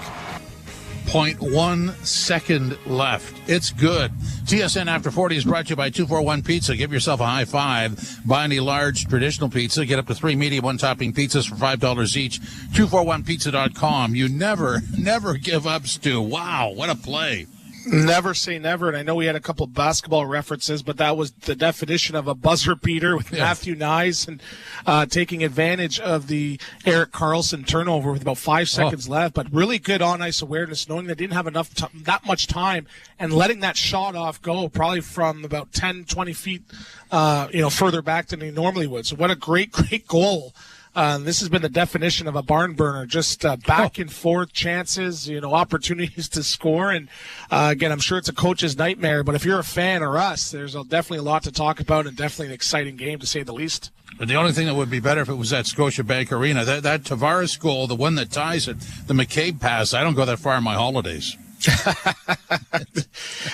S16: 0.1 second left. It's good. TSN After 40 is brought to you by 241 Pizza. Give yourself a high five. Buy any large traditional pizza. Get up to 3 medium one-topping pizzas for $5 each. 241pizza.com. You never give up, Stu. Wow, what a play.
S13: Never say never, and I know we had a couple of basketball references, but that was the definition of a buzzer beater with Matthew Nyes and taking advantage of the Erik Karlsson turnover with about 5 seconds left. But really good on-ice awareness, knowing they didn't have that much time, and letting that shot off go probably from about 10, 20 feet further back than he normally would. So what a great goal. This has been the definition of a barn burner, just back and forth chances, opportunities to score. And again, I'm sure it's a coach's nightmare, but if you're a fan or us, there's definitely a lot to talk about and definitely an exciting game to say the least.
S16: But the only thing that would be better if it was at Scotiabank Arena, that Tavares goal, the one that ties it, the McCabe pass, I don't go that far in my holidays.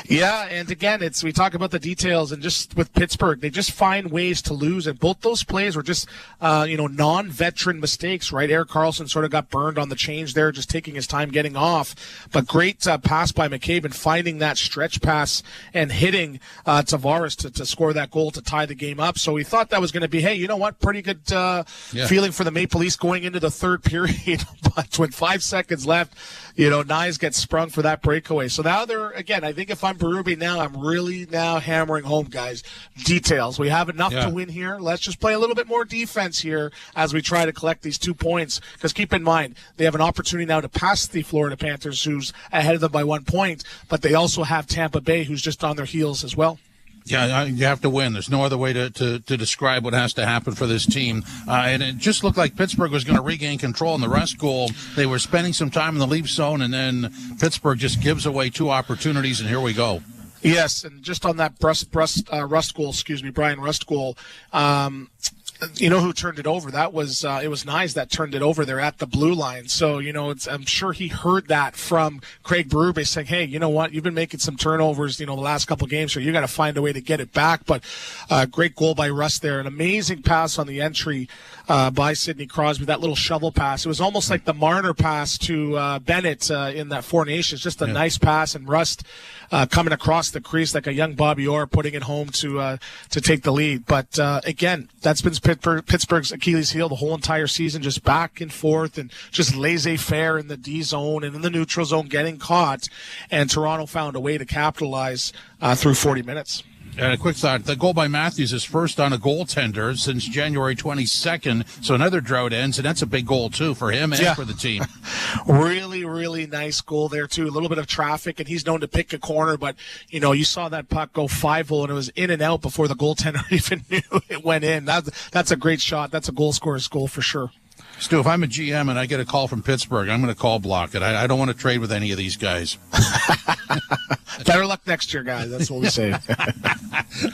S13: Yeah, and again, we talk about the details, and just with Pittsburgh, they just find ways to lose, and both those plays were just, non-veteran mistakes, right? Erik Karlsson sort of got burned on the change there, just taking his time getting off, but great pass by McCabe and finding that stretch pass and hitting Tavares to score that goal to tie the game up. So we thought that was going to be, hey, you know what, pretty good feeling for the Maple Leafs going into the third period, but with 5 seconds left, Nyes gets sprung for that breakaway. So now again, I think if I'm Berube now, I'm really now hammering home, guys, details. We have enough to win here. Let's just play a little bit more defense here as we try to collect these 2 points. Because keep in mind, they have an opportunity now to pass the Florida Panthers, who's ahead of them by 1 point, but they also have Tampa Bay, who's just on their heels as well.
S16: Yeah, you have to win. There's no other way to describe what has to happen for this team. And it just looked like Pittsburgh was going to regain control in the rest goal. They were spending some time in the Leaf zone, and then Pittsburgh just gives away 2 opportunities, and here we go.
S13: Yes, and just on that Rust goal, Brian Rust goal, you know who turned it over? That was it was Nyes that turned it over there at the blue line. So I'm sure he heard that from Craig Berube saying, "Hey, you know what? You've been making some turnovers, the last couple of games, so you got to find a way to get it back." But great goal by Rust there, an amazing pass on the entry by Sidney Crosby. That little shovel pass. It was almost like the Marner pass to Bennett in that Four Nations. Just a nice pass, and Rust coming across the crease like a young Bobby Orr, putting it home to take the lead. But again, that's been Pittsburgh's Achilles heel the whole entire season, just back and forth and just laissez-faire in the D zone and in the neutral zone, getting caught. And Toronto found a way to capitalize through 40 minutes.
S16: And a quick thought, the goal by Matthews is first on a goaltender since January 22nd, so another drought ends, and that's a big goal, too, for him and for the team.
S13: Really, really nice goal there, too. A little bit of traffic, and he's known to pick a corner, but, you saw that puck go 5-0, and it was in and out before the goaltender even knew it went in. That's a great shot. That's a goal scorer's goal for sure.
S16: Stu, if I'm a GM and I get a call from Pittsburgh, I'm going to call block it. I don't want to trade with any of these guys.
S13: Better luck next year, guys. That's what we say.
S16: All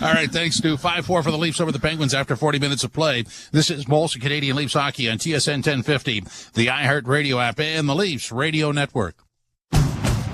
S16: right, thanks, Stu. 5-4 for the Leafs over the Penguins after 40 minutes of play. This is Molson Canadian Leafs Hockey on TSN 1050, the iHeartRadio app, and the Leafs Radio Network.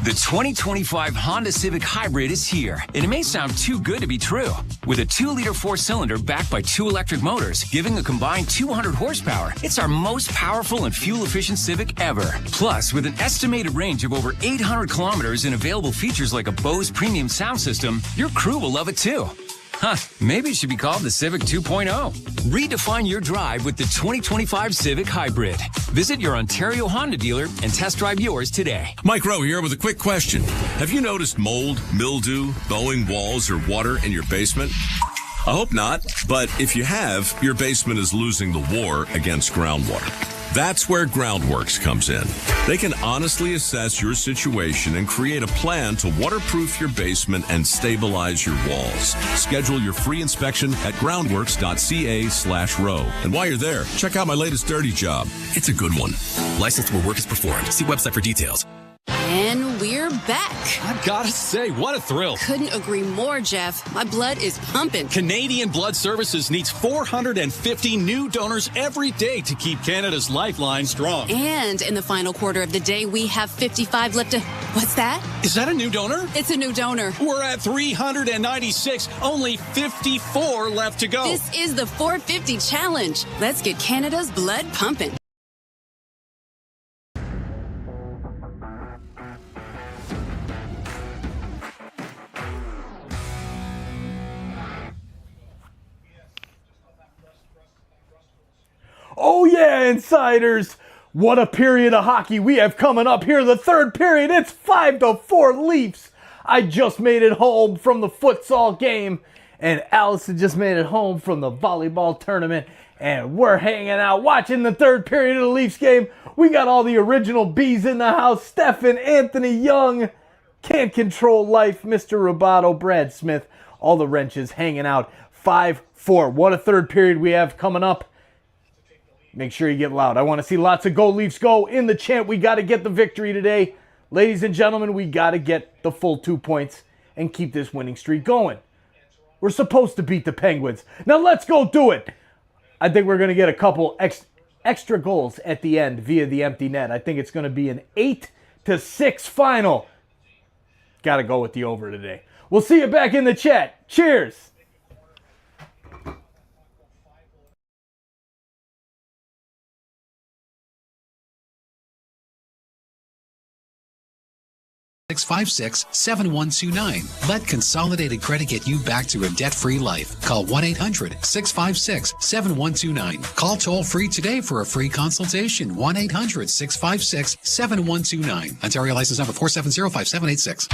S1: The 2025 Honda Civic Hybrid is here, and it may sound too good to be true. With a 2-liter 4-cylinder backed by 2 electric motors, giving a combined 200 horsepower, it's our most powerful and fuel-efficient Civic ever. Plus, with an estimated range of over 800 kilometers and available features like a Bose premium sound system, your crew will love it too. Huh, maybe it should be called the Civic 2.0. Redefine your drive with the 2025 Civic Hybrid. Visit your Ontario Honda dealer and test drive yours today.
S3: Mike Rowe here with a quick question. Have you noticed mold, mildew, bowing walls, or water in your basement? I hope not, but if you have, your basement is losing the war against groundwater. That's where Groundworks comes in. They can honestly assess your situation and create a plan to waterproof your basement and stabilize your walls. Schedule your free inspection at groundworks.ca/row. And while you're there, check out my latest dirty job. It's a good one. Licensed where work is performed. See website for details.
S4: And we're back.
S7: I gotta say, what a thrill.
S4: Couldn't agree more, Jeff. My blood is pumping.
S7: Canadian Blood Services needs 450 new donors every day to keep Canada's lifeline strong.
S4: And in the final quarter of the day, we have 55 left to... What's that?
S7: Is that a new donor?
S4: It's a new donor.
S7: We're at 396. Only 54 left to go.
S4: This is the 450 challenge. Let's get Canada's blood pumping.
S12: Oh yeah, insiders! What a period of hockey we have coming up here. The third period, it's 5-4 Leafs. I just made it home from the futsal game, and Allison just made it home from the volleyball tournament, and we're hanging out watching the third period of the Leafs game. We got all the original Bs in the house. Stefan, Anthony Young, Can't Control Life, Mr. Roboto, Brad Smith, all the wrenches hanging out. 5-4. What a third period we have coming up. Make sure you get loud. I want to see lots of Go Leafs Go in the chant. We got to get the victory today. Ladies and gentlemen, we got to get the full 2 points and keep this winning streak going. We're supposed to beat the Penguins. Now let's go do it. I think we're going to get a couple extra goals at the end via the empty net. I think it's going to be an 8-6 final. Got to go with the over today. We'll see you back in the chat. Cheers.
S2: (656-7129). Let Consolidated Credit get you back to a debt-free life. Call 1-800-656-7129. Call toll-free today for a free consultation. 1-800-656-7129. Ontario license number 4705786.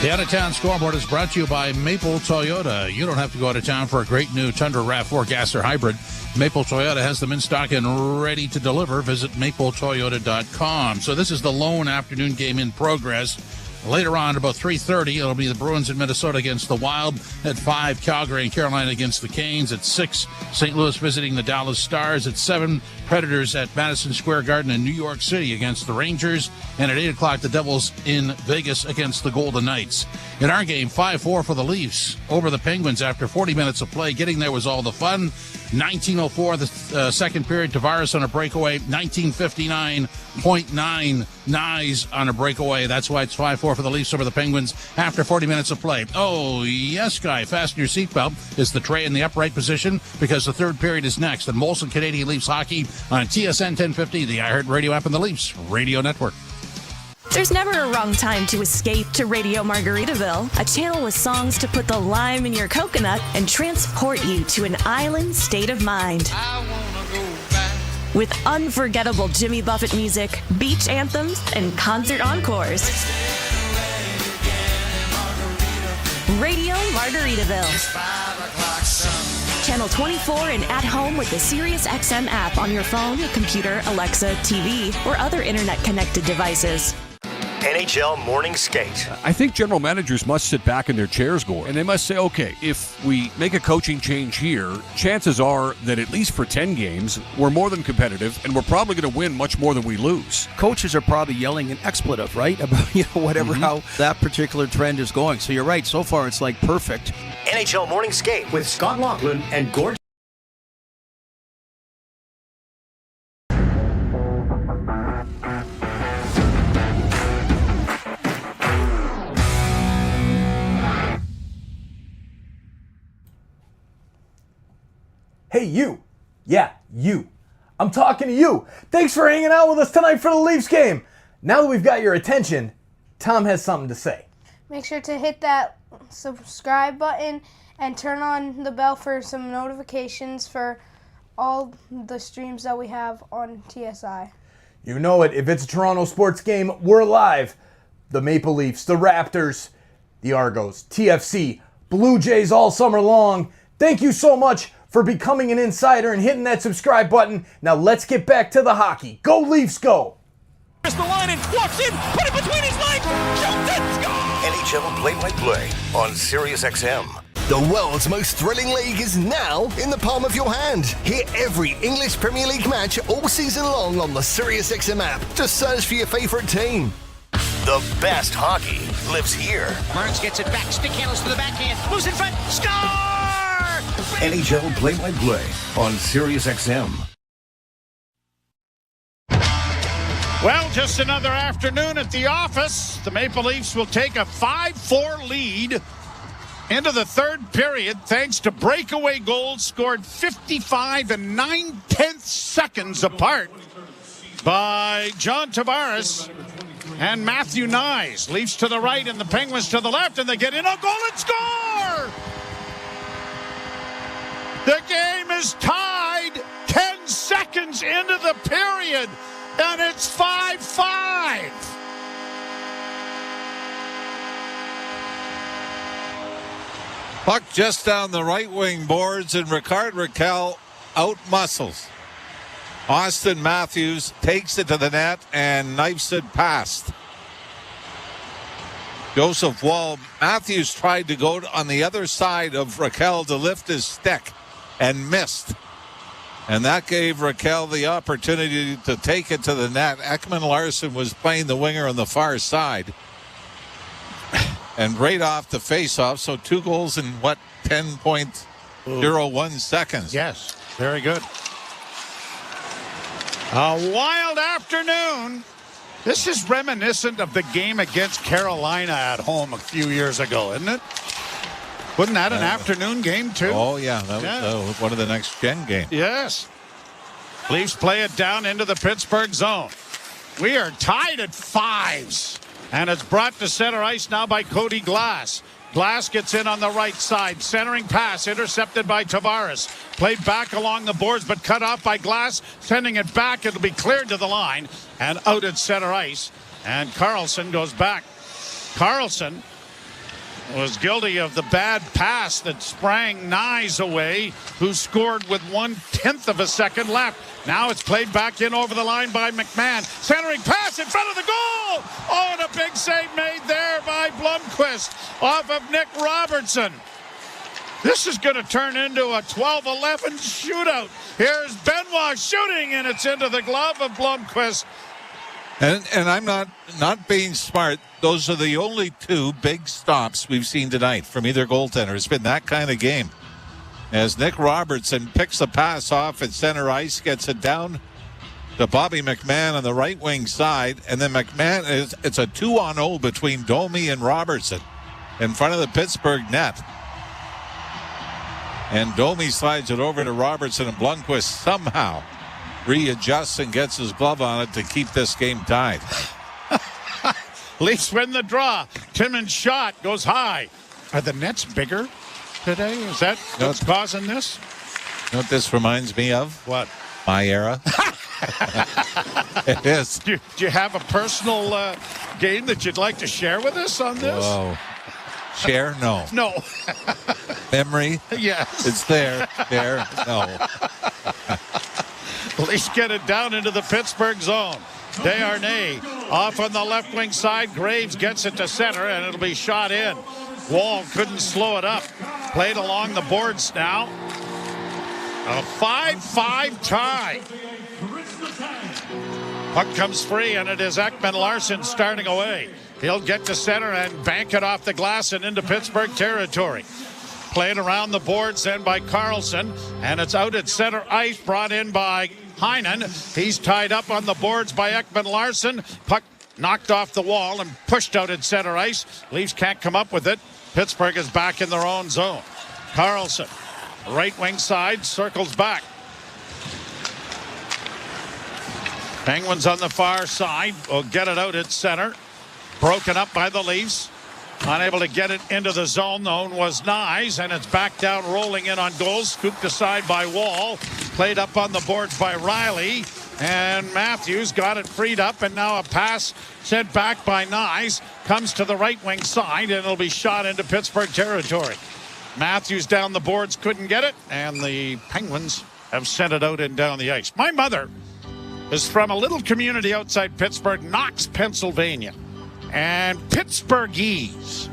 S16: The out-of-town scoreboard is brought to you by Maple Toyota. You don't have to go out of town for a great new Tundra RAV4 gas or hybrid. Maple Toyota has them in stock and ready to deliver. Visit mapletoyota.com. So this is the lone afternoon game in progress. Later on, about 3:30, it'll be the Bruins in Minnesota against the Wild. At 5, Calgary and Carolina against the Canes. At 6, St. Louis visiting the Dallas Stars. At 7, Predators at Madison Square Garden in New York City against the Rangers. And at 8 o'clock, the Devils in Vegas against the Golden Knights. In our game, 5-4 for the Leafs over the Penguins after 40 minutes of play. Getting there was all the fun. 19:04, the second period, Tavares on a breakaway. 19:59.9 Nyes on a breakaway. That's why it's 5-4 for the Leafs over the Penguins after 40 minutes of play. Oh, yes, Guy, fasten your seatbelt. Is the tray in the upright position? Because the third period is next. And Molson Canadian Leafs hockey on TSN 1050, the iHeartRadio app, and the Leafs Radio Network.
S5: There's never a wrong time to escape to Radio Margaritaville, a channel with songs to put the lime in your coconut and transport you to an island state of mind. With unforgettable Jimmy Buffett music, beach anthems, and concert encores. Radio Margaritaville. Channel 24 and at home with the SiriusXM app on your phone, computer, Alexa, TV, or other internet-connected devices.
S8: NHL Morning Skate.
S9: I think general managers must sit back in their chairs, Gord, and they must say, okay, if we make a coaching change here, chances are that at least for 10 games, we're more than competitive, and we're probably going to win much more than we lose.
S24: Coaches are probably yelling an expletive, right? About, whatever, how that particular trend is going. So you're right. So far, it's like perfect.
S8: NHL Morning Skate with Scott Laughlin and Gord.
S12: Hey, you. Yeah, you. I'm talking to you. Thanks for hanging out with us tonight for the Leafs game. Now that we've got your attention, Tom has something to say.
S14: Make sure to hit that subscribe button and turn on the bell for some notifications for all the streams that we have on TSI.
S12: You know it. If it's a Toronto sports game, we're live. The Maple Leafs, the Raptors, the Argos, TFC, Blue Jays all summer long. Thank you so much for becoming an insider and hitting that subscribe button. Now let's get back to the hockey. Go Leafs, go!
S17: There's the line and walks in, put it between his legs, shoots and scores!
S8: NHL play-by-play on SiriusXM.
S3: The world's most thrilling league is now in the palm of your hand. Hear every English Premier League match all season long on the SiriusXM app. Just search for your favorite team.
S8: The best hockey lives here.
S17: Burns gets it back, stick handles to the backhand, moves in front, score!
S8: NHL play-by-play on SiriusXM.
S16: Well, just another afternoon at the office. The Maple Leafs will take a 5-4 lead into the third period thanks to breakaway goals scored 55 and 9/10 seconds apart by John Tavares and Matthew Nyes. Leafs to the right and the Penguins to the left, and they get in a goal and score! The game is tied 10 seconds into the period, and it's 5-5.
S18: Puck just down the right wing boards, and Ricard Raquel out-muscles. Austin Matthews takes it to the net and knifes it past Joseph Wall. Matthews tried to go on the other side of Raquel to lift his stick and missed. And that gave Raquel the opportunity to take it to the net. Ekman Larsson was playing the winger on the far side. And right off the face-off, so 2 goals in 10.01 seconds.
S16: Yes, very good. A wild afternoon This is reminiscent of the game against Carolina at home a few years ago, isn't it? Wasn't that an afternoon game, too?
S18: Oh, yeah. That was one of the next-gen games.
S16: Yes. Leafs play it down into the Pittsburgh zone. We are tied at 5s. And it's brought to center ice now by Cody Glass. Glass gets in on the right side. Centering pass intercepted by Tavares. Played back along the boards but cut off by Glass. Sending it back. It'll be cleared to the line and out at center ice. And Karlsson goes back. Karlsson was guilty of the bad pass that sprang Nyes away, who scored with 1/10 of a second left. Now it's played back in over the line by McMahon. Centering pass in front of the goal. Oh, and a big save made there by Blomqvist off of Nick Robertson. This is going to turn into a 12-11 shootout. Here's Benoit shooting, and it's into the glove of Blomqvist.
S18: And I'm not being smart. Those are the only 2 big stops we've seen tonight from either goaltender. It's been that kind of game. As Nick Robertson picks the pass off at center ice, gets it down to Bobby McMahon on the right wing side, and then McMahon it's a 2-on-0 between Domi and Robertson in front of the Pittsburgh net. And Domi slides it over to Robertson, and Blomqvist somehow readjusts and gets his glove on it to keep this game tied.
S16: Leafs win the draw. Timmins' shot goes high. Are the nets bigger today? Is that what's causing this?
S18: You know what this reminds me of?
S16: What?
S18: My era. It is.
S16: Do you have a personal game that you'd like to share with us on this?
S18: Whoa. Share? No.
S16: No.
S18: Memory?
S16: Yes.
S18: It's there. There? No.
S16: Leafs get it down into the Pittsburgh zone. Desharnais off on the left wing side. Graves gets it to center, and it'll be shot in. Wall couldn't slow it up. Played along the boards now. A 5-5 tie. Puck comes free, and it is Ekman Larsson starting away. He'll get to center and bank it off the glass and into Pittsburgh territory. Played around the boards then by Karlsson, and it's out at center ice, brought in by Heinen. He's tied up on the boards by Ekman Larsson. Puck knocked off the wall and pushed out at center ice. Leafs can't come up with it. Pittsburgh is back in their own zone. Karlsson, right wing side, circles back. Penguins on the far side will get it out at center. Broken up by the Leafs. Unable to get it into the zone, though, was Nyes, and it's back down, rolling in on goals. Scooped aside by Wall. Played up on the boards by Riley. And Matthews got it freed up, and now a pass sent back by Nyes. Comes to the right wing side, and it'll be shot into Pittsburgh territory. Matthews down the boards, couldn't get it, and the Penguins have sent it out and down the ice. My mother is from a little community outside Pittsburgh, Knox, Pennsylvania. And Pittsburghese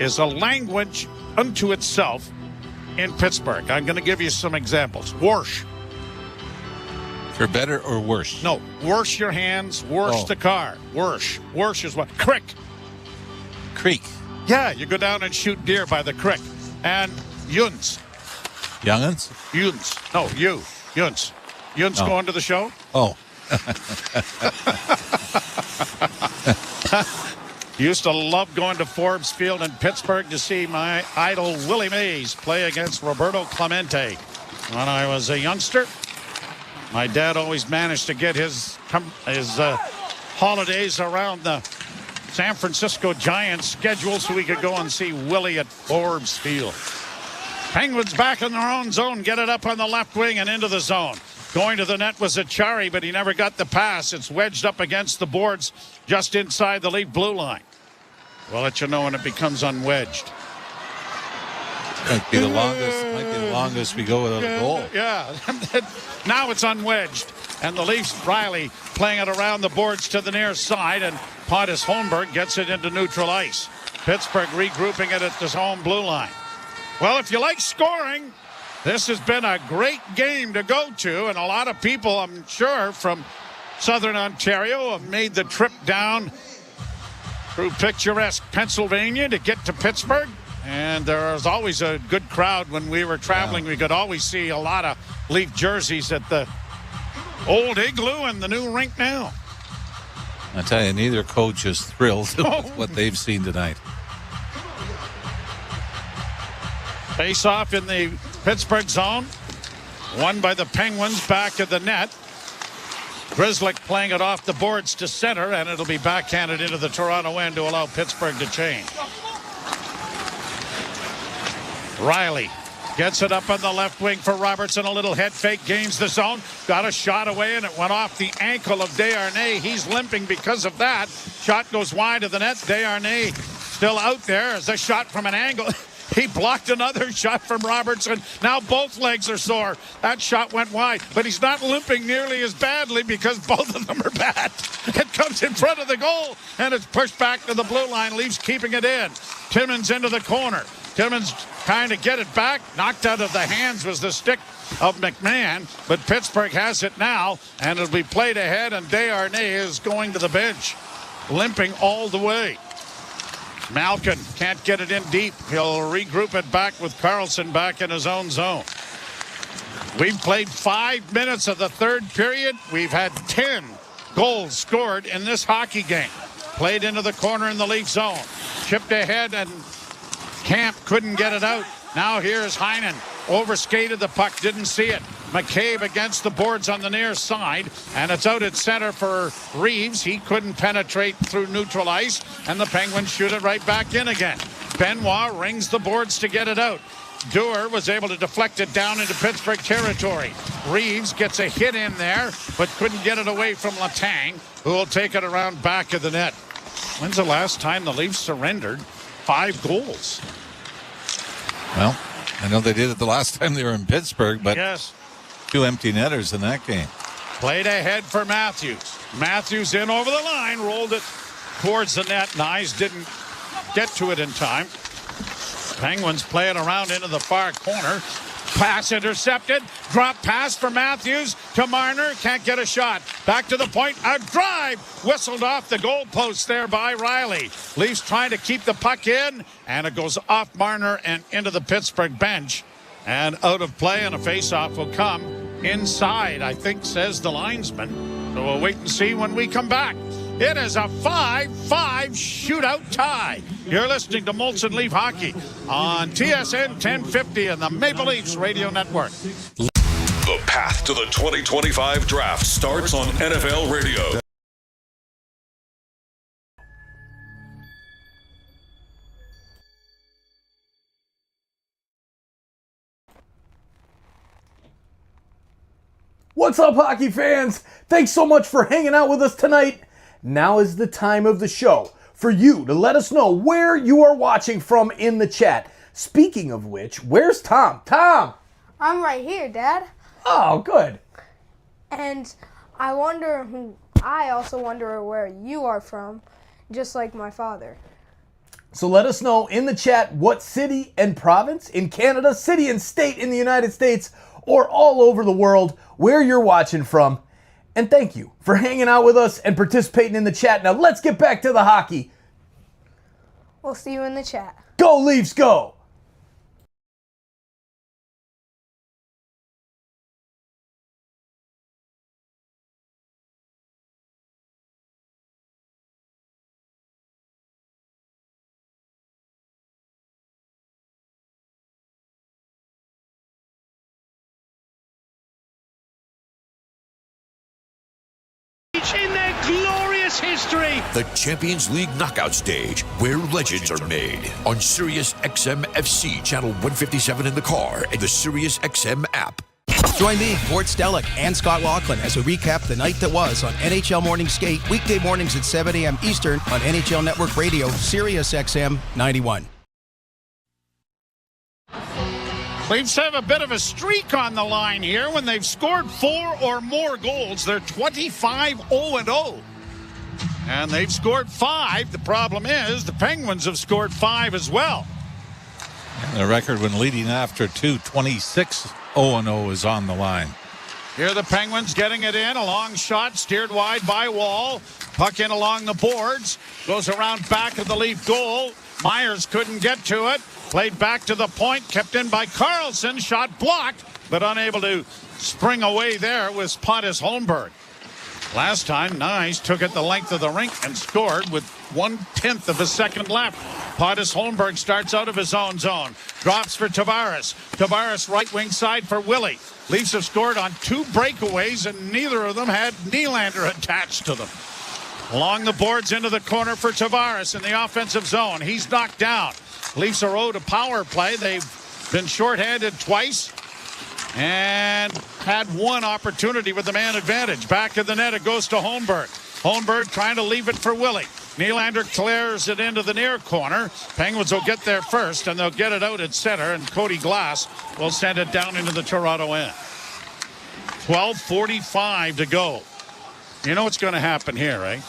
S16: is a language unto itself in Pittsburgh. I'm going to give you some examples. Warsh.
S18: For better or worse?
S16: No. Wash your hands. Wash the car. Warsh. Warsh is what? Crick.
S18: Creek.
S16: Yeah, you go down and shoot deer by the creek. And Yuns.
S18: Young'uns?
S16: Yuns. No, you. Yuns. Yuns going to the show?
S18: Oh.
S16: Used to love going to Forbes Field in Pittsburgh to see my idol Willie Mays play against Roberto Clemente. When I was a youngster, my dad always managed to get his holidays around the San Francisco Giants schedule so we could go and see Willie at Forbes Field. Penguins back in their own zone, get it up on the left wing and into the zone. Going to the net was Achari, but he never got the pass. It's wedged up against the boards just inside the Leaf blue line. We'll let you know when it becomes unwedged.
S18: Might be the longest we go without a goal.
S16: Yeah. Now it's unwedged. And the Leafs, Riley, playing it around the boards to the near side, and Pontus Holmberg gets it into neutral ice. Pittsburgh regrouping it at his home blue line. Well, if you like scoring, this has been a great game to go to, and a lot of people, I'm sure, from Southern Ontario have made the trip down through picturesque Pennsylvania to get to Pittsburgh. And there was always a good crowd when we were traveling. Yeah. We could always see a lot of Leaf jerseys at the old Igloo and the new rink now.
S18: I tell you, neither coach is thrilled with what they've seen tonight.
S16: Face off in the Pittsburgh zone. Won by the Penguins back of the net. Grzelcyk playing it off the boards to center, and it'll be backhanded into the Toronto end to allow Pittsburgh to change. Riley gets it up on the left wing for Robertson. A little head fake, gains the zone. Got a shot away, and it went off the ankle of Desharnais. He's limping because of that. Shot goes wide of the net. Desharnais still out there as a shot from an angle. He blocked another shot from Robertson. Now both legs are sore. That shot went wide, but he's not limping nearly as badly because both of them are bad. It comes in front of the goal, and it's pushed back to the blue line. Leafs keeping it in. Timmins into the corner. Timmins trying to get it back. Knocked out of the hands was the stick of McMahon, but Pittsburgh has it now, and it'll be played ahead, and Desharnais is going to the bench, limping all the way. Malkin can't get it in deep. He'll regroup it back with Carlson back in his own zone. We've played 5 minutes of the third period. We've had 10 goals scored in this hockey game. Played into the corner in the Leaf zone. Chipped ahead, and Camp couldn't get it out. Now here's Heinen. Overskated the puck, didn't see it. McCabe against the boards on the near side, and it's out at center for Reeves. He couldn't penetrate through neutral ice, and the Penguins shoot it right back in again. Benoit rings the boards to get it out. Dewar was able to deflect it down into Pittsburgh territory. Reeves gets a hit in there, but couldn't get it away from Letang, who will take it around back of the net. When's the last time the Leafs surrendered 5 goals?
S18: Well, I know they did it the last time they were in Pittsburgh, but
S16: yes,
S18: 2 empty netters in that game.
S16: Played ahead for Matthews. Matthews in over the line, rolled it towards the net. Nyes didn't get to it in time. Penguins play it around into the far corner. Pass intercepted. Drop pass for Matthews to Marner. Can't get a shot. Back to the point. A drive. Whistled off the goalpost there by Riley. Leafs trying to keep the puck in, and it goes off Marner and into the Pittsburgh bench. And out of play, and a face-off will come inside, I think, says the linesman. So we'll wait and see when we come back. It is a 5-5 shootout tie. You're listening to Molson Leaf Hockey on TSN 1050 and the Maple Leafs Radio Network.
S3: The path to the 2025 draft starts on NFL Radio.
S12: What's up, hockey fans? Thanks so much for hanging out with us tonight. Now is the time of the show for you to let us know where you are watching from in the chat. Speaking of which, where's Tom? Tom!
S14: I'm right here, Dad.
S12: Oh, good.
S14: And I also wonder where you are from, just like my father.
S12: So let us know in the chat what city and province in Canada, city and state in the United States, or all over the world, where you're watching from. And thank you for hanging out with us and participating in the chat. Now let's get back to the hockey.
S14: We'll see you in the chat.
S12: Go Leafs, go!
S17: In their glorious history.
S10: The Champions League knockout stage, where legends are made. On Sirius XM FC, channel 157 in the car, and the Sirius XM app.
S24: Join me, Gord Stellick, and Scott Laughlin as we recap the night that was on NHL Morning Skate, weekday mornings at 7 a.m. Eastern on NHL Network Radio, Sirius XM 91.
S16: Leafs have a bit of a streak on the line here. When they've scored 4 or more goals, they're 25-0-0. And they've scored 5. The problem is the Penguins have scored 5 as well.
S18: And the record when leading after 2, 26-0-0 is on the line.
S16: Here the Penguins getting it in. A long shot steered wide by Wall. Puck in along the boards. Goes around back of the Leaf goal. Myers couldn't get to it. Played back to the point, kept in by Carlson, shot blocked, but unable to spring away there was Pontus Holmberg. Last time, Nyes took it the length of the rink and scored with 1/10 of a second left. Pontus Holmberg starts out of his own zone. Drops for Tavares. Tavares right wing side for Willie. Leafs have scored on 2 breakaways, and neither of them had Nylander attached to them. Along the boards into the corner for Tavares in the offensive zone. He's knocked down. Leafs are owed a power play. They've been shorthanded twice and had one opportunity with the man advantage. Back of the net, it goes to Holmberg. Holmberg trying to leave it for Willie. Nylander clears it into the near corner. Penguins will get there first, and they'll get it out at center, and Cody Glass will send it down into the Toronto end. 12:45 to go. You know what's going to happen here, right?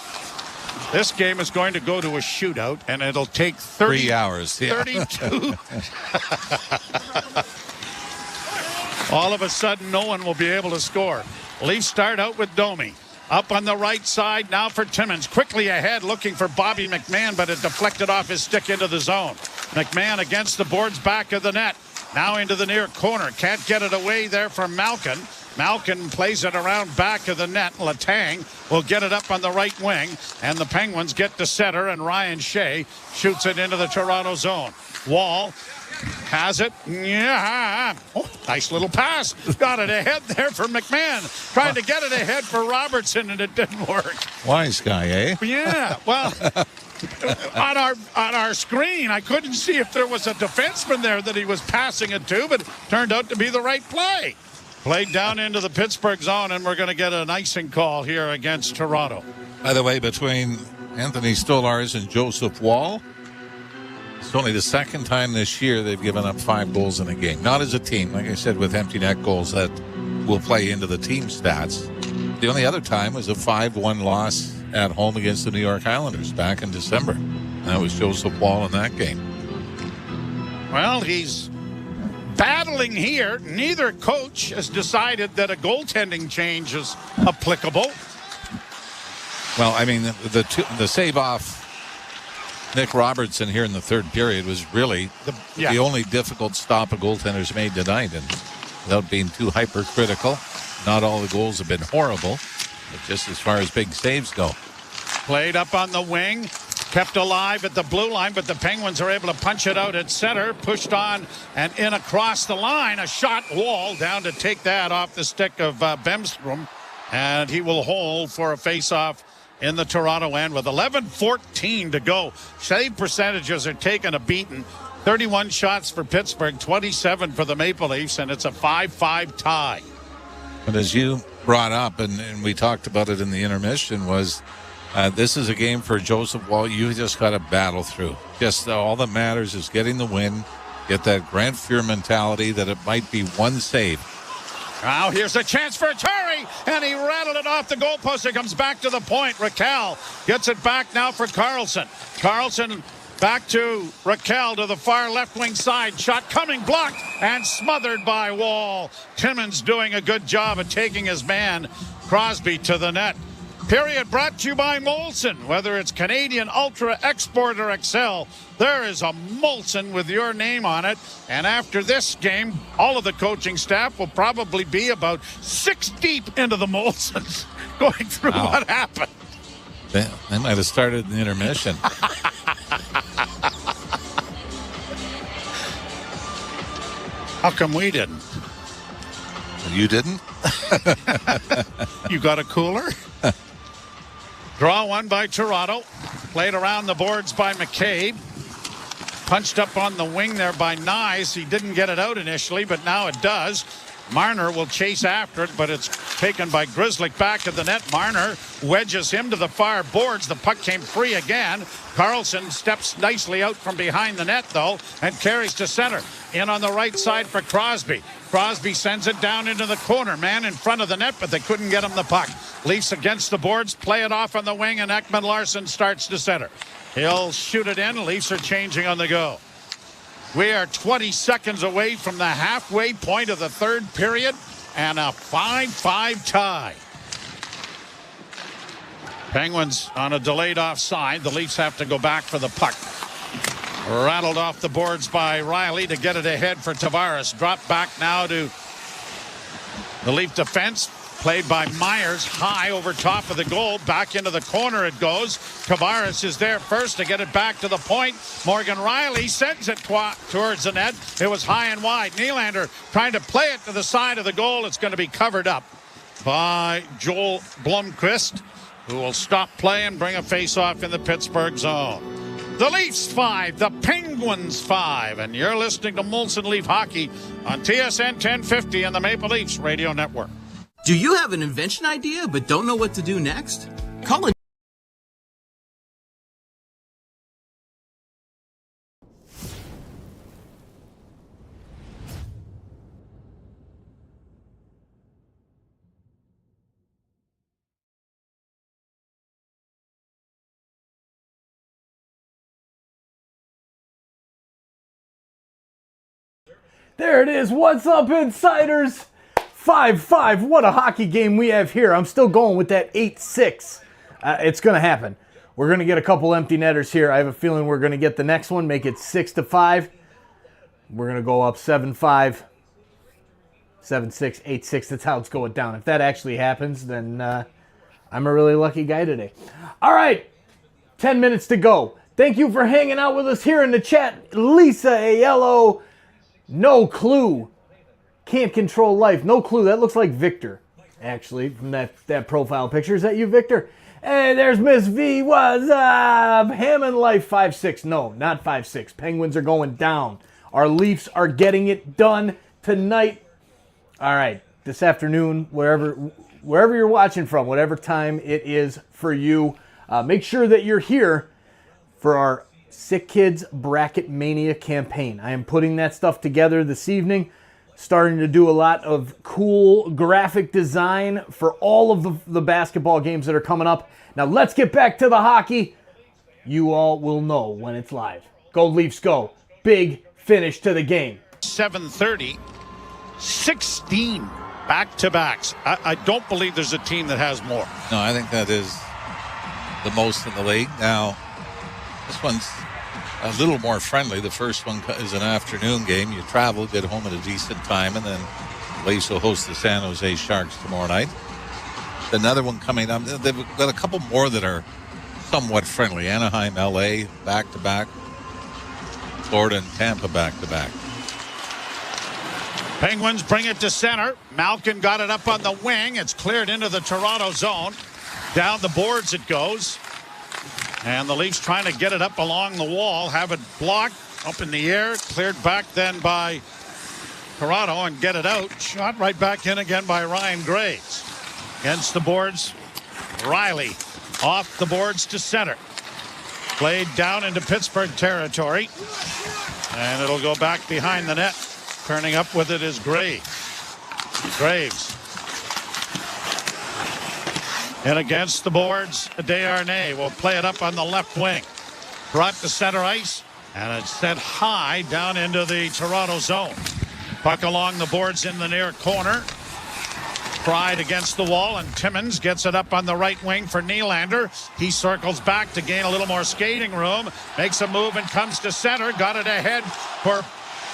S16: This game is going to go to a shootout, and it'll take
S18: 3 hours. Yeah.
S16: 32. All of a sudden, no one will be able to score. Leafs start out with Domi. Up on the right side now for Timmins. Quickly ahead looking for Bobby McMahon, but it deflected off his stick into the zone. McMahon against the boards, back of the net. Now into the near corner. Can't get it away there for Malkin. Malkin plays it around back of the net. Letang will get it up on the right wing. And the Penguins get to center, and Ryan Shea shoots it into the Toronto zone. Wall has it. Yeah. Oh, nice little pass. Got it ahead there for McMahon. Trying to get it ahead for Robertson, and it didn't work.
S18: Wise guy, eh?
S16: Yeah. Well, on our screen, I couldn't see if there was a defenseman there that he was passing it to, but it turned out to be the right play. Played down into the Pittsburgh zone, and we're going to get an icing call here against Toronto.
S18: By the way, between Anthony Stolarz and Joseph Wall, it's only the second time this year they've given up 5 goals in a game. Not as a team, like I said, with empty net goals that will play into the team stats. The only other time was a 5-1 loss at home against the New York Islanders back in December. And that was Joseph Wall in that game.
S16: Well, he's battling here. Neither coach has decided that a goaltending change is applicable.
S18: Well, I mean, the save off Nick Robertson here in the third period was really the only difficult stop a goaltender's made tonight. And without being too hypercritical, not all the goals have been horrible, but just as far as big saves go.
S16: Played up on the wing, kept alive at the blue line, but the Penguins are able to punch it out at center, pushed on and in across the line. A shot. Wall down to take that off the stick of Bemstrom, and he will hold for a face-off in the Toronto end with 11:14 to go. Save percentages are taking a beating. 31 shots for Pittsburgh, 27 for the Maple Leafs, and it's a 5-5 tie.
S18: But as you brought up, and we talked about it in the intermission, was this is a game for Joseph Wall. You just got to battle through. Just all that matters is getting the win, get that Grant Fuhr mentality that it might be one save.
S16: Now here's a chance for Terry, and he rattled it off the goalpost. It comes back to the point. Raquel gets it back now for Carlson. Carlson back to Raquel to the far left wing side. Shot coming, blocked and smothered by Wall. Timmins doing a good job of taking his man Crosby to the net. Period brought to you by Molson. Whether it's Canadian Ultra, Export, or Excel, there is a Molson with your name on it. And after this game, all of the coaching staff will probably be about 6 deep into the Molsons going through what happened.
S18: They might have started the intermission.
S16: How come we didn't?
S18: You didn't?
S16: You got a cooler? Draw one by Toronto. Played around the boards by McCabe. Punched up on the wing there by Nyes. He didn't get it out initially, but now it does. Marner will chase after it, but it's taken by Grzelcyk back of the net. Marner wedges him to the far boards. The puck came free again. Carlson steps nicely out from behind the net, though, and carries to center. In on the right side for Crosby. Crosby sends it down into the corner. Man in front of the net, but they couldn't get him the puck. Leafs against the boards, play it off on the wing, and Ekman Larsson starts to center. He'll shoot it in. Leafs are changing on the go. We are 20 seconds away from the halfway point of the third period, and a 5-5 tie. Penguins on a delayed offside. The Leafs have to go back for the puck. Rattled off the boards by Riley to get it ahead for Tavares. Dropped back now to the Leaf defense. Played by Myers, high over top of the goal. Back into the corner it goes. Tavares is there first to get it back to the point. Morgan Riley sends it towards the net. It was high and wide. Nylander trying to play it to the side of the goal. It's going to be covered up by Joel Blomqvist, who will stop play and bring a face-off in the Pittsburgh zone. The Leafs 5, the Penguins 5, and you're listening to Molson Leaf Hockey on TSN 1050 and the Maple Leafs Radio Network.
S15: Do you have an invention idea but don't know what to do next? Call it.
S12: There it is. What's up, Insiders? 5-5. What a hockey game we have here. I'm still going with that 8-6. It's going to happen. We're going to get a couple empty netters here. I have a feeling we're going to get the next one, make it 6-5. We're going to go up 7-5, 7-6, 8-6. That's how it's going down. If that actually happens, then I'm a really lucky guy today. All right. 10 minutes to go. Thank you for hanging out with us here in the chat. Lisa Aiello, no clue. Can't control life. No clue. That looks like Victor, actually, from that profile picture. Is that you, Victor? Hey, there's Miss V. What's up? Hammond Life 5-6. No, not 5-6. Penguins are going down. Our Leafs are getting it done tonight. All right, this afternoon, wherever you're watching from, whatever time it is for you, make sure that you're here for our SickKids Bracket Mania campaign. I am putting that stuff together this evening. Starting to do a lot of cool graphic design for all of the basketball games that are coming up. Now let's get back to the hockey. You all will know when it's live. Go Leafs, go. Big finish to the game.
S16: 7:30, 16 back-to-backs. I don't believe there's a team that has more.
S18: No, I think that is the most in the league. Now, this one's a little more friendly. The first one is an afternoon game. You travel, get home at a decent time, and then Leafs will host the San Jose Sharks tomorrow night. Another one coming up. They've got a couple more that are somewhat friendly. Anaheim, LA, back-to-back. Florida and Tampa back-to-back.
S16: Penguins bring it to center. Malkin got it up on the wing. It's cleared into the Toronto zone. Down the boards it goes. And the Leafs trying to get it up along the wall, have it blocked up in the air, cleared back then by Toronto and get it out. Shot right back in again by Ryan Graves. Against the boards, Riley off the boards to center. Played down into Pittsburgh territory. And it'll go back behind the net. Turning up with it is Graves. And against the boards, Desharnais will play it up on the left wing. Brought to center ice, and it's sent high down into the Toronto zone. Puck along the boards in the near corner. Pride against the wall, and Timmins gets it up on the right wing for Nylander. He circles back to gain a little more skating room. Makes a move and comes to center. Got it ahead for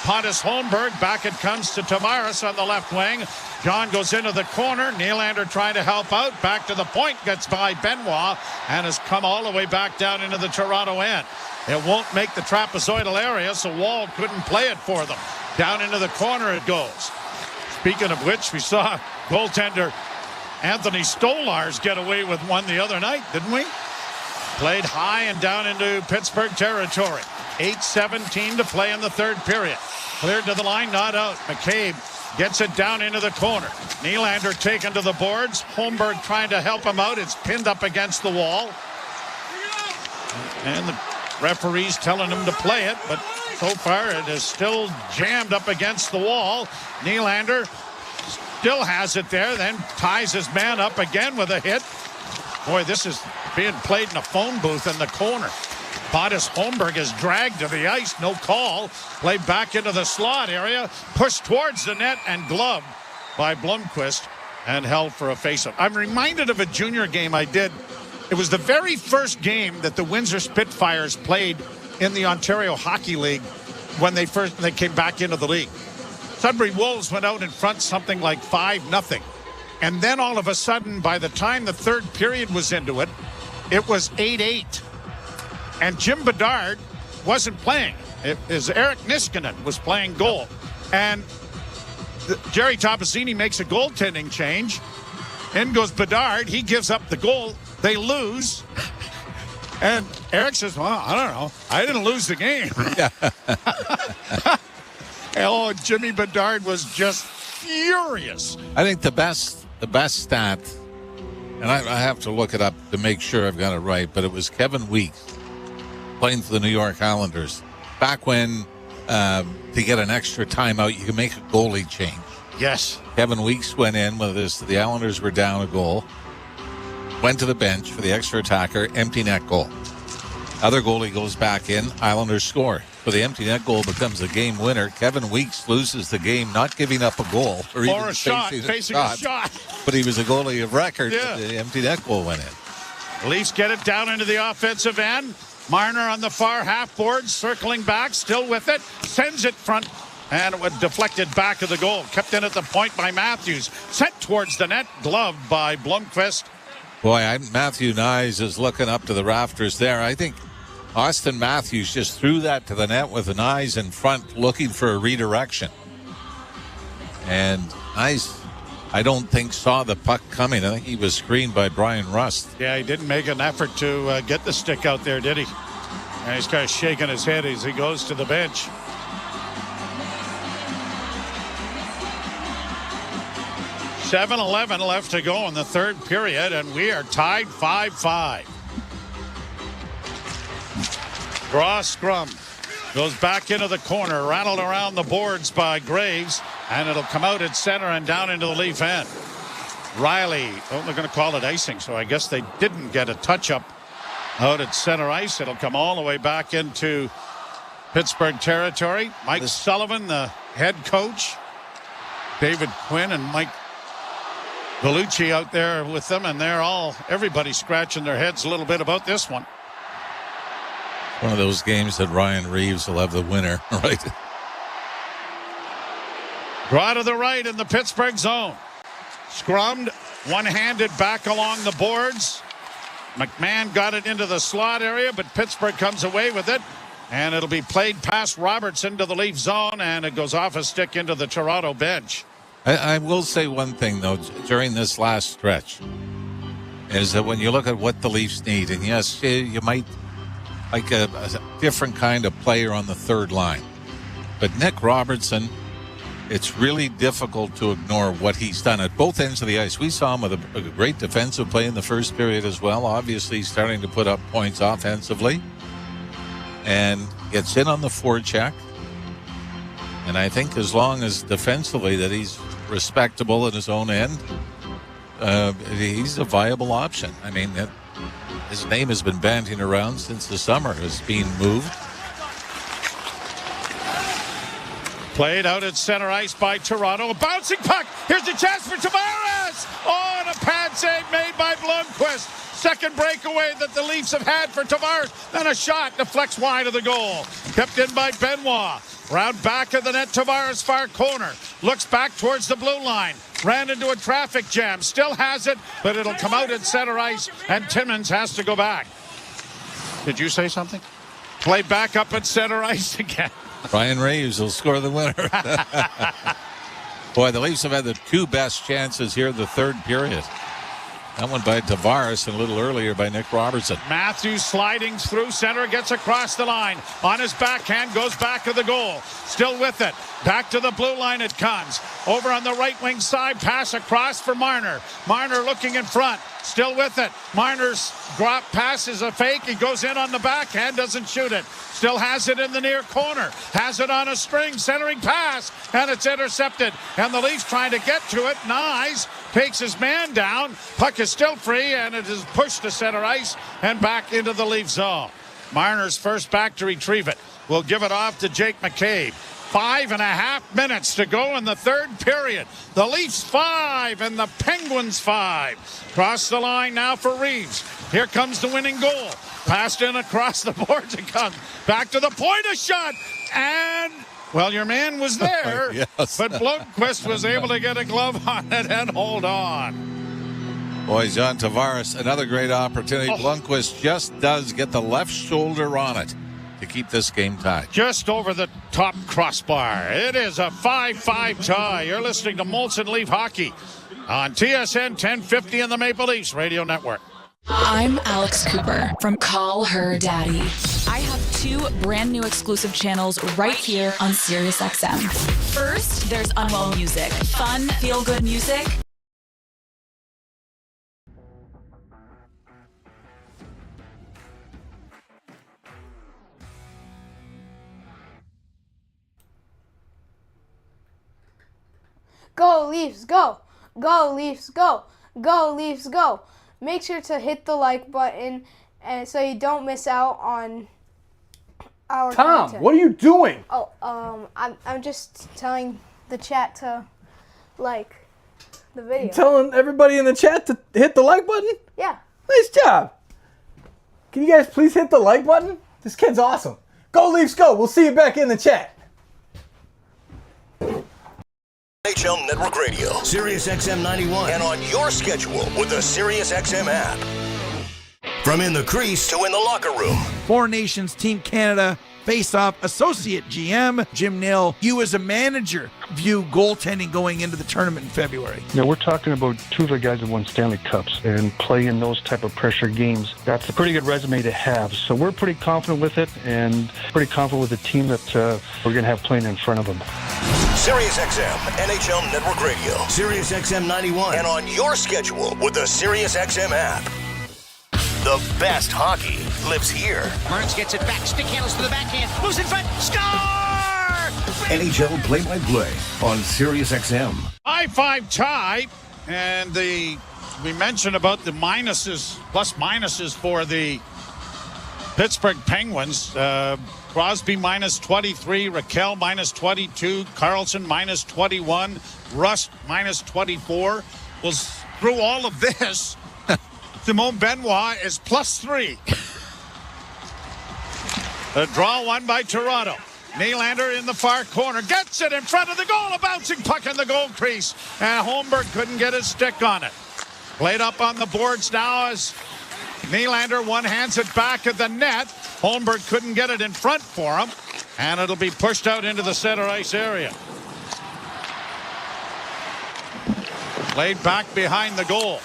S16: Pontus Holmberg. Back it comes to Tavares on the left wing. John goes into the corner. Nylander trying to help out. Back to the point. Gets by Benoit and has come all the way back down into the Toronto end. It won't make the trapezoidal area, so Wall couldn't play it for them. Down into the corner it goes. Speaking of which, we saw goaltender Anthony Stolarz get away with one the other night, didn't we? Played high and down into Pittsburgh territory. 8:17 to play in the third period. Cleared to the line, not out. McCabe gets it down into the corner. Nylander taken to the boards. Holmberg trying to help him out. It's pinned up against the wall. And the referee's telling him to play it, but so far it is still jammed up against the wall. Nylander still has it there, then ties his man up again with a hit. Boy, this is being played in a phone booth in the corner. Pontus Holmberg is dragged to the ice, no call. Played back into the slot area, pushed towards the net and gloved by Blomqvist and held for a faceoff. I'm reminded of a junior game I did. It was the very first game that the Windsor Spitfires played in the Ontario Hockey League when they came back into the league. Sudbury Wolves went out in front something like 5-0. And then all of a sudden, by the time the third period was into it, it was 8-8. And Jim Bedard wasn't playing. It was Eric Niskanen was playing goal. And Jerry Tomasini makes a goaltending change. In goes Bedard. He gives up the goal. They lose. And Eric says, well, I don't know. I didn't lose the game. Oh, Jimmy Bedard was just furious.
S18: I think the best stat, and I have to look it up to make sure I've got it right, but it was Kevin Weeks playing for the New York Islanders. Back when to get an extra timeout, you can make a goalie change.
S16: Yes.
S18: Kevin Weeks went in with this. The Islanders were down a goal. Went to the bench for the extra attacker, empty net goal. Other goalie goes back in, Islanders score. So the empty net goal becomes a game winner. Kevin Weeks loses the game, not giving up a goal. Or even
S16: a shot, facing a shot.
S18: But he was a goalie of record. Yeah. The empty net goal went in.
S16: The Leafs get it down into the offensive end. Marner on the far half board, circling back, still with it. Sends it front. And it was deflected back of the goal. Kept in at the point by Matthews. Sent towards the net. Gloved by Blomqvist.
S18: Boy, Matthew Nyes is looking up to the rafters there. I think Austin Matthews just threw that to the net with an eyes in front, looking for a redirection. And Nyes, I don't think, saw the puck coming. I think he was screened by Brian Rust.
S16: Yeah, he didn't make an effort to get the stick out there, did he? And he's kind of shaking his head as he goes to the bench. .7:11 left to go in the third period, and we are tied 5-5. Draw scrum. Goes back into the corner, rattled around the boards by Graves, and it'll come out at center and down into the Leaf end. Riley, they're going to call it icing, so I guess they didn't get a touch-up out at center ice. It'll come all the way back into Pittsburgh territory. Mike Sullivan, the head coach. David Quinn and Mike Bellucci out there with them, and everybody scratching their heads a little bit about this one.
S18: One of those games that Ryan Reeves will have the winner, right?
S16: Draw to the right in the Pittsburgh zone. Scrummed, one-handed back along the boards. McMahon got it into the slot area, but Pittsburgh comes away with it. And it'll be played past Robertson to the Leaf zone, and it goes off a stick into the Toronto bench.
S18: I will say one thing, though, during this last stretch, is that when you look at what the Leafs need, and yes, you might like a different kind of player on the third line, but Nick Robertson, it's really difficult to ignore what he's done at both ends of the ice. We saw him with a great defensive play in the first period as well, obviously starting to put up points offensively, and gets in on the forecheck. And I think as long as defensively that he's respectable at his own end, he's a viable option. I mean, his name has been bandying around since the summer as being moved.
S16: Played out at center ice by Toronto. A bouncing puck. Here's a chance for Tavares. Oh, and a pad save made by Blomqvist. Second breakaway that the Leafs have had for Tavares. Then a shot deflects wide of the goal. Kept in by Benoit. Round back of the net, Tavares far corner. Looks back towards the blue line. Ran into a traffic jam. Still has it, but it'll come out at center ice, and Timmins has to go back. Did you say something? Play back up at center ice again.
S18: Ryan Reeves will score the winner. Boy, the Leafs have had the two best chances here in the third period. That one by Tavares and a little earlier by Nick Robertson.
S16: Matthews sliding through center, gets across the line. On his backhand, goes back of the goal. Still with it. Back to the blue line it comes. Over on the right wing side, pass across for Marner. Marner looking in front. Still with it. Marner's drop pass is a fake. He goes in on the backhand, doesn't shoot it. Still has it in the near corner. Has it on a string, centering pass, and it's intercepted. And the Leafs trying to get to it. Nyes takes his man down. Puck is still free, and it is pushed to center ice and back into the Leaf zone. Marner's first back to retrieve it. We'll give it off to Jake McCabe. 5.5 minutes to go in the third period. The Leafs 5 and the Penguins 5. Cross the line now for Reeves. Here comes the winning goal. Passed in across the boards it comes. Back to the point, a shot. And Well, your man was there,
S18: Yes.
S16: but Blomqvist was able to get a glove on it and hold on.
S18: Boy, John Tavares, another great opportunity. Blomqvist just does get the left shoulder on it to keep this game tied.
S16: Just over the top crossbar. It is a 5-5 tie. You're listening to Molson Leaf Hockey on TSN 1050 in the Maple Leafs Radio Network.
S6: I'm Alex Cooper from Call Her Daddy. I have 2 brand new exclusive channels right here on SiriusXM. First, there's Unwell Music, fun, feel-good music.
S14: Go Leafs, go! Go Leafs, go! Go Leafs, go! Make sure to hit the like button and so you don't miss out on our content.
S12: What are you doing?
S14: Oh, I'm just telling the chat to like the video.
S12: You telling everybody in the chat to hit the like button?
S14: Yeah.
S12: Nice job. Can you guys please hit the like button? This kid's awesome. Go Leafs, go! We'll see you back in the chat.
S3: NHL Network Radio, Sirius XM 91, and on your schedule with the Sirius XM app. From in the crease to in the locker room.
S25: Four Nations Team Canada face-off associate GM Jim Nill. You as a manager view goaltending going into the tournament in February.
S26: Now, we're talking about 2 of the guys that won Stanley Cups and play in those type of pressure games. That's a pretty good resume to have. So we're pretty confident with it and pretty confident with the team that we're going to have playing in front of them.
S3: Sirius XM, NHL Network Radio, Sirius XM 91, and on your schedule with the Sirius XM app. The best hockey lives here.
S17: Burns gets it back. Stick handles to the backhand. Moves in front. Score!
S3: NHL play-by-play on Sirius XM.
S16: 5-5 tie, and we mentioned about the minuses, plus minuses for the Pittsburgh Penguins. Crosby minus 23, Raquel minus 22, Carlson minus 21, Rust minus 24. Well, through all of this, Simone Benoit is plus 3. The draw won by Toronto. Nylander in the far corner gets it in front of the goal. A bouncing puck in the goal crease. And Holmberg couldn't get his stick on it. Played up on the boards now as Nylander one-hands it back at the net. Holmberg couldn't get it in front for him. And it'll be pushed out into the center ice area. Played back behind the goal.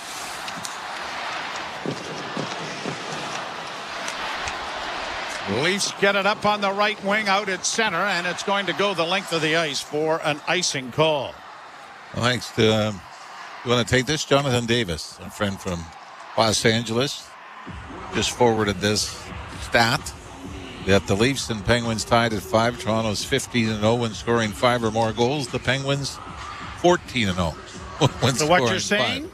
S16: Leafs get it up on the right wing out at center, and it's going to go the length of the ice for an icing call.
S18: Well, thanks to, you want to take this? Jonathan Davis, a friend from Los Angeles, just forwarded this stat that the Leafs and Penguins tied at 5. Toronto's 15-0 when scoring 5 or more goals. The Penguins 14-0 when
S16: so
S18: scoring
S16: what you're saying?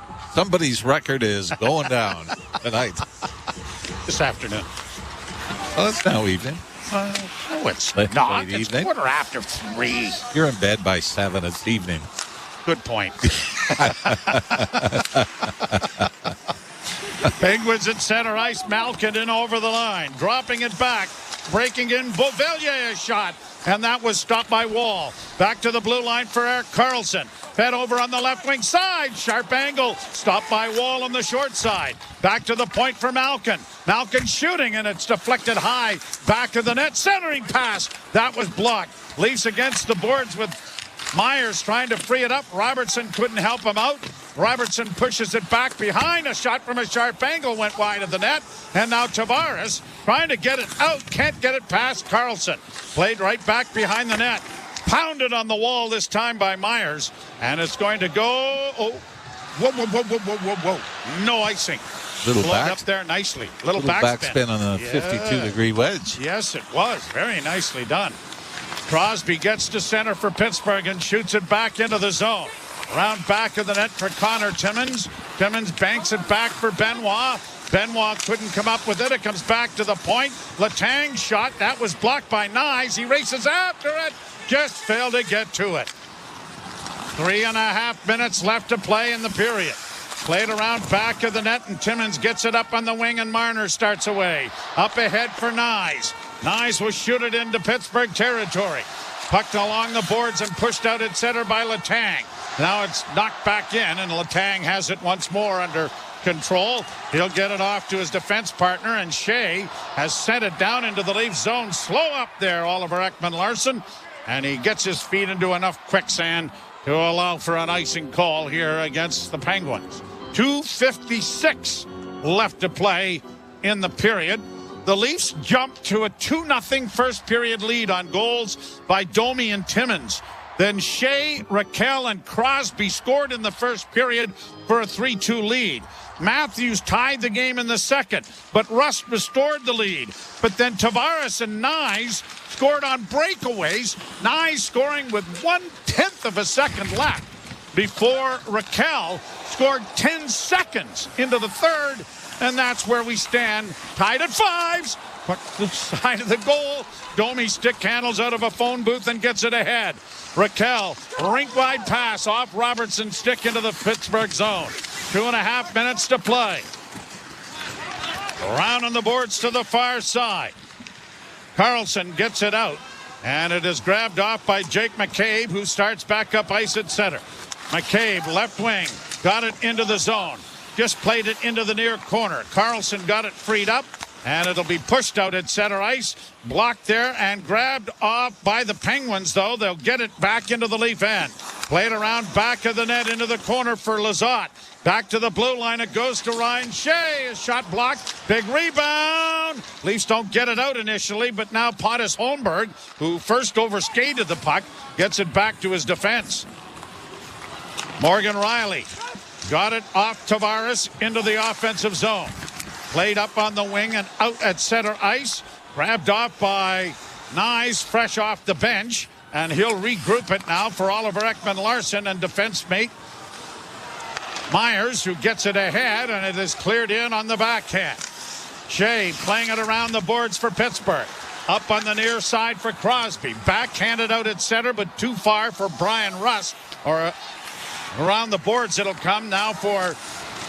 S18: 5. Somebody's record is going down tonight.
S16: This afternoon.
S18: Well, it's now evening.
S16: No, it's
S18: late
S16: not. It's
S18: evening.
S16: 3:15.
S18: You're in bed by 7. It's evening.
S16: Good point. Penguins at center ice. Malkin in over the line. Dropping it back. Breaking in. Beauvillier shot. And that was stopped by Wall. Back to the blue line for Erik Karlsson. Fed over on the left wing side. Sharp angle. Stopped by Wall on the short side. Back to the point for Malkin. Malkin shooting, and it's deflected high. Back of the net. Centering pass. That was blocked. Leafs against the boards with Myers trying to free it up. Robertson couldn't help him out. Robertson pushes it back behind. A shot from a sharp angle went wide of the net. And now Tavares trying to get it out. Can't get it past Karlsson. Played right back behind the net. Pounded on the wall this time by Myers. And it's going to go. Oh, whoa. No icing.
S18: Little
S16: back
S18: up
S16: there nicely.
S18: Little backspin on a 52-degree wedge.
S16: Yes, it was. Very nicely done. Crosby gets to center for Pittsburgh and shoots it back into the zone. Around back of the net for Connor Timmins. Timmins banks it back for Benoit. Benoit couldn't come up with it. It comes back to the point. Letang shot. That was blocked by Nyes. He races after it. Just failed to get to it. 3.5 minutes left to play in the period. Played around back of the net, and Timmins gets it up on the wing, and Marner starts away. Up ahead for Nyes. Nyes will shoot it into Pittsburgh territory. Pucked along the boards and pushed out at center by Letang. Now it's knocked back in, and Letang has it once more under control. He'll get it off to his defense partner, and Shea has sent it down into the Leaf zone. Slow up there, Oliver Ekman-Larsson, and he gets his feet into enough quicksand to allow for an icing call here against the Penguins. 2:56 left to play in the period. The Leafs jumped to a 2-0 first period lead on goals by Domi and Timmins. Then Shea, Raquel, and Crosby scored in the first period for a 3-2 lead. Matthews tied the game in the second, but Rust restored the lead. But then Tavares and Nyes scored on breakaways, Nyes scoring with 1/10 of a second left before Raquel scored 10 seconds into the third. And that's where we stand, tied at 5s. Puck to the side of the goal. Domi stick handles out of a phone booth and gets it ahead. Raquel, rink-wide pass off Robertson's stick into the Pittsburgh zone. 2.5 minutes to play. Around on the boards to the far side. Carlson gets it out, and it is grabbed off by Jake McCabe, who starts back up ice at center. McCabe, left wing, got it into the zone. Just played it into the near corner. Carlson got it freed up, and it'll be pushed out at center ice. Blocked there and grabbed off by the Penguins, though. They'll get it back into the Leaf end. Played around back of the net into the corner for Lizotte. Back to the blue line. It goes to Ryan Shea. A shot blocked. Big rebound. Leafs don't get it out initially, but now Pontus Holmberg, who first overskated the puck, gets it back to his defense. Morgan Riley got it off Tavares into the offensive zone. Played up on the wing and out at center ice. Grabbed off by Nyes, fresh off the bench. And he'll regroup it now for Oliver Ekman-Larsson and defense mate Myers, who gets it ahead, and it is cleared in on the backhand. Shea playing it around the boards for Pittsburgh. Up on the near side for Crosby. Backhanded out at center, but too far for Brian Rust. Or around the boards it'll come now for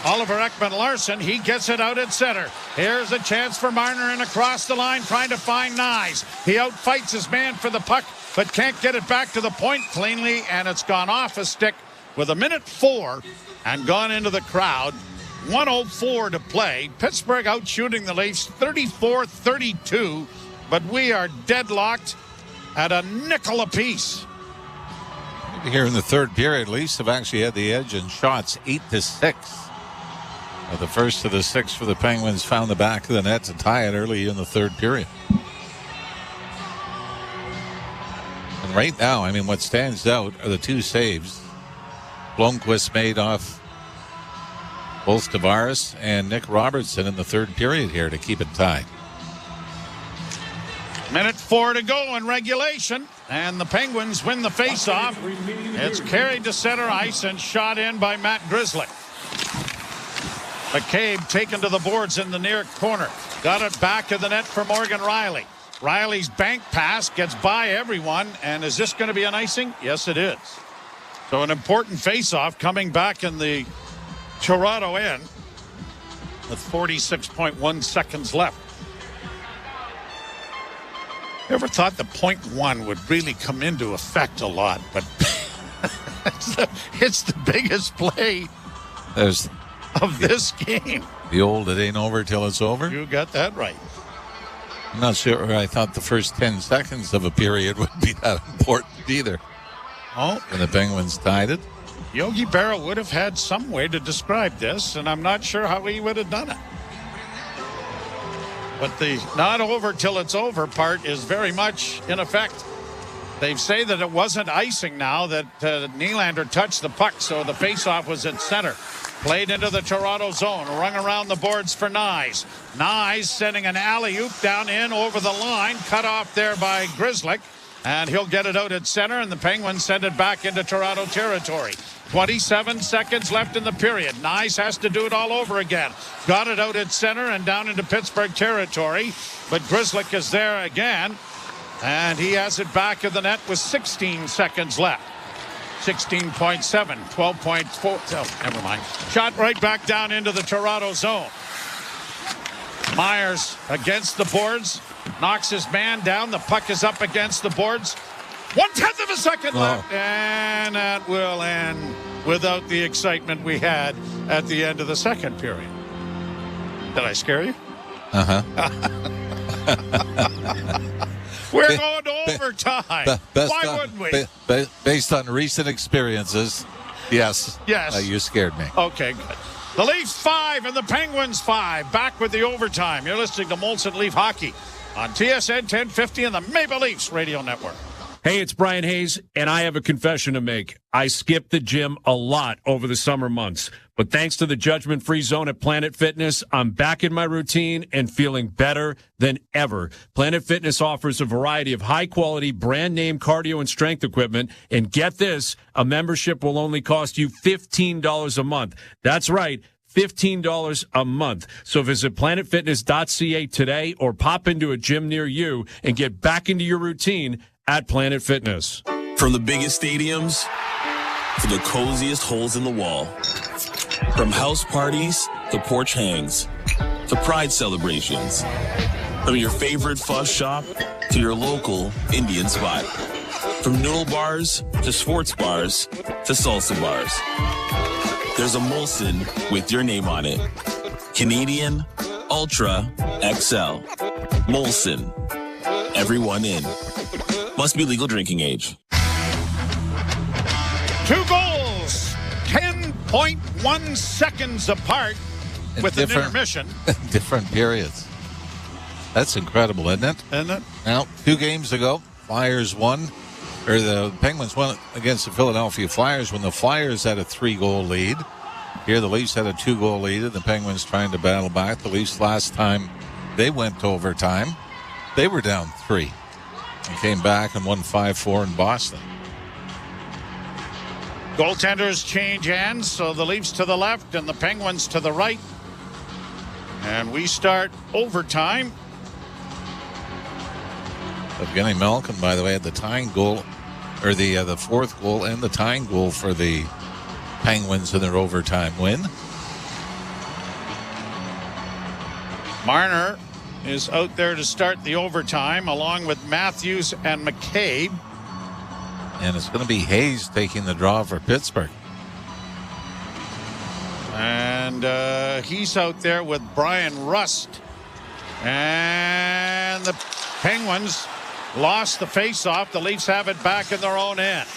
S16: Oliver Ekman-Larsson. He gets it out at center. Here's a chance for Marner, and across the line trying to find Nyes. He outfights his man for the puck, but can't get it back to the point cleanly, and it's gone off a stick with 1:04 and gone into the crowd. 1:04 to play. Pittsburgh out shooting the Leafs 34-32, but we are deadlocked at a nickel apiece.
S18: Here in the third period, Leafs have actually had the edge in shots 8-6. The first of the 6 for the Penguins found the back of the net to tie it early in the third period. And right now, I mean, what stands out are the 2 saves Blomqvist made off both Tavares and Nick Robertson in the third period here to keep it tied.
S16: 1:04 to go in regulation, and the Penguins win the faceoff. It's carried to center ice and shot in by Matt Grzelcyk. McCabe taken to the boards in the near corner. Got it back of the net for Morgan Riley. Riley's bank pass gets by everyone, and is this going to be an icing? Yes, it is. So an important faceoff coming back in the Toronto end with 46.1 seconds left. Ever thought the .1 would really come into effect a lot, but it's the biggest play of this game.
S18: The old "it ain't over till it's over."
S16: You got that right.
S18: I'm not sure I thought the first 10 seconds of a period would be that important either.
S16: Oh,
S18: and the Penguins tied it.
S16: Yogi Berra would have had some way to describe this, and I'm not sure how he would have done it. But the not over till it's over part is very much in effect. They say that it wasn't icing now, that Nylander touched the puck, so the faceoff was at center. Played into the Toronto zone, rung around the boards for Nyes. Nyes sending an alley-oop down in over the line, cut off there by Grzelcyk, and he'll get it out at center, and the Penguins send it back into Toronto territory. 27 seconds left in the period. Nyes has to do it all over again. Got it out at center and down into Pittsburgh territory, but Grzelcyk is there again, and he has it back of the net with 16 seconds left. 16.7, 12.4. Oh, never mind. Shot right back down into the Toronto zone. Myers against the boards, knocks his man down. The puck is up against the boards. 1/10 of a second left. And that will end without the excitement we had at the end of the second period. Did I scare you?
S18: Uh-huh.
S16: We're going to overtime. Why wouldn't we?
S18: Based on recent experiences, yes.
S16: Yes.
S18: You scared me.
S16: Okay, good. The Leafs 5 and the Penguins 5. Back with the overtime. You're listening to Molson Leaf Hockey on TSN 1050 and the Maple Leafs Radio Network.
S11: Hey, it's Brian Hayes, and I have a confession to make. I skipped the gym a lot over the summer months, but thanks to the judgment-free zone at Planet Fitness, I'm back in my routine and feeling better than ever. Planet Fitness offers a variety of high-quality, brand-name cardio and strength equipment, and get this, a membership will only cost you $15 a month. That's right. $15 a month. So visit planetfitness.ca today or pop into a gym near you and get back into your routine at Planet Fitness.
S19: From the biggest stadiums to the coziest holes in the wall. From house parties to porch hangs to pride celebrations. From your favorite fuzz shop to your local Indian spot. From noodle bars to sports bars to salsa bars. There's a Molson with your name on it. Canadian Ultra XL. Molson. Everyone in. Must be legal drinking age.
S16: 2 goals, 10.1 seconds apart with an intermission.
S18: Different periods. That's incredible, isn't it?
S16: Isn't it?
S18: Now, 2 games ago, Flyers won, or the Penguins won against the Philadelphia Flyers when the Flyers had a 3-goal lead. Here, the Leafs had a 2-goal lead, and the Penguins trying to battle back. The Leafs last time they went to overtime, they were down 3. And came back and won 5-4 in Boston.
S16: Goaltenders change hands, so the Leafs to the left and the Penguins to the right. And we start overtime.
S18: Evgeny Malkin, by the way, had the tying goal, or the 4th goal and the tying goal for the Penguins in their overtime win.
S16: Marner is out there to start the overtime along with Matthews and McCabe.
S18: And it's going to be Hayes taking the draw for Pittsburgh.
S16: And he's out there with Brian Rust. And the Penguins lost the faceoff. The Leafs have it back in their own end.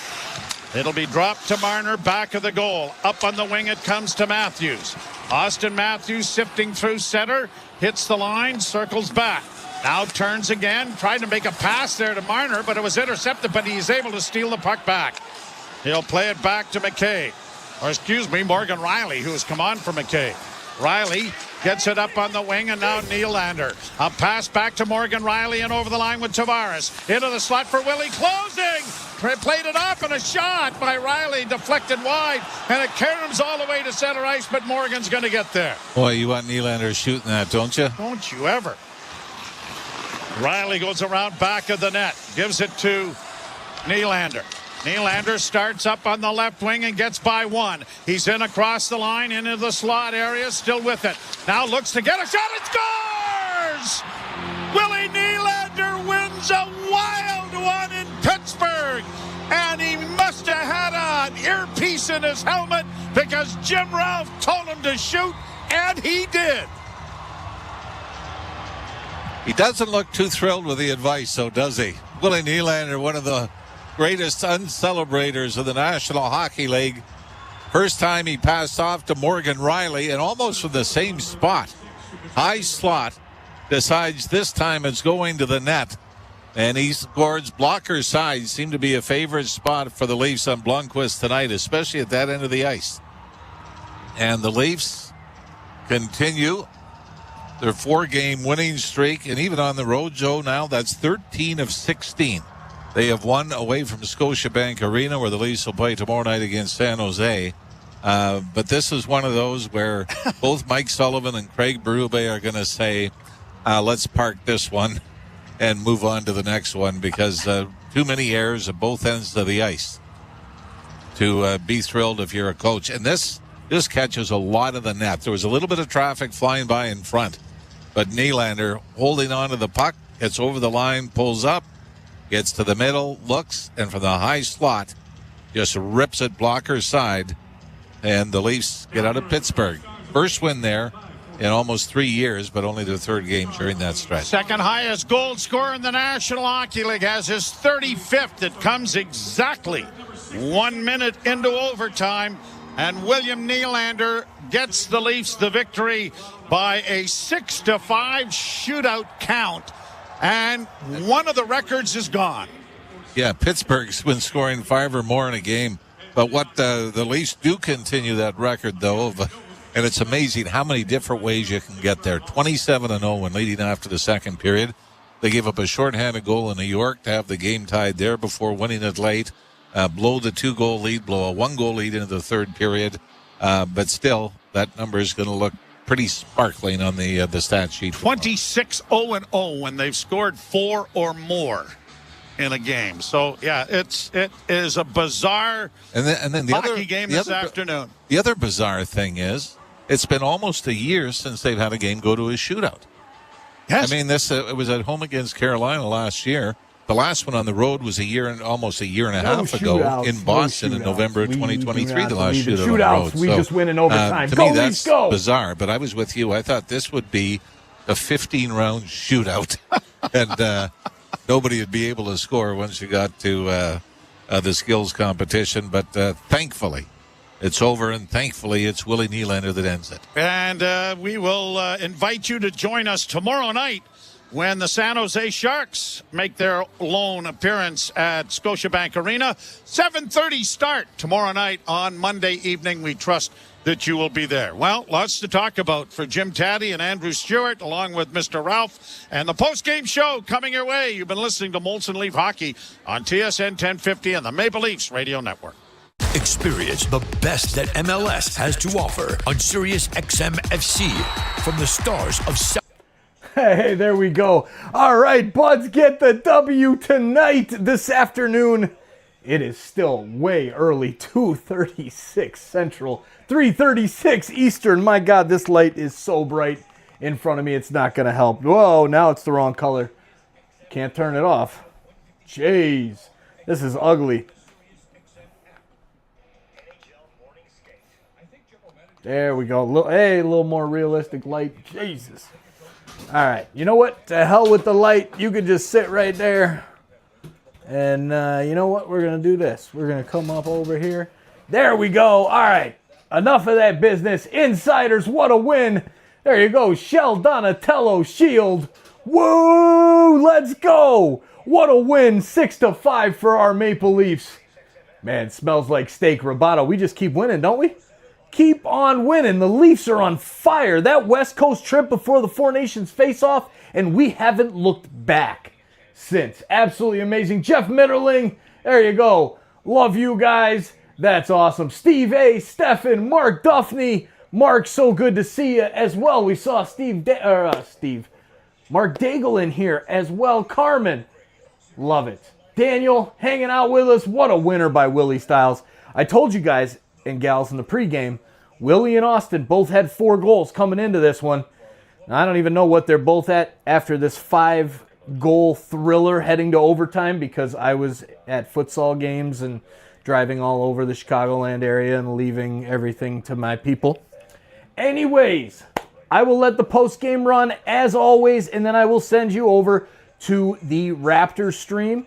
S16: It'll be dropped to Marner, back of the goal. Up on the wing it comes to Matthews. Austin Matthews sifting through center. Hits the line, circles back. Now turns again, tried to make a pass there to Marner, but it was intercepted, but he's able to steal the puck back. He'll play it back to McKay. Or Morgan Riley, who has come on for McKay. Riley gets it up on the wing, and now Nylander. A pass back to Morgan Riley and over the line with Tavares. Into the slot for Willie, closing! Played it off, and a shot by Riley, deflected wide, and it caroms all the way to center ice, but Morgan's going to get there.
S18: Boy, you want Nylander shooting that, don't you?
S16: Don't you ever. Riley goes around back of the net, gives it to Nylander. Nylander starts up on the left wing and gets by one. He's in across the line into the slot area, still with it. Now looks to get a shot and scores! Willie Nylander wins a wild one in Pittsburgh. And he must have had an earpiece in his helmet because Jim Ralph told him to shoot, and he did.
S18: He doesn't look too thrilled with the advice, though, does he? Willie Nylander, one of the greatest uncelebrators of the National Hockey League. First time he passed off to Morgan Riley, and almost from the same spot. High slot. Decides this time it's going to the net. And he scores. Blocker side seemed to be a favorite spot for the Leafs on Blomqvist tonight, especially at that end of the ice. And the Leafs continue their 4-game winning streak, and even on the road, Joe, now that's 13 of 16. They have won away from Scotiabank Arena, where the Leafs will play tomorrow night against San Jose. But this is one of those where both Mike Sullivan and Craig Berube are going to say, let's park this one and move on to the next one, because too many errors at both ends of the ice to be thrilled if you're a coach. And this catches a lot of the net. There was a little bit of traffic flying by in front, but Nylander holding on to the puck, gets over the line, pulls up, Gets to the middle, looks, and from the high slot, just rips it blocker side. And the Leafs get out of Pittsburgh. First win there in almost 3 years, but only their third game during that stretch.
S16: Second highest goal scorer in the National Hockey League has his 35th. It comes exactly 1 minute into overtime. And William Nylander gets the Leafs the victory by a 6-5 shootout count. And one of the records is gone.
S18: Yeah, Pittsburgh's been scoring 5 or more in a game. But what the Leafs do continue that record, though, and it's amazing how many different ways you can get there. 27-0 when leading after the second period. They gave up a shorthanded goal in New York to have the game tied there before winning it late. Blow the 2-goal lead, blow a 1-goal lead into the third period. But still, that number is going to look pretty sparkling on the stat sheet.
S16: 26-0-0 when they've scored 4 or more in a game. So, yeah, it is a bizarre
S18: and then the
S16: hockey
S18: other
S16: game this afternoon.
S18: The other bizarre thing is it's been almost a year since they've had a game go to a shootout.
S16: Yes.
S18: I mean, it was at home against Carolina last year. The last one on the road was almost a year and a half ago in Boston in November of 2023. The last shootout on the road.
S25: We just win in overtime.
S18: To me, that's bizarre. But I was with you. I thought this would be a 15-round shootout, and nobody would be able to score once you got to the skills competition. But thankfully, it's over, and thankfully, it's Willie Nylander that ends it.
S16: And we will invite you to join us tomorrow night when the San Jose Sharks make their lone appearance at Scotiabank Arena. 7:30 start tomorrow night on Monday evening. We trust that you will be there. Well, lots to talk about for Jim Taddy and Andrew Stewart, along with Mr. Ralph, and the post-game show coming your way. You've been listening to Molson Leaf Hockey on TSN 1050 and the Maple Leafs Radio Network.
S10: Experience the best that MLS has to offer on Sirius XM FC from the stars of South.
S25: Hey, there we go. All right, Buds get the W tonight, this afternoon. It is still way early, 2:36 Central, 3:36 Eastern. My God, this light is so bright in front of me, it's not going to help. Whoa, now it's the wrong color. Can't turn it off. Jeez, this is ugly. There we go. Hey, a little more realistic light. Jesus. All right, you know what? To hell with the light. You can just sit right there. And you know what? We're going to do this. We're going to come up over here. There we go. All right, enough of that business. Insiders, what a win. There you go. Shell Donatello Shield. Woo! Let's go. What a win. 6-5 for our Maple Leafs. Man, smells like steak Roboto. We just keep winning, don't we? Keep on winning. The Leafs are on fire. That West Coast trip before the Four Nations face-off, and we haven't looked back since. Absolutely amazing. Jeff Mitterling, there you go. Love you guys. That's awesome. Steve A, Stefan, Mark Duffney. Mark, so good to see you as well. We saw Mark Daigle in here as well. Carmen, love it. Daniel, hanging out with us. What a winner by Willie Styles. I told you guys and gals in the pregame, Willie and Austin both had 4 goals coming into this one. Now, I don't even know what they're both at after this 5-goal thriller heading to overtime, because I was at futsal games and driving all over the Chicagoland area and leaving everything to my people. Anyways, I will let the post-game run as always, and then I will send you over to the Raptors stream,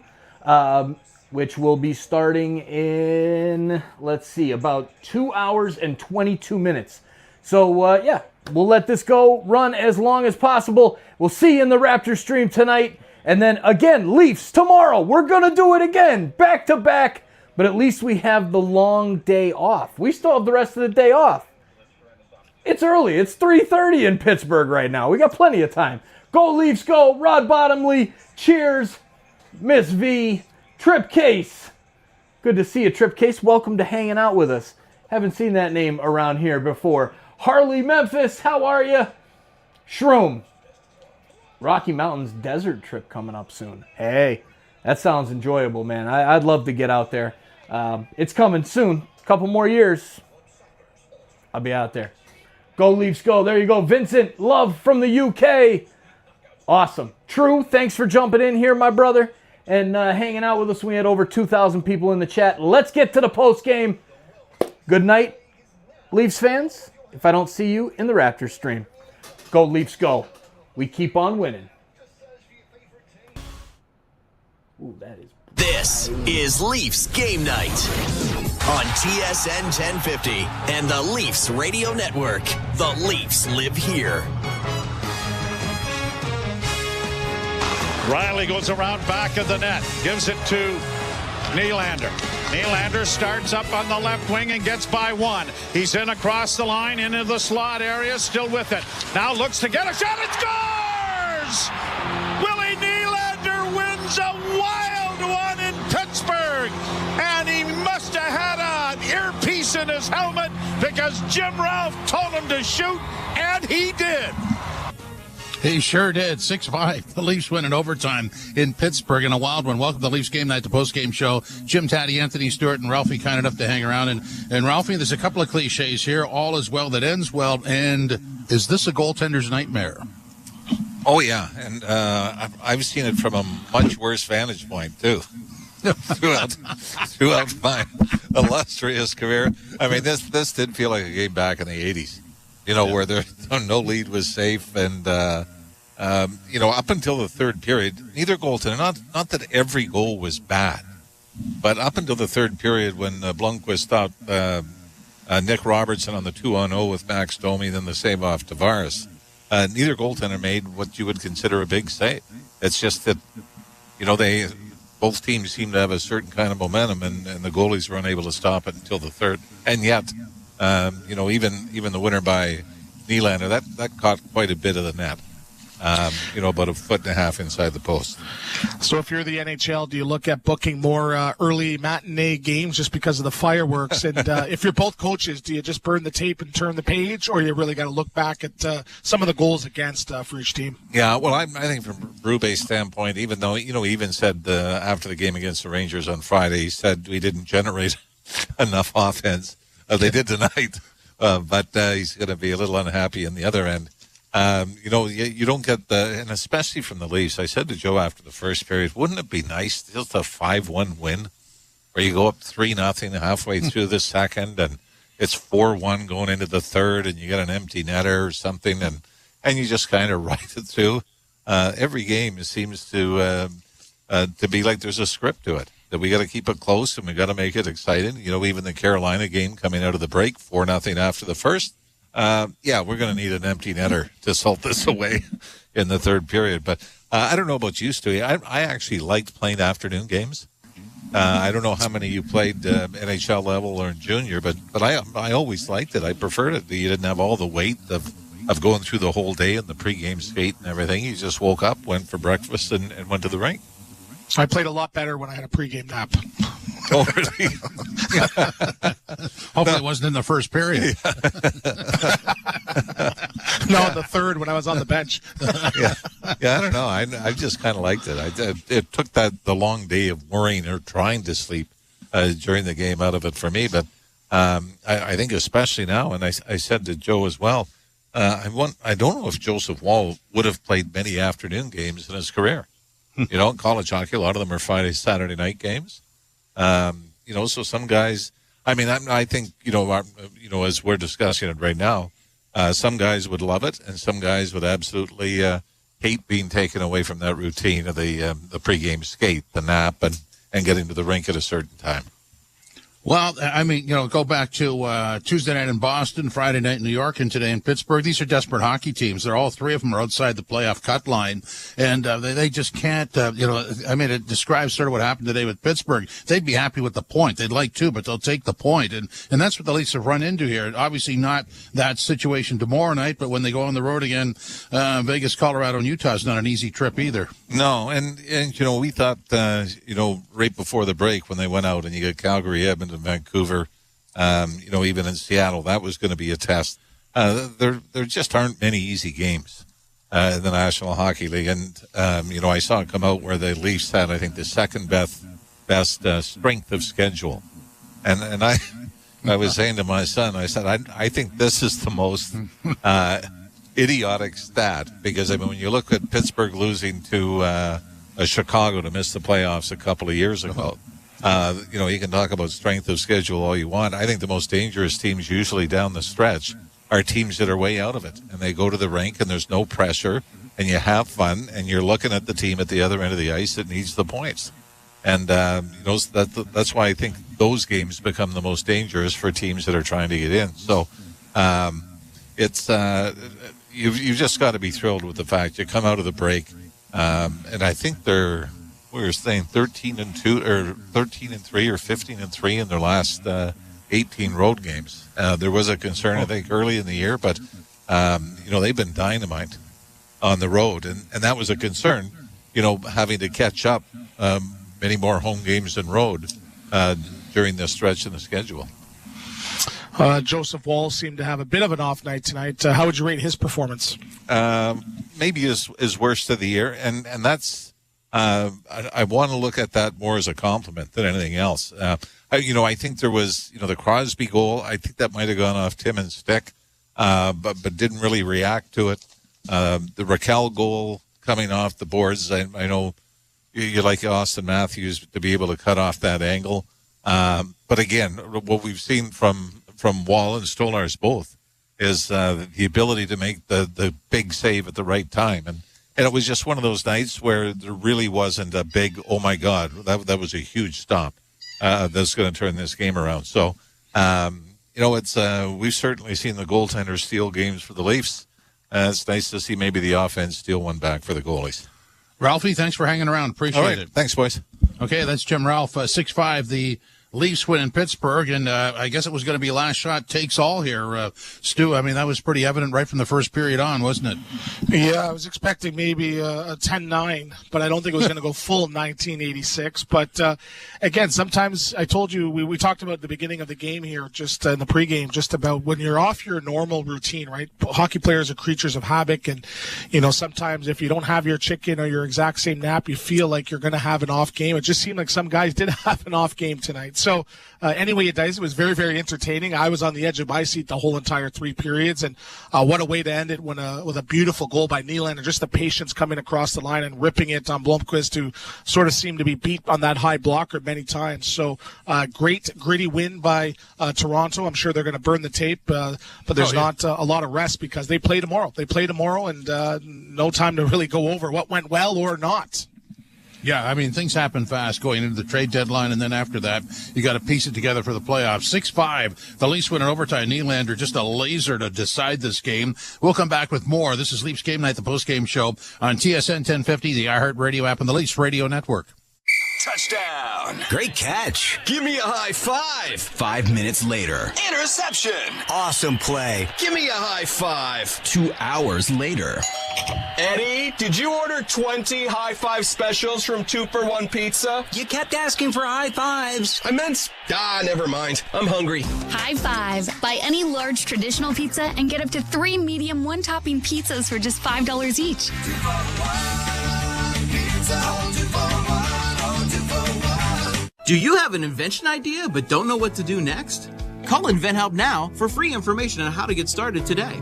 S25: which will be starting in, let's see, about 2 hours and 22 minutes. So, yeah, we'll let this go run as long as possible. We'll see you in the Raptors stream tonight. And then, again, Leafs tomorrow. We're going to do it again, back to back. But at least we have the long day off. We still have the rest of the day off. It's early. It's 3:30 in Pittsburgh right now. We got plenty of time. Go Leafs, go. Rod Bottomley, cheers. Miss V. Trip Case. Good to see you, Trip Case. Welcome to hanging out with us. Haven't seen that name around here before. Harley Memphis, how are you? Shroom. Rocky Mountains desert trip coming up soon. Hey, that sounds enjoyable, man. I'd love to get out there. It's coming soon. A couple more years. I'll be out there. Go Leafs, go. There you go. Vincent, love from the UK. Awesome. True, thanks for jumping in here, my brother. and hanging out with us. We had over 2,000 people in the chat. Let's get to the post game. Good night, Leafs fans. If I don't see you in the Raptors stream, go Leafs, go. We keep on winning. Ooh, that is.
S1: This is Leafs Game Night on TSN 1050 and the Leafs Radio Network. The Leafs live here.
S16: Riley goes around back of the net, gives it to Nylander. Nylander starts up on the left wing and gets by one. He's in across the line into the slot area, still with it. Now looks to get a shot and scores! Willie Nylander wins a wild one in Pittsburgh. And he must have had an earpiece in his helmet because Jim Ralph told him to shoot, and he did.
S13: He sure did. 6-5. The Leafs win in overtime in Pittsburgh in a wild one. Welcome to the Leafs Game Night, the post-game show. Jim, Taddy, Anthony Stewart, and Ralphie kind enough to hang around. And Ralphie, there's a couple of cliches here. All is well that ends well. And is this a goaltender's nightmare?
S18: Oh, yeah. And I've seen it from a much worse vantage point, too. throughout my illustrious career. I mean, this did feel like a game back in the 80s. Where no lead was safe, and up until the third period, neither goaltender. Not that every goal was bad, but up until the third period, when Blomqvist stopped Nick Robertson on the 2-on-0 with Max Domi, then the save off Tavares, neither goaltender made what you would consider a big save. It's just that both teams seem to have a certain kind of momentum, and the goalies were unable to stop it until the third, and yet. Even the winner by Nylander, that caught quite a bit of the net. About a foot and a half inside the post.
S20: So if you're the NHL, do you look at booking more early matinee games just because of the fireworks? And if you're both coaches, do you just burn the tape and turn the page, or you really got to look back at some of the goals against for each team? Yeah, well, I think from Brube's standpoint, even though, he even said after the game against the Rangers on Friday, he said we didn't generate enough offense. They did tonight, but he's going to be a little unhappy in the other end. You don't get and especially from the Leafs. I said to Joe after the first period, wouldn't it be nice just a 5-1 win where you go up 3-0 halfway through the second and it's 4-1 going into the third and you get an empty netter or something and you just kind of ride it through. Every game seems to be like there's a script to it. That we got to keep it close and we got to make it exciting. Even the Carolina game coming out of the break, 4-0 after the first. We're going to need an empty netter to salt this away in the third period. But I don't know about you, Stewie. I actually liked playing afternoon games. I don't know how many you played NHL level or in junior, but I always liked it. I preferred it. You didn't have all the weight of going through the whole day and the pregame skate and everything. You just woke up, went for breakfast, and went to the rink. I played a lot better when I had a pregame nap.
S18: Oh, really?
S13: Hopefully it wasn't in the first period.
S20: No, in the third when I was on the bench.
S18: Yeah, I don't know. I just kind of liked it. It took the long day of worrying or trying to sleep during the game out of it for me. But I think especially now, and I said to Joe as well, I don't know if Joseph Wall would have played many afternoon games in his career. In college hockey, a lot of them are Friday, Saturday night games. So some guys, I think, as we're discussing it right now, some guys would love it and some guys would absolutely hate being taken away from that routine of the pregame skate, the nap, and getting to the rink at a certain time.
S13: Well, go back to Tuesday night in Boston, Friday night in New York, and today in Pittsburgh. These are desperate hockey teams. All three of them are outside the playoff cut line, and they just can't, it describes sort of what happened today with Pittsburgh. They'd be happy with the point. They'd like to, but they'll take the point, and that's what the Leafs have run into here. Obviously not that situation tomorrow night, but when they go on the road again, Vegas, Colorado, and Utah is not an easy trip either.
S18: No, and we thought, right before the break when they went out and you get Calgary, Edmonton, Vancouver, even in Seattle, that was going to be a test. There just aren't many easy games in the National Hockey League. And, I saw it come out where the Leafs had, I think, the second best strength of schedule. And I was saying to my son, I said, I think this is the most idiotic stat because, when you look at Pittsburgh losing to a Chicago to miss the playoffs a couple of years ago. You can talk about strength of schedule all you want. I think the most dangerous teams usually down the stretch are teams that are way out of it, and they go to the rink and there's no pressure, and you have fun, and you're looking at the team at the other end of the ice that needs the points. And that's why I think those games become the most dangerous for teams that are trying to get in. So you've just got to be thrilled with the fact you come out of the break, and I think we were saying 13-2 or 13-3 or 15-3 in their last 18 road games. There was a concern, I think, early in the year, but they've been dynamite on the road, and that was a concern. Having to catch up many more home games than road during this stretch in the schedule.
S20: Joseph Wall seemed to have a bit of an off night tonight. How would you rate his performance?
S18: Maybe his worst of the year, and that's I want to look at that more as a compliment than anything else. I think there was the Crosby goal. I think that might have gone off Timmins' stick, but didn't really react to it. The Raquel goal coming off the boards. I know you like Austin Matthews to be able to cut off that angle. But again, what we've seen from Wall and Stolarz both is the ability to make the big save at the right time. And it was just one of those nights where there really wasn't a big, oh, my God, that was a huge stop that's going to turn this game around. So, it's we've certainly seen the goaltenders steal games for the Leafs. It's nice to see maybe the offense steal one back for the goalies.
S13: Ralphie, thanks for hanging around. Appreciate it.
S18: Thanks, boys.
S13: Okay, that's Jim Ralph, 6'5", the Leafs win in Pittsburgh, and I guess it was going to be last shot takes all here. Stu, I mean, that was pretty evident right from the first period on, wasn't it?
S20: Yeah, I was expecting maybe a 10-9, but I don't think it was going to go full 1986. But, again, sometimes I told you, we talked about at the beginning of the game here, just in the pregame, just about when you're off your normal routine, right? Hockey players are creatures of habit, and, sometimes if you don't have your chicken or your exact same nap, you feel like you're going to have an off game. It just seemed like some guys did have an off game tonight. So anyway it dice, it was very, very entertaining. I was on the edge of my seat the whole entire 3 periods, and what a way to end it with a beautiful goal by Nylander. Just the patience coming across the line and ripping it on Blomqvist, who sort of seemed to be beat on that high blocker many times. So great, gritty win by Toronto. I'm sure they're going to burn the tape, but there's not a lot of rest because they play tomorrow. And no time to really go over what went well or not.
S13: Yeah, I mean, things happen fast going into the trade deadline, and then after that, you got to piece it together for the playoffs. 6-5, the Leafs win in overtime. Nylander, just a laser to decide this game. We'll come back with more. This is Leafs Game Night, the post-game show on TSN 1050, the iHeartRadio app, and the Leafs Radio Network.
S1: Touchdown. Great catch. Give me a high five. 5 minutes later. Interception. Awesome play. Give me a high five. 2 hours later.
S2: Eddie, did you order 20 high five specials from 2 for $1 pizza?
S1: You kept asking for high fives. I meant... never mind. I'm hungry.
S4: High five. Buy any large traditional pizza and get up to 3 medium 1-topping pizzas for just $5 each. 2 for $1 pizza. 2 for $1.
S15: Do you have an invention idea but don't know what to do next? Call InventHelp now for free information on how to get started today.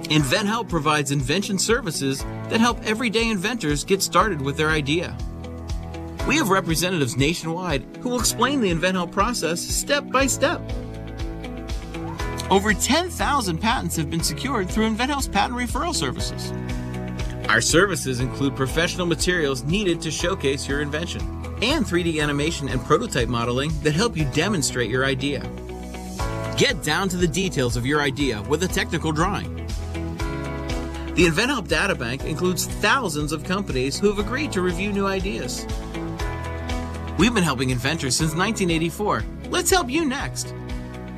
S15: InventHelp provides invention services that help everyday inventors get started with their idea. We have representatives nationwide who will explain the InventHelp process step by step. Over 10,000 patents have been secured through InventHelp's patent referral services. Our services include professional materials needed to showcase your invention, and 3D animation and prototype modeling that help you demonstrate your idea. Get down to the details of your idea with a technical drawing. The InventHelp Databank includes thousands of companies who have agreed to review new ideas. We've been helping inventors since 1984. Let's help you next.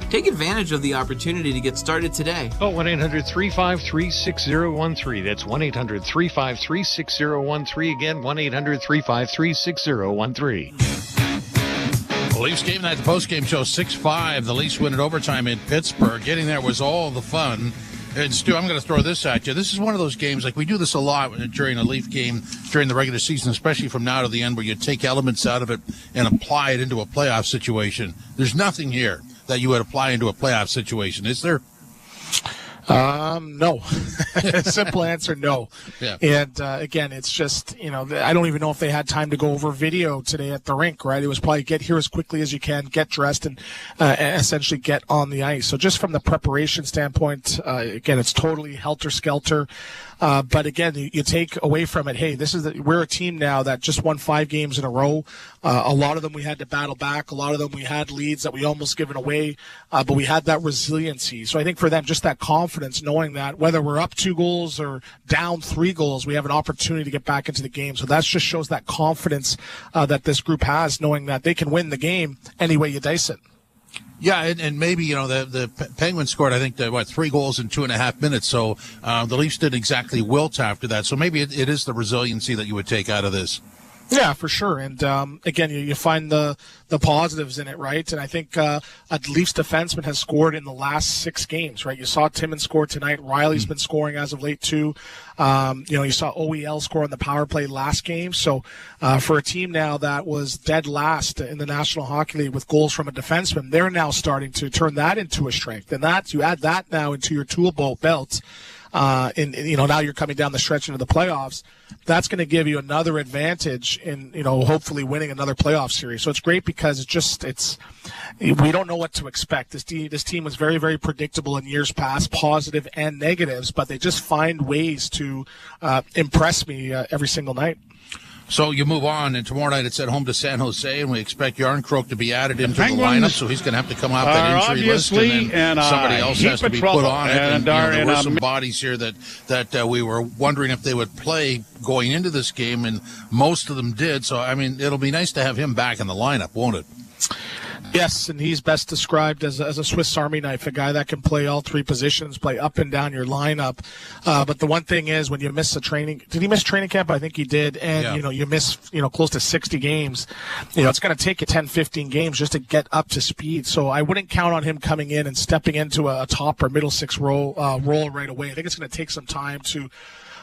S15: Take advantage of the opportunity to get started today.
S7: Call 1-800-353-6013. That's 1-800-353-6013. Again, 1-800-353-6013.
S13: Leafs Game Night, the post-game show, 6-5. The Leafs win in overtime in Pittsburgh. Getting there was all the fun. And Stu, I'm going to throw this at you. This is one of those games, like we do this a lot during a Leaf game, during the regular season, especially from now to the end, where you take elements out of it and apply it into a playoff situation. There's nothing here that you would apply into a playoff situation, is there?
S20: No. Simple answer, no.
S13: Yeah.
S20: And again, it's just, I don't even know if they had time to go over video today at the rink, right? It was probably get here as quickly as you can, get dressed, and essentially get on the ice. So just from the preparation standpoint, again, it's totally helter-skelter. But again, you take away from it, hey, we're a team now that just won 5 games in a row. A lot of them we had to battle back. A lot of them we had leads that we almost given away, but we had that resiliency. So I think for them, just that confidence, knowing that whether we're up 2 goals or down 3 goals, we have an opportunity to get back into the game. So that just shows that confidence that this group has, knowing that they can win the game any way you dice it.
S13: Yeah, and maybe, the Penguins scored, I think, 3 goals in 2.5 minutes. So the Leafs didn't exactly wilt after that. So maybe it is the resiliency that you would take out of this.
S20: Yeah, for sure. And again, you find the positives in it, right? And I think a Leafs defenseman has scored in the last 6 games, right? You saw Timmins score tonight. Riley's been scoring as of late too. You saw OEL score on the power play last game. So for a team now that was dead last in the National Hockey League with goals from a defenseman, they're now starting to turn that into a strength. And you add that now into your tool belt. Now you're coming down the stretch into the playoffs. That's going to give you another advantage in, hopefully winning another playoff series. So it's great because we don't know what to expect. This team was very, very predictable in years past, positive and negatives, but they just find ways to impress me every single night.
S13: So you move on, and tomorrow night it's at home to San Jose, and we expect Yarncroke to be added into the lineup, so he's going to have to come off that injury list, and then somebody else has to be put on it. And there were some bodies here that we were wondering if they would play going into this game, and most of them did. So, it'll be nice to have him back in the lineup, won't it?
S20: Yes, and he's best described as a Swiss Army knife, a guy that can play all 3 positions, play up and down your lineup. But the one thing is, when you miss did he miss training camp? I think he did. And, you miss, close to 60 games. It's going to take you 10, 15 games just to get up to speed. So I wouldn't count on him coming in and stepping into a top or middle 6 role right away. I think it's going to take some time to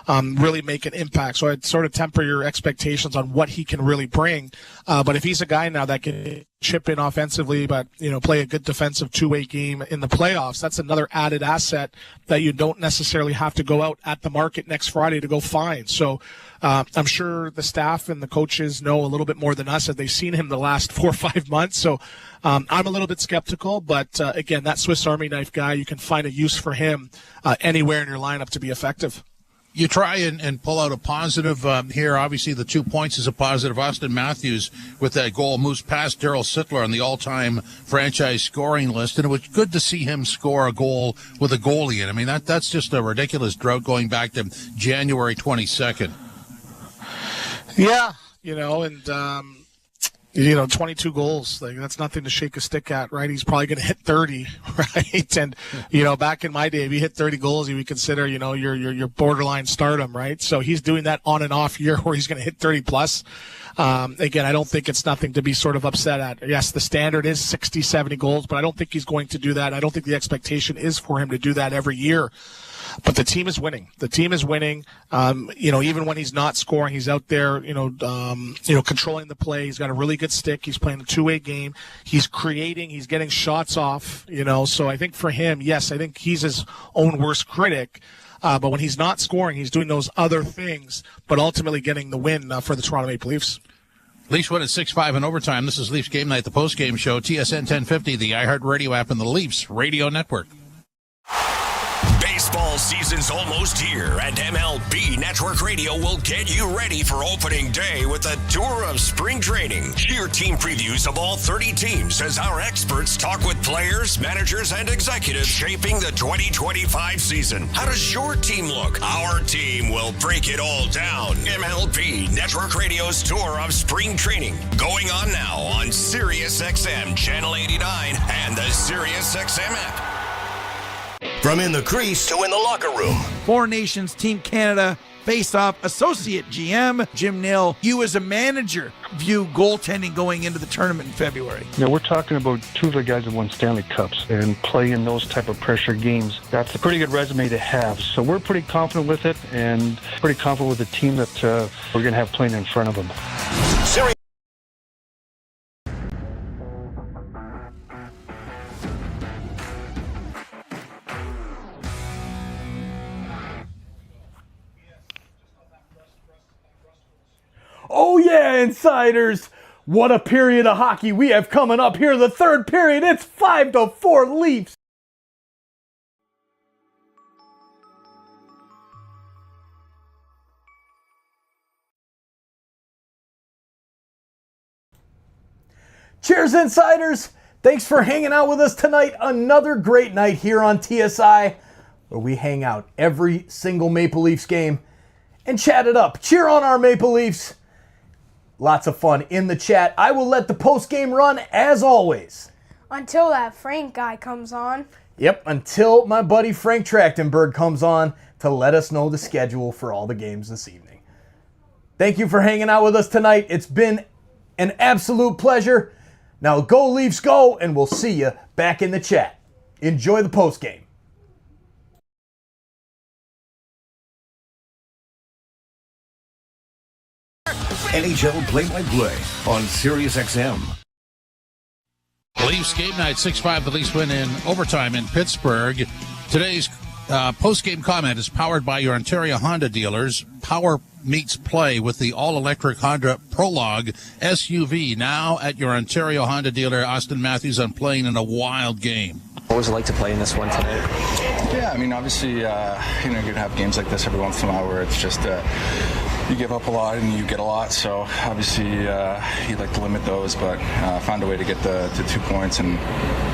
S20: really make an impact. So I'd sort of temper your expectations on what he can really bring. But if he's a guy now that can chip in offensively, but, play a good defensive 2-way game in the playoffs, that's another added asset that you don't necessarily have to go out at the market next Friday to go find. So I'm sure the staff and the coaches know a little bit more than us as they've seen him the last 4 or 5 months. So I'm a little bit skeptical, but again, that Swiss Army knife guy, you can find a use for him anywhere in your lineup to be effective.
S13: You try and pull out a positive here. Obviously, the 2 points is a positive. Austin Matthews with that goal moves past Daryl Sittler on the all-time franchise scoring list, and it was good to see him score a goal with a goalie in. That's just a ridiculous drought going back to January 22nd.
S20: Yeah, and 22 goals, that's nothing to shake a stick at, right? He's probably going to hit 30, right? And, back in my day, if you hit 30 goals, you would consider, your borderline stardom, right? So he's doing that on and off year where he's going to hit 30 plus. Again, I don't think it's nothing to be sort of upset at. Yes, the standard is 60, 70 goals, but I don't think he's going to do that. I don't think the expectation is for him to do that every year. But the team is winning. The team is winning. Even when he's not scoring, he's out there, controlling the play. He's got a really good stick. He's playing a 2-way game. He's creating. He's getting shots off, So I think for him, yes, I think he's his own worst critic. But when he's not scoring, he's doing those other things, but ultimately getting the win for the Toronto Maple Leafs.
S13: Leafs win at 6-5 in overtime. This is Leafs Game Night, the post-game show, TSN 1050, the iHeartRadio app, and the Leafs Radio Network.
S3: Baseball season's almost here, and MLB Network Radio will get you ready for opening day with a tour of spring training. Hear team previews of all 30 teams as our experts talk with players, managers, and executives shaping the 2025 season. How does your team look? Our team will break it all down. MLB Network Radio's tour of spring training going on now on Sirius XM Channel 89 and the Sirius XM app.
S1: From in the crease to in the locker room.
S5: Four Nations Team Canada Face-Off Associate GM Jim Nill. You as a manager view goaltending going into the tournament in February.
S26: We're talking about 2 of the guys that won Stanley Cups and play in those type of pressure games. That's a pretty good resume to have. So we're pretty confident with it and pretty confident with the team that we're going to have playing in front of them.
S25: Insiders. What a period of hockey we have coming up here. The third period, it's 5-4 Leafs. Cheers, Insiders. Thanks for hanging out with us tonight. Another great night here on TSI, where we hang out every single Maple Leafs game and chat it up. Cheer on our Maple Leafs. Lots of fun in the chat. I will let the post-game run as always.
S14: Until that Frank guy comes on.
S25: Yep, until my buddy Frank Trachtenberg comes on to let us know the schedule for all the games this evening. Thank you for hanging out with us tonight. It's been an absolute pleasure. Now go Leafs go, and we'll see you back in the chat. Enjoy the post-game.
S1: NHL play-by-play on SiriusXM.
S13: Leafs game night, 6-5. The Leafs win in overtime in Pittsburgh. Today's post-game comment is powered by your Ontario Honda dealers. Power meets play with the all-electric Honda Prologue SUV. Now at your Ontario Honda dealer. Austin Matthews on playing in a wild game.
S7: What was it like to play in this one tonight?
S8: Yeah, I mean, obviously, you're going to have games like this every once in a while where it's just you give up a lot and you get a lot. So obviously, you'd like to limit those, but found a way to get the 2 points and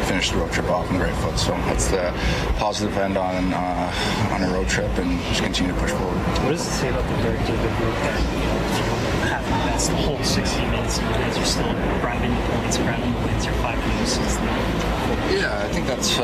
S8: finish the road trip off on the right foot. So that's the positive end on a road trip, and just continue to push forward.
S7: What does it say about the very good group that have the best the whole 60 minutes? You guys are still grabbing the points, grabbing the wins, or 5 games since then?
S8: Yeah, I think that's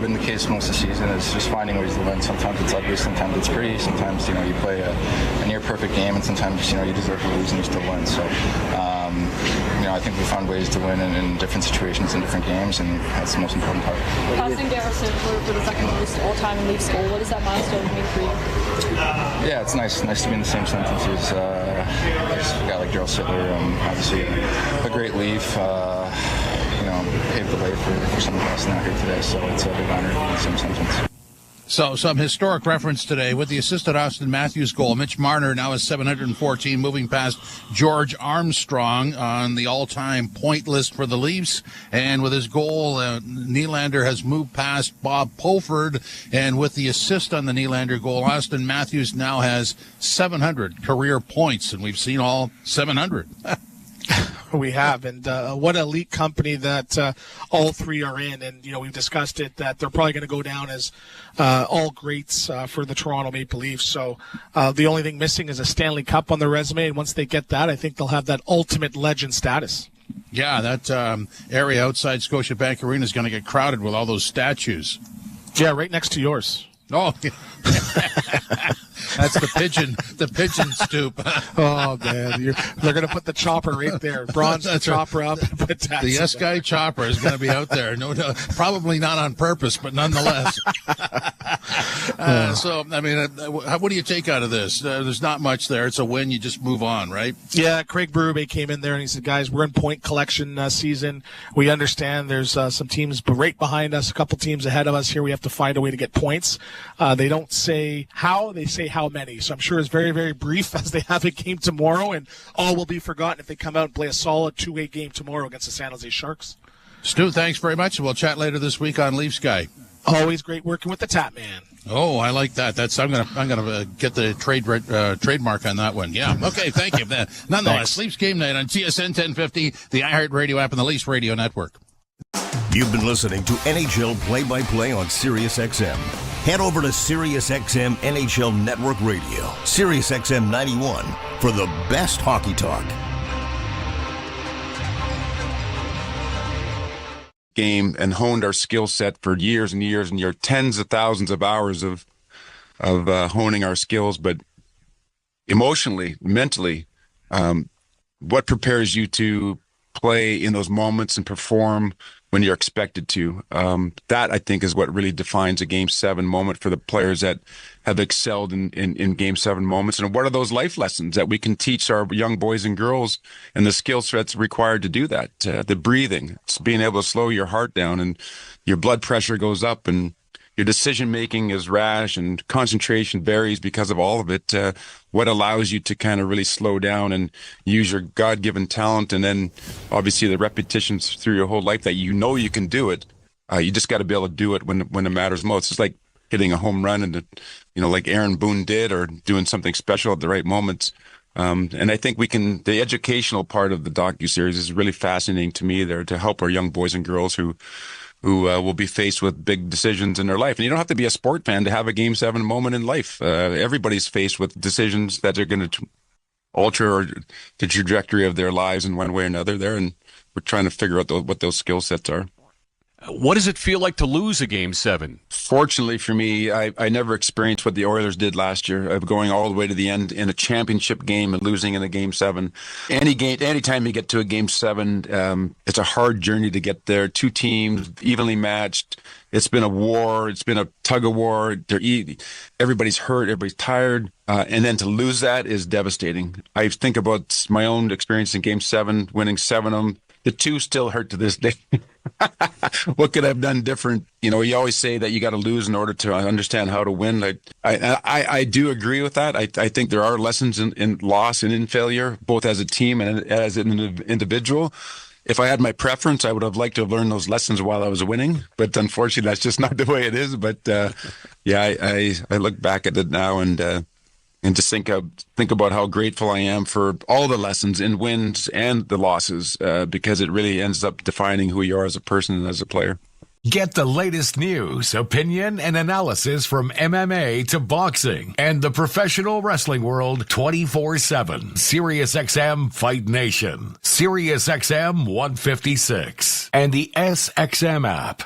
S8: been the case most of the season. Is just finding ways to win. Sometimes it's ugly, sometimes it's pretty. Sometimes you play a near perfect game, and sometimes you deserve to lose and you still win. So I think we found ways to win in different situations in different games, and that's the most important part.
S9: Passing Garrison for the second most all-time in Leafs goal. What does that milestone mean for you?
S8: Yeah, it's nice to be in the same sentence as a guy like Daryl Sittler. Obviously, a great Leaf. Paved the way for some of us now here today, so it's a big honor to be in the same sentence.
S13: So some historic reference today with the assisted Austin Matthews goal. Mitch Marner now is 714, moving past George Armstrong on the all-time point list for the Leafs. And with his goal, Nylander has moved past Bob Pulford. And with the assist on the Nylander goal, Austin Matthews now has 700 career points, and we've seen all 700.
S20: We have, and what elite company that all three are in. And, we've discussed it, that they're probably going to go down as all greats for the Toronto Maple Leafs. So the only thing missing is a Stanley Cup on their resume, and once they get that, I think they'll have that ultimate legend status.
S13: Yeah, that area outside Scotiabank Arena is going to get crowded with all those statues.
S20: Yeah, right next to yours.
S13: Oh, that's the pigeon stoop.
S20: Oh, man. They're going to put the chopper right there. Bronze the chopper up. And put
S13: the yes guy chopper is going to be out there. No, probably not on purpose, but nonetheless. So, I mean, what do you take out of this? There's not much there. It's a win. You just move on, right?
S20: Yeah, Craig Berube came in there and he said, guys, we're in point collection season. We understand there's some teams right behind us, a couple teams ahead of us here. We have to find a way to get points. They don't say how, they say how many. So I'm sure it's very, very brief as they have a game tomorrow, and all will be forgotten if they come out and play a solid 2-8 game tomorrow against the San Jose Sharks.
S13: Stu, thanks very much. We'll chat later this week on Leafs Guy.
S20: Always great working with the Tap Man.
S13: Oh, I like that. I'm gonna get the trademark on that one. Yeah. Okay. Thank you. Nonetheless, Leafs game night on TSN 1050, the iHeartRadio app, and the Leafs Radio Network.
S1: You've been listening to NHL play-by-play on SiriusXM. Head over to SiriusXM NHL Network Radio, SiriusXM 91, for the best hockey talk.
S21: Game and honed our skill set for years and years and years, tens of thousands of hours of honing our skills. But emotionally, mentally, what prepares you to play in those moments and perform when you're expected to? That, I think, is what really defines a Game 7 moment for the players that have excelled in Game 7 moments. And what are those life lessons that we can teach our young boys and girls, and the skill sets required to do that? The breathing, it's being able to slow your heart down, and your blood pressure goes up, and your decision making is rash and concentration varies because of all of it. What allows you to kind of really slow down and use your God-given talent, and then obviously the repetitions through your whole life that you know you can do it. You just got to be able to do it when it matters most. It's like hitting a home run, and like Aaron Boone did, or doing something special at the right moments. And I think the educational part of the docuseries is really fascinating to me there, to help our young boys and girls who will be faced with big decisions in their life. And you don't have to be a sport fan to have a Game 7 moment in life. Everybody's faced with decisions that are going to alter the trajectory of their lives in one way or another there. And we're trying to figure out what those skill sets are.
S11: What does it feel like to lose a Game 7?
S21: Fortunately for me, I never experienced what the Oilers did last year, of going all the way to the end in a championship game and losing in a Game 7. Anytime you get to a Game 7, it's a hard journey to get there. Two teams, evenly matched. It's been a war. It's been a tug of war. Everybody's hurt. Everybody's tired. And then to lose that is devastating. I think about my own experience in Game 7, winning 7 of them. The two still hurt to this day. What could I have done different? You always say that you got to lose in order to understand how to win. I do agree with that. I think there are lessons in loss and in failure, both as a team and as an individual. If I had my preference, I would have liked to have learned those lessons while I was winning. But unfortunately, that's just not the way it is. But I look back at it now and just think about how grateful I am for all the lessons in wins and the losses, because it really ends up defining who you are as a person and as a player.
S6: Get the latest news, opinion, and analysis from MMA to boxing and the professional wrestling world 24/7. SiriusXM Fight Nation, SiriusXM 156, and the SXM app.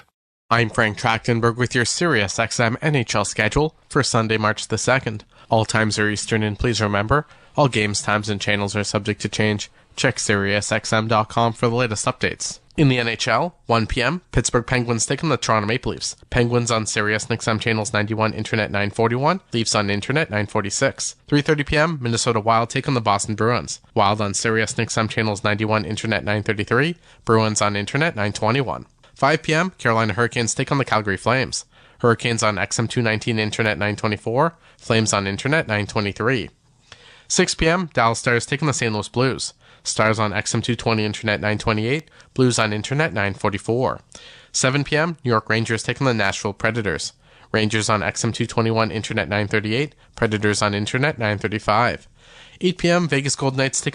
S12: I'm Frank Trachtenberg with your SiriusXM NHL schedule for Sunday, March the 2nd. All times are Eastern, and please remember, all games, times, and channels are subject to change. Check SiriusXM.com for the latest updates. In the NHL, 1 p.m., Pittsburgh Penguins take on the Toronto Maple Leafs. Penguins on SiriusXM channels 91, Internet 941. Leafs on Internet 946. 3:30 p.m., Minnesota Wild take on the Boston Bruins. Wild on SiriusXM channels 91, Internet 933. Bruins on Internet 921. 5 p.m., Carolina Hurricanes take on the Calgary Flames. Hurricanes on XM219 Internet 924. Flames on Internet 923. 6 p.m., Dallas Stars take on the St. Louis Blues. Stars on XM220 Internet 928. Blues on Internet 944. 7 p.m., New York Rangers take on the Nashville Predators. Rangers on XM221 Internet 938. Predators on Internet 935. 8 p.m., Vegas Golden Knights take on